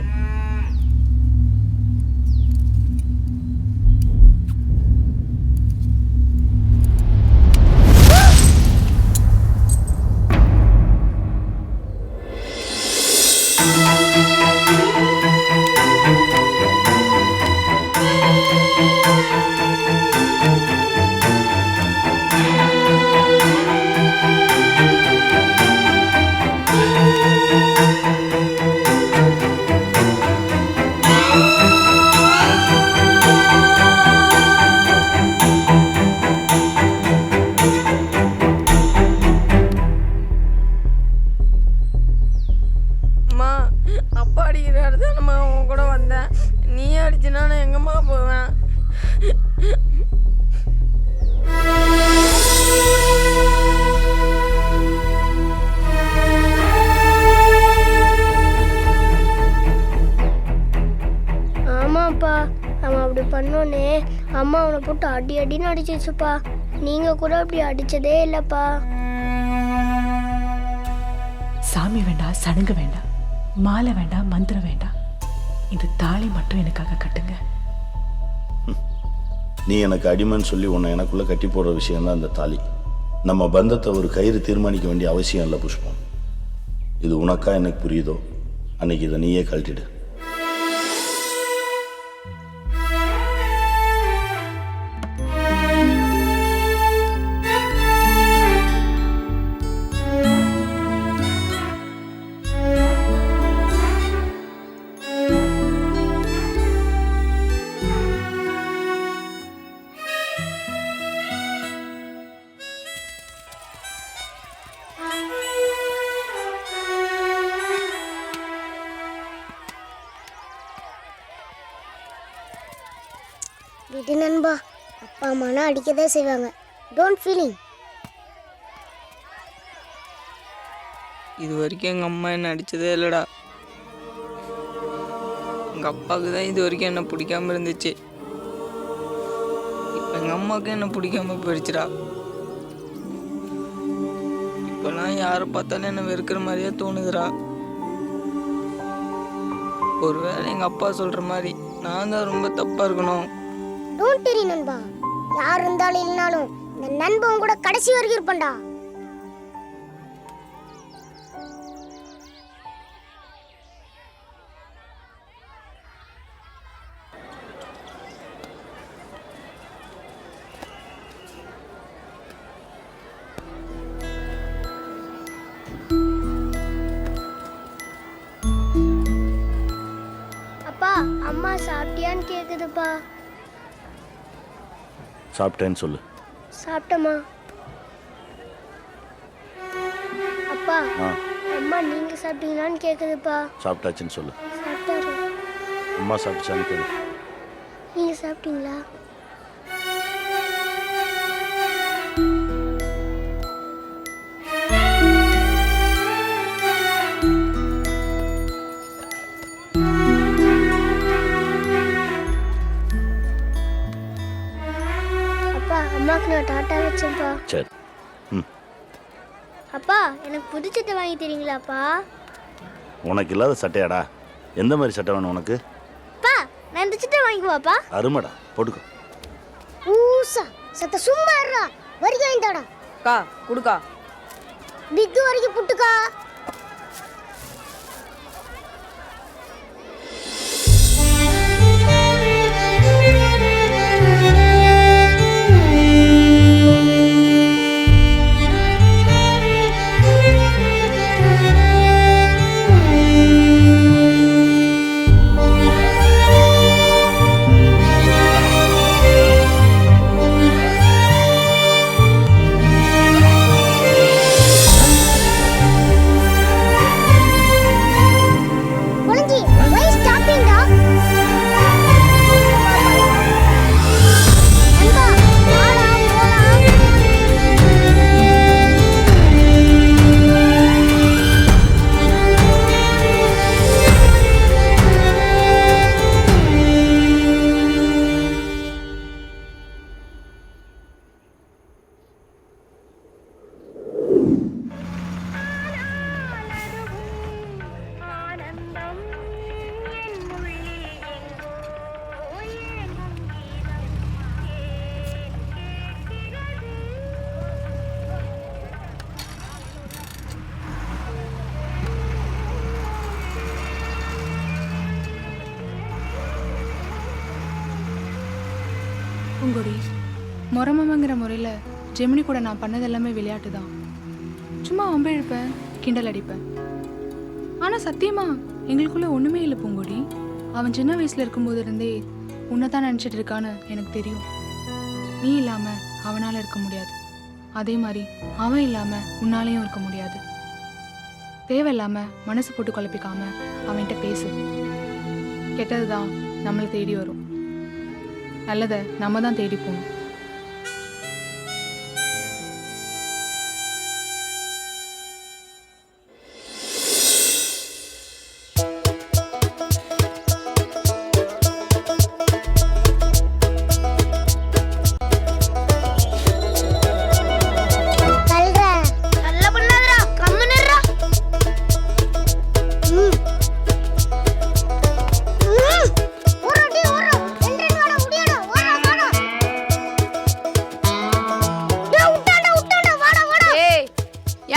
அம்மா அவனை போட்டு அடி அடின்னு அடிச்சிச்சுப்பா. நீங்க கூட அப்படி அடிச்சதே இல்லப்பா. சாமி வேண்டாம், சடங்கு வேண்டாம், மாலை வேண்டாம், மந்திரம் வேண்டாம். இந்த தாலி மட்டும் எனக்காக கட்டுங்க. நீ எனக்கு அடிமைன்னு சொல்லி உன்னை எனக்குள்ள கட்டி போடுற விஷயம்தான் இந்த தாலி. நம்ம பந்தத்தை ஒரு கயிறு தீர்மானிக்க வேண்டிய அவசியம் இல்லை புஷ்பம். இது உனக்கா எனக்கு புரியுதோ அன்னைக்கு இதை நீயே கழட்டிடு. விடு நண்பா, அப்பா அம்மானா அடிக்கதே செய்வாங்க. Don't feeling. இது வரைக்கும் எங்கள் அம்மா என்னை அடித்ததே இல்லைடா. எங்கள் அப்பாவுக்கு தான் இது வரைக்கும் என்னை பிடிக்காம இருந்துச்சு. இப்போ எங்கள் அம்மாவுக்கு என்னை பிடிக்காம போயிடுச்சுடா. இப்போலாம் யாரை பார்த்தாலும் என்னை வெறுக்கிற மாதிரியே தோணுதுடா. ஒருவேளை எங்கள் அப்பா சொல்கிற மாதிரி நான் தான் ரொம்ப தப்பாக இருக்கணும். டோன்ட் டெரி நண்பா, யார் இருந்தாலும் இல்லைனாலும் இந்த நண்பன் கூட கடைசி வரைக்கும் இருப்பேன்டா. அப்பா, அம்மா சாப்பிட்டியான்னு கேக்குதுப்பா. சாப்பிட்டேன்னு சொல்லு. சாப்பிட்டமா அப்பா? அம்மா நீங்க சாப்பிட்டீங்களான்னு கேக்குதுப்பா. சாப்பிட்டாச்சுன்னு சொல்லு. சாப்பிட்டாரு. அம்மா சாப்பிட்டான்னு கேளு. நீங்க சாப்பிட்டீங்களா? அம்மாக்கு நான் டாட்டா வச்சேன்ப்பா. சரி. அப்பா, எனக்கு புது சட்டை வாங்கி தரீங்களாப்பா? உனக்கு இல்லாத சட்டையாடா? எந்த மாதிரி சட்டை வேணும் உனக்கு? அப்பா, நான் இந்த சட்டை வாங்கிக்குவாப்பா? அருமடா, போட்டுக்கோ. ஊசா சத்த சும்மா இருடா. வரிகா இந்தாடா. கா குடுக்கா. பிக்கு வரைக்கும் புட்டுக்கா. பூங்கொடி, முறமாமங்கிற முறையில் ஜெமினி கூட நான் பண்ணது எல்லாமே விளையாட்டு தான். சும்மா அம்பிழுப்பேன், கிண்டல் அடிப்பேன். ஆனால் சத்தியமா எங்களுக்குள்ள ஒன்றுமே இல்லை பூங்கொடி. அவன் சின்ன வயசில் இருக்கும்போது இருந்தே உன்னை தான் நினச்சிட்டு இருக்கான்னு எனக்கு தெரியும். நீ இல்லாமல் அவனால் இருக்க முடியாது. அதே மாதிரி அவன் இல்லாமல் உன்னாலையும் இருக்க முடியாது. தேவையில்லாமல் மனசு போட்டு குழப்பிக்காம அவன்கிட்ட பேசு. கெட்டது தான் நம்மளை தேடி வரும், நல்லதை நம்ம தான் தேடி போகணும்.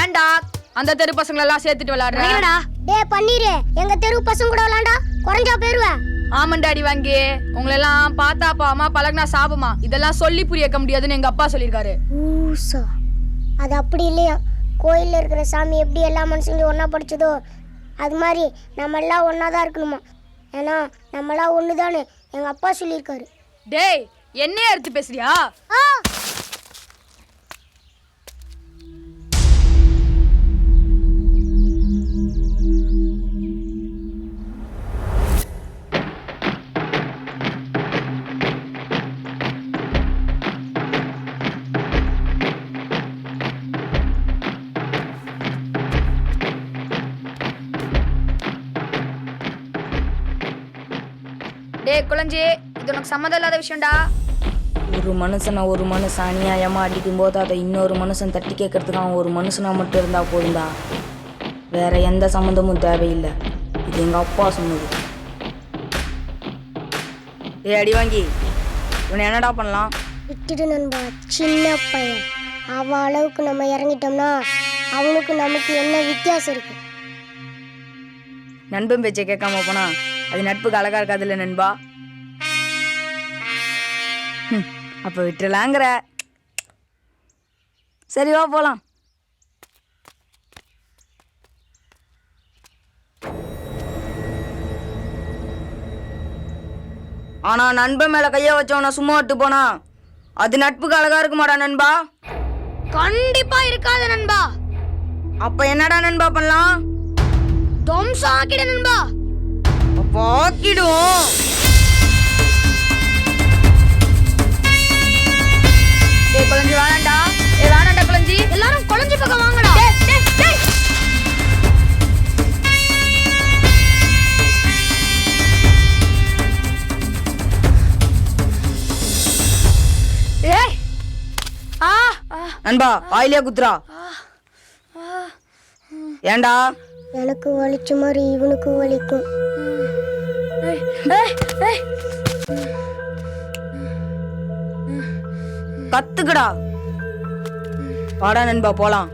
ஏன்டா அந்த தெரு பசங்களை எல்லாம் சேர்த்துட்டு விளையாடுறா? டேய் பன்னீரு, எங்க தெரு பசங்க கூட விளையாண்டா குறைஞ்சா போயிருவேன். ஆமண்டாடி வாங்கி உங்களை எல்லாம் பார்த்தா அம்மா பழகுனா சாபமா, இதெல்லாம் சொல்லி புரிய வைக்க முடியாதுன்னு எங்க அப்பா சொல்லியிருக்காரு. ஊசா, அது அப்படி இல்லையா? கோயில்ல இருக்கிற சாமி எப்படி எல்லா மனுஷங்களையும் ஒன்னா படிச்சதோ அது மாதிரி நம்ம எல்லாம் ஒன்னா தான் இருக்கணுமா. ஏன்னா நம்மளாம் ஒன்று தானே எங்க அப்பா சொல்லியிருக்காரு. டேய் என்னைய எடுத்து பேசுறியா? டேய் குளஞ்சி, இது உனக்கு சம்மந்தம் இல்லாத விஷயம்டா. ஒரு மனுஷன் அநியாயமா அடிக்கும் போது அதை இன்னொரு மனுஷன் தட்டி கேட்கறதுக்கு அவன் ஒரு மனுஷனா மட்டும் இருந்தா போதும்டா. வேற எந்த சம்மந்தமும் தேவையில்லை. இது எங்க அப்பா சொன்னது. ஏய் அடி வாங்கி, இவனை என்னடா பண்ணலாம்? விட்டுடு நண்பா, சின்ன பையன். அவன் அளவுக்கு நம்ம இறங்கிட்டோம்னா அவனுக்கு நமக்கு என்ன வித்தியாசம் இருக்கு? நண்பன் பேச்சை கேட்காம போனா அது நட்புக்கு அழகா இருக்காதுல்ல நண்பா. அப்ப விட்டுலாங்கிற. சரி வா போலாம். ஆனா நண்பன் மேல கைய வச்சவன சும்மா விட்டு போனா அது நட்புக்கு அழகா இருக்குமாடா நண்பா? கண்டிப்பா இருக்காது நண்பா. அப்ப என்னடா நண்பா பண்ணலாம்? தம்சம் ஆக்கிடு நண்பா. பாக்கிடுவோம். டேய் குளஞ்சி வேணாண்டா. வேணாண்டா குளஞ்சி. எல்லாரும் குளஞ்சி பக்கம் வாங்கடா. நண்பா வாயிலே குத்துறா. ஏண்டா? எனக்கு வலிச்ச மாதிரி இவனுக்கு வலிக்கும். கத்துக்கடா. வாடா நண்பா போலாம்.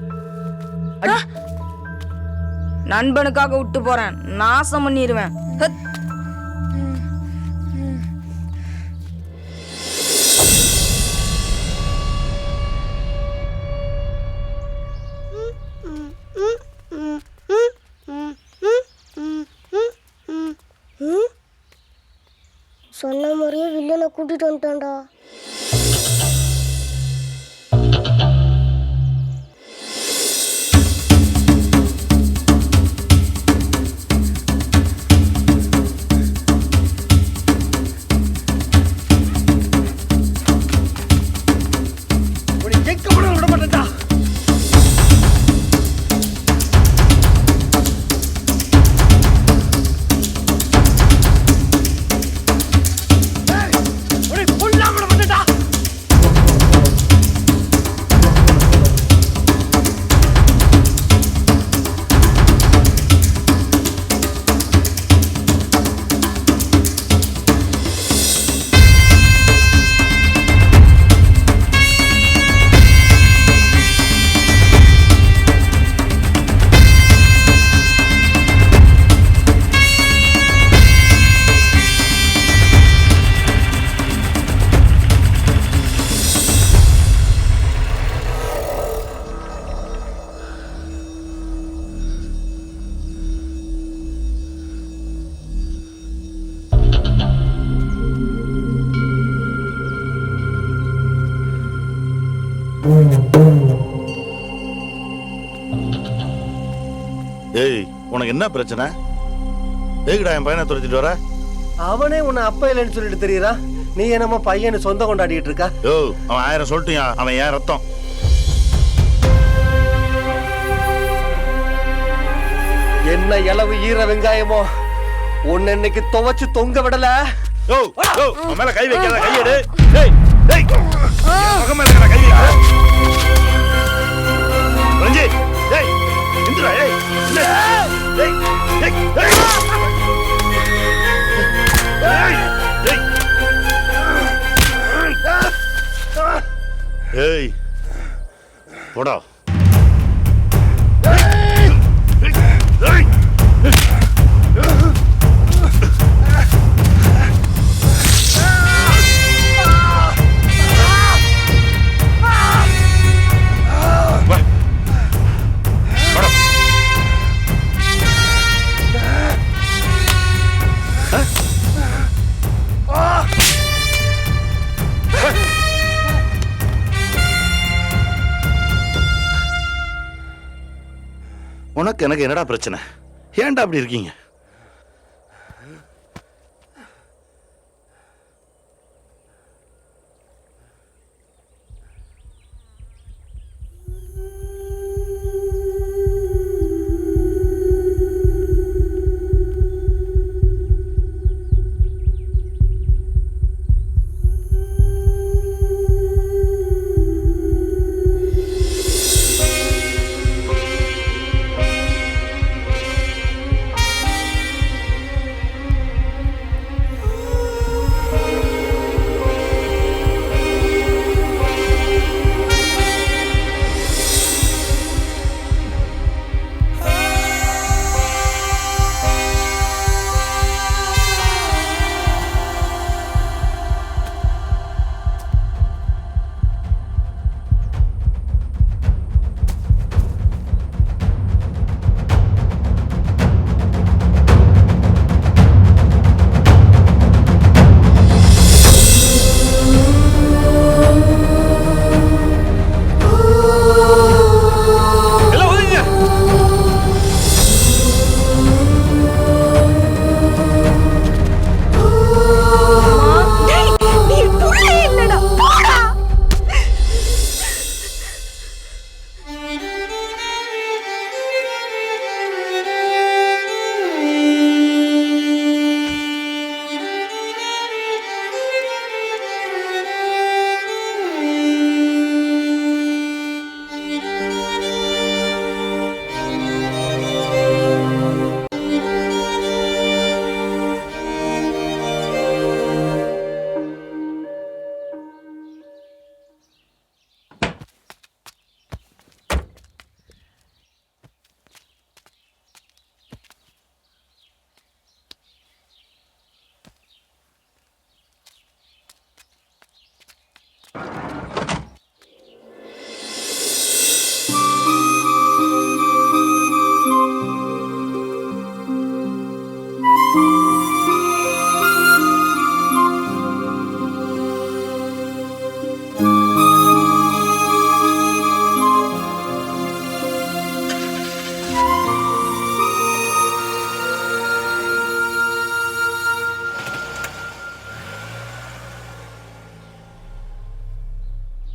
நண்பனுக்காக விட்டு போறேன், நாசம் பண்ணிடுவேன். சொன்ன மாதிரியே வில்லனை கூட்டிட்டு வந்துட்டான்டா. ஏய் உனக்கு என்ன பிரச்சனை? ஏய்டா என் பையனை துரத்திட்டு வர? அவனே உன்னை அப்பா இல்லைன்னு சொல்லிட்டு தெரியுறா. நீ என்னமோ பையனை சொந்தம் கொண்டாடிட்டு இருக்கா? யோ அவன் 1000 சொல்லிட்டியா, அவன் ஏன் ரத்தம். என்ன இளவு ஈர வெங்காயமோ உன்னை இன்னைக்கு துவைச்சு தொங்க விடல. யோ யோ அவன் மேல கை வைக்காத, கையெடு. டேய் டேய் மகன் மேல கை வைக்காத. ரஞ்சி டேய் இந்துடா. ஏய் டேய் டேய் டேய் ஏய் போடா. உனக்கு எனக்கு என்னடா பிரச்சனை? ஏன்டா அப்படி இருக்கீங்க?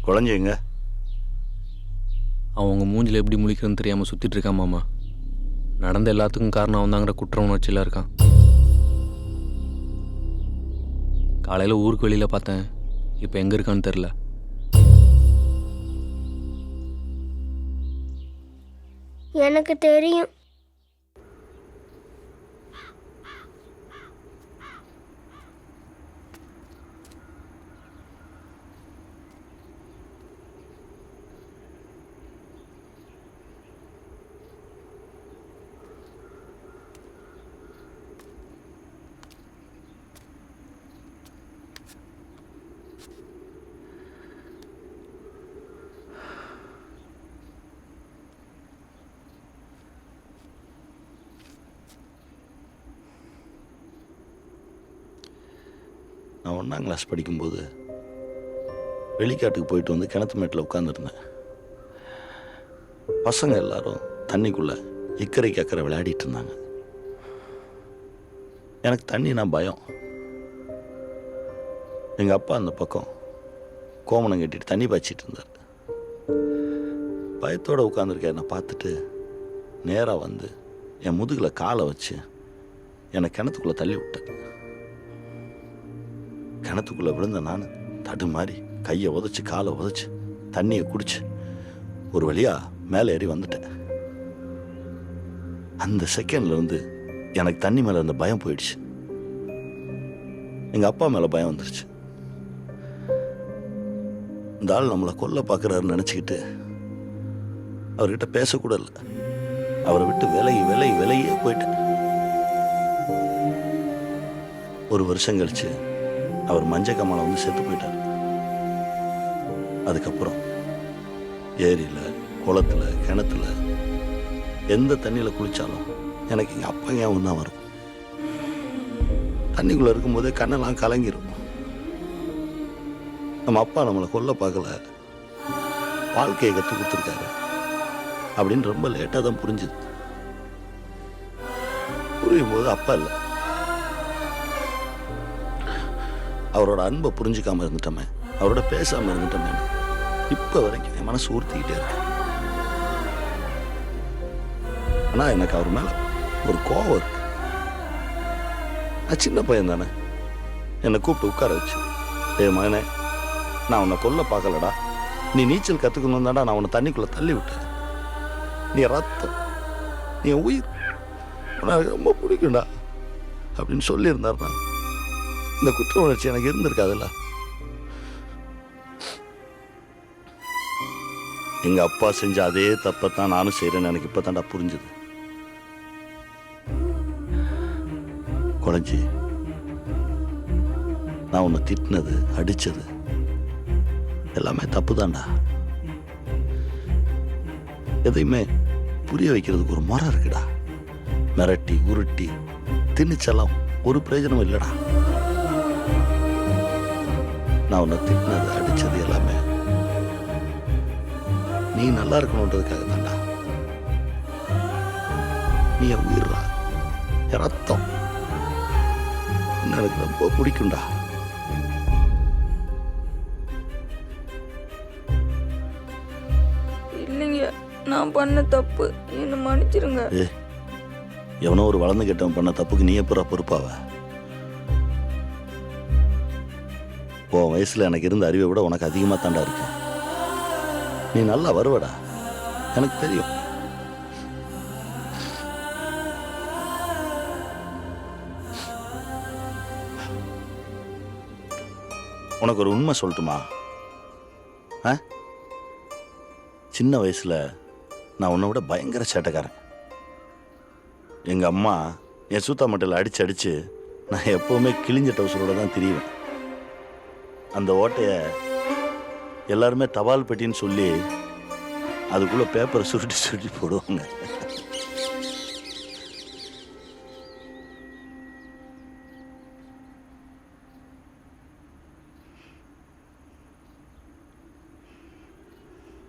குழந்தைங்க அவங்க மூஞ்சில் எப்படி முழிக்கிறதுன்னு தெரியாமல் சுற்றிட்டு இருக்கான் மாமா. நடந்த எல்லாத்துக்கும் காரணம் அவன் தாங்கிற குற்ற உணர்ச்சியில் இருக்கான். காலையில் ஊருக்கு வெளியில் பார்த்தேன், இப்போ எங்கே இருக்கான்னு தெரில. எனக்கு தெரியும். நான் 1ஆம் கிளாஸ் படிக்கும்போது வெளிக்காட்டுக்கு போயிட்டு வந்து கிணத்து மேட்டில் உட்காந்துருந்தேன். பசங்க எல்லாரும் தண்ணிக்குள்ளே இக்கரைக்கு அக்கறை விளையாடிட்டு இருந்தாங்க. எனக்கு தண்ணினா பயம். எங்கள் அப்பா அந்த பக்கம் கோமணம் கட்டிட்டு தண்ணி பாய்ச்சிட்டு இருந்தார். பயத்தோடு உட்காந்துருக்க என்னை பார்த்துட்டு நேராக வந்து என் முதுகில் காலை வச்சு என்னை கிணத்துக்குள்ளே தள்ளி விட்டேன். கிணத்துக்குள்ளே விழுந்த நான் தடுமாறி கையை உதச்சி காலை உதச்சி தண்ணியை குடிச்சு ஒரு வழியாக மேலே ஏறி வந்துட்டேன். அந்த செகண்ட்லேருந்து எனக்கு தண்ணி மேலே இருந்த பயம் போயிடுச்சு. எங்கள் அப்பா மேலே பயம் வந்துருச்சு. இந்த ஆள் நம்மளை கொல்ல பார்க்குறாருன்னு நினச்சிக்கிட்டு அவர்கிட்ட பேசக்கூட இல்லை. அவரை விட்டு விலகியே போயிட்டேன். ஒரு வருஷம் கழிச்சு அவர் மஞ்சள் கமலை வந்து செத்து போயிட்டார். அதுக்கப்புறம் ஏரியில், குளத்துல, கிணத்துல எந்த தண்ணியில் குளித்தாலும் எனக்கு எங்கள் அப்பா ஞாபகம் தான் வரும். தண்ணிக்குள்ளே இருக்கும்போதே கண்ணெல்லாம் கலங்கிடும். நம்ம அப்பா நம்மளை கொல்ல பார்க்கல, வாழ்க்கையை கற்றுக் கொடுத்துருக்காரு அப்படின்னு ரொம்ப லேட்டாக தான் புரிஞ்சுது. புரியும் போது அப்பா இல்லை. அவரோட அன்பை புரிஞ்சுக்காம இருந்துட்டோமே, அவரோட பேசாம இருந்துட்டோமே, இப்போ வரைக்கும் என் மனசு ஊர்த்திக்கிட்டே இருக்கு. ஆனால் எனக்கு அவர் மேலே ஒரு கோவம் இருக்கு. நான் சின்ன பையன் தானே. என்னை கூப்பிட்டு உட்கார வச்சு, மகனே, நான் உன்னை கொல்ல பார்க்கலடா, நீ நீச்சல் கற்றுக்கணும் தாண்டா நான் உன்னை தண்ணிக்குள்ளே தள்ளி விட்டேன். நீ ரத்தம், நீ உயிர், உனக்கு ரொம்ப பிடிக்கும்டா அப்படின்னு சொல்லியிருந்தாருண்ணா, இந்த குற்ற உணர்ச்சி எனக்கு இருந்திருக்காதுல்ல. எங்க அப்பா செஞ்ச அதே தப்பை தான் நானும் செய்யறேன்னு எனக்கு இப்போ தாண்டா புரிஞ்சுது. குழஞ்சி, நான் உன்னை திட்டினது, அடிச்சது எல்லாமே தப்பு தாண்டா. எதையுமே புரிய வைக்கிறதுக்கு ஒரு முறை இருக்குடா. மிரட்டி உருட்டி திணிச்செல்லாம் ஒரு பிரயோஜனம் இல்லைடா. நான் உன்னை திட்டினது, அடிச்சது எல்லாமே நீ நல்லா இருக்கணுன்றதுக்காக தாண்டா. நீ என் உயிர்றா, என் ரத்தம், எனக்கு ரொம்ப பிடிக்கும்டா. இல்லைங்க, நான் பண்ண தப்பு, என்ன மன்னிச்சிருங்க. எவனோ ஒரு வளர்ந்து கெட்டவன் பண்ண தப்புக்கு நீ எப்போ பொறுப்பாவ? உன் வயசுல எனக்கு இருந்த அறிவை விட உனக்கு அதிகமாக தாண்டா இருக்கு. நீ நல்லா வருவடா, எனக்கு தெரியும். உனக்கு ஒரு உண்மை சொல்லட்டுமா? சின்ன வயசுல நான் உன்னை விட பயங்கர சேட்டைக்காரன். எங்கள் அம்மா என் சூத்தா மட்டையில் அடிச்சு நான் எப்போவுமே கிழிஞ்ச டவுசரோட தான் திரிவேன். அந்த ஓட்டையை எல்லாருமே தபால் பெட்டின்னு சொல்லி அதுக்குள்ளே பேப்பரை சுருட்டி சுருட்டி போடுவாங்க.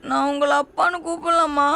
நான் உங்களை அப்பான்னு கூப்பிடலாமா?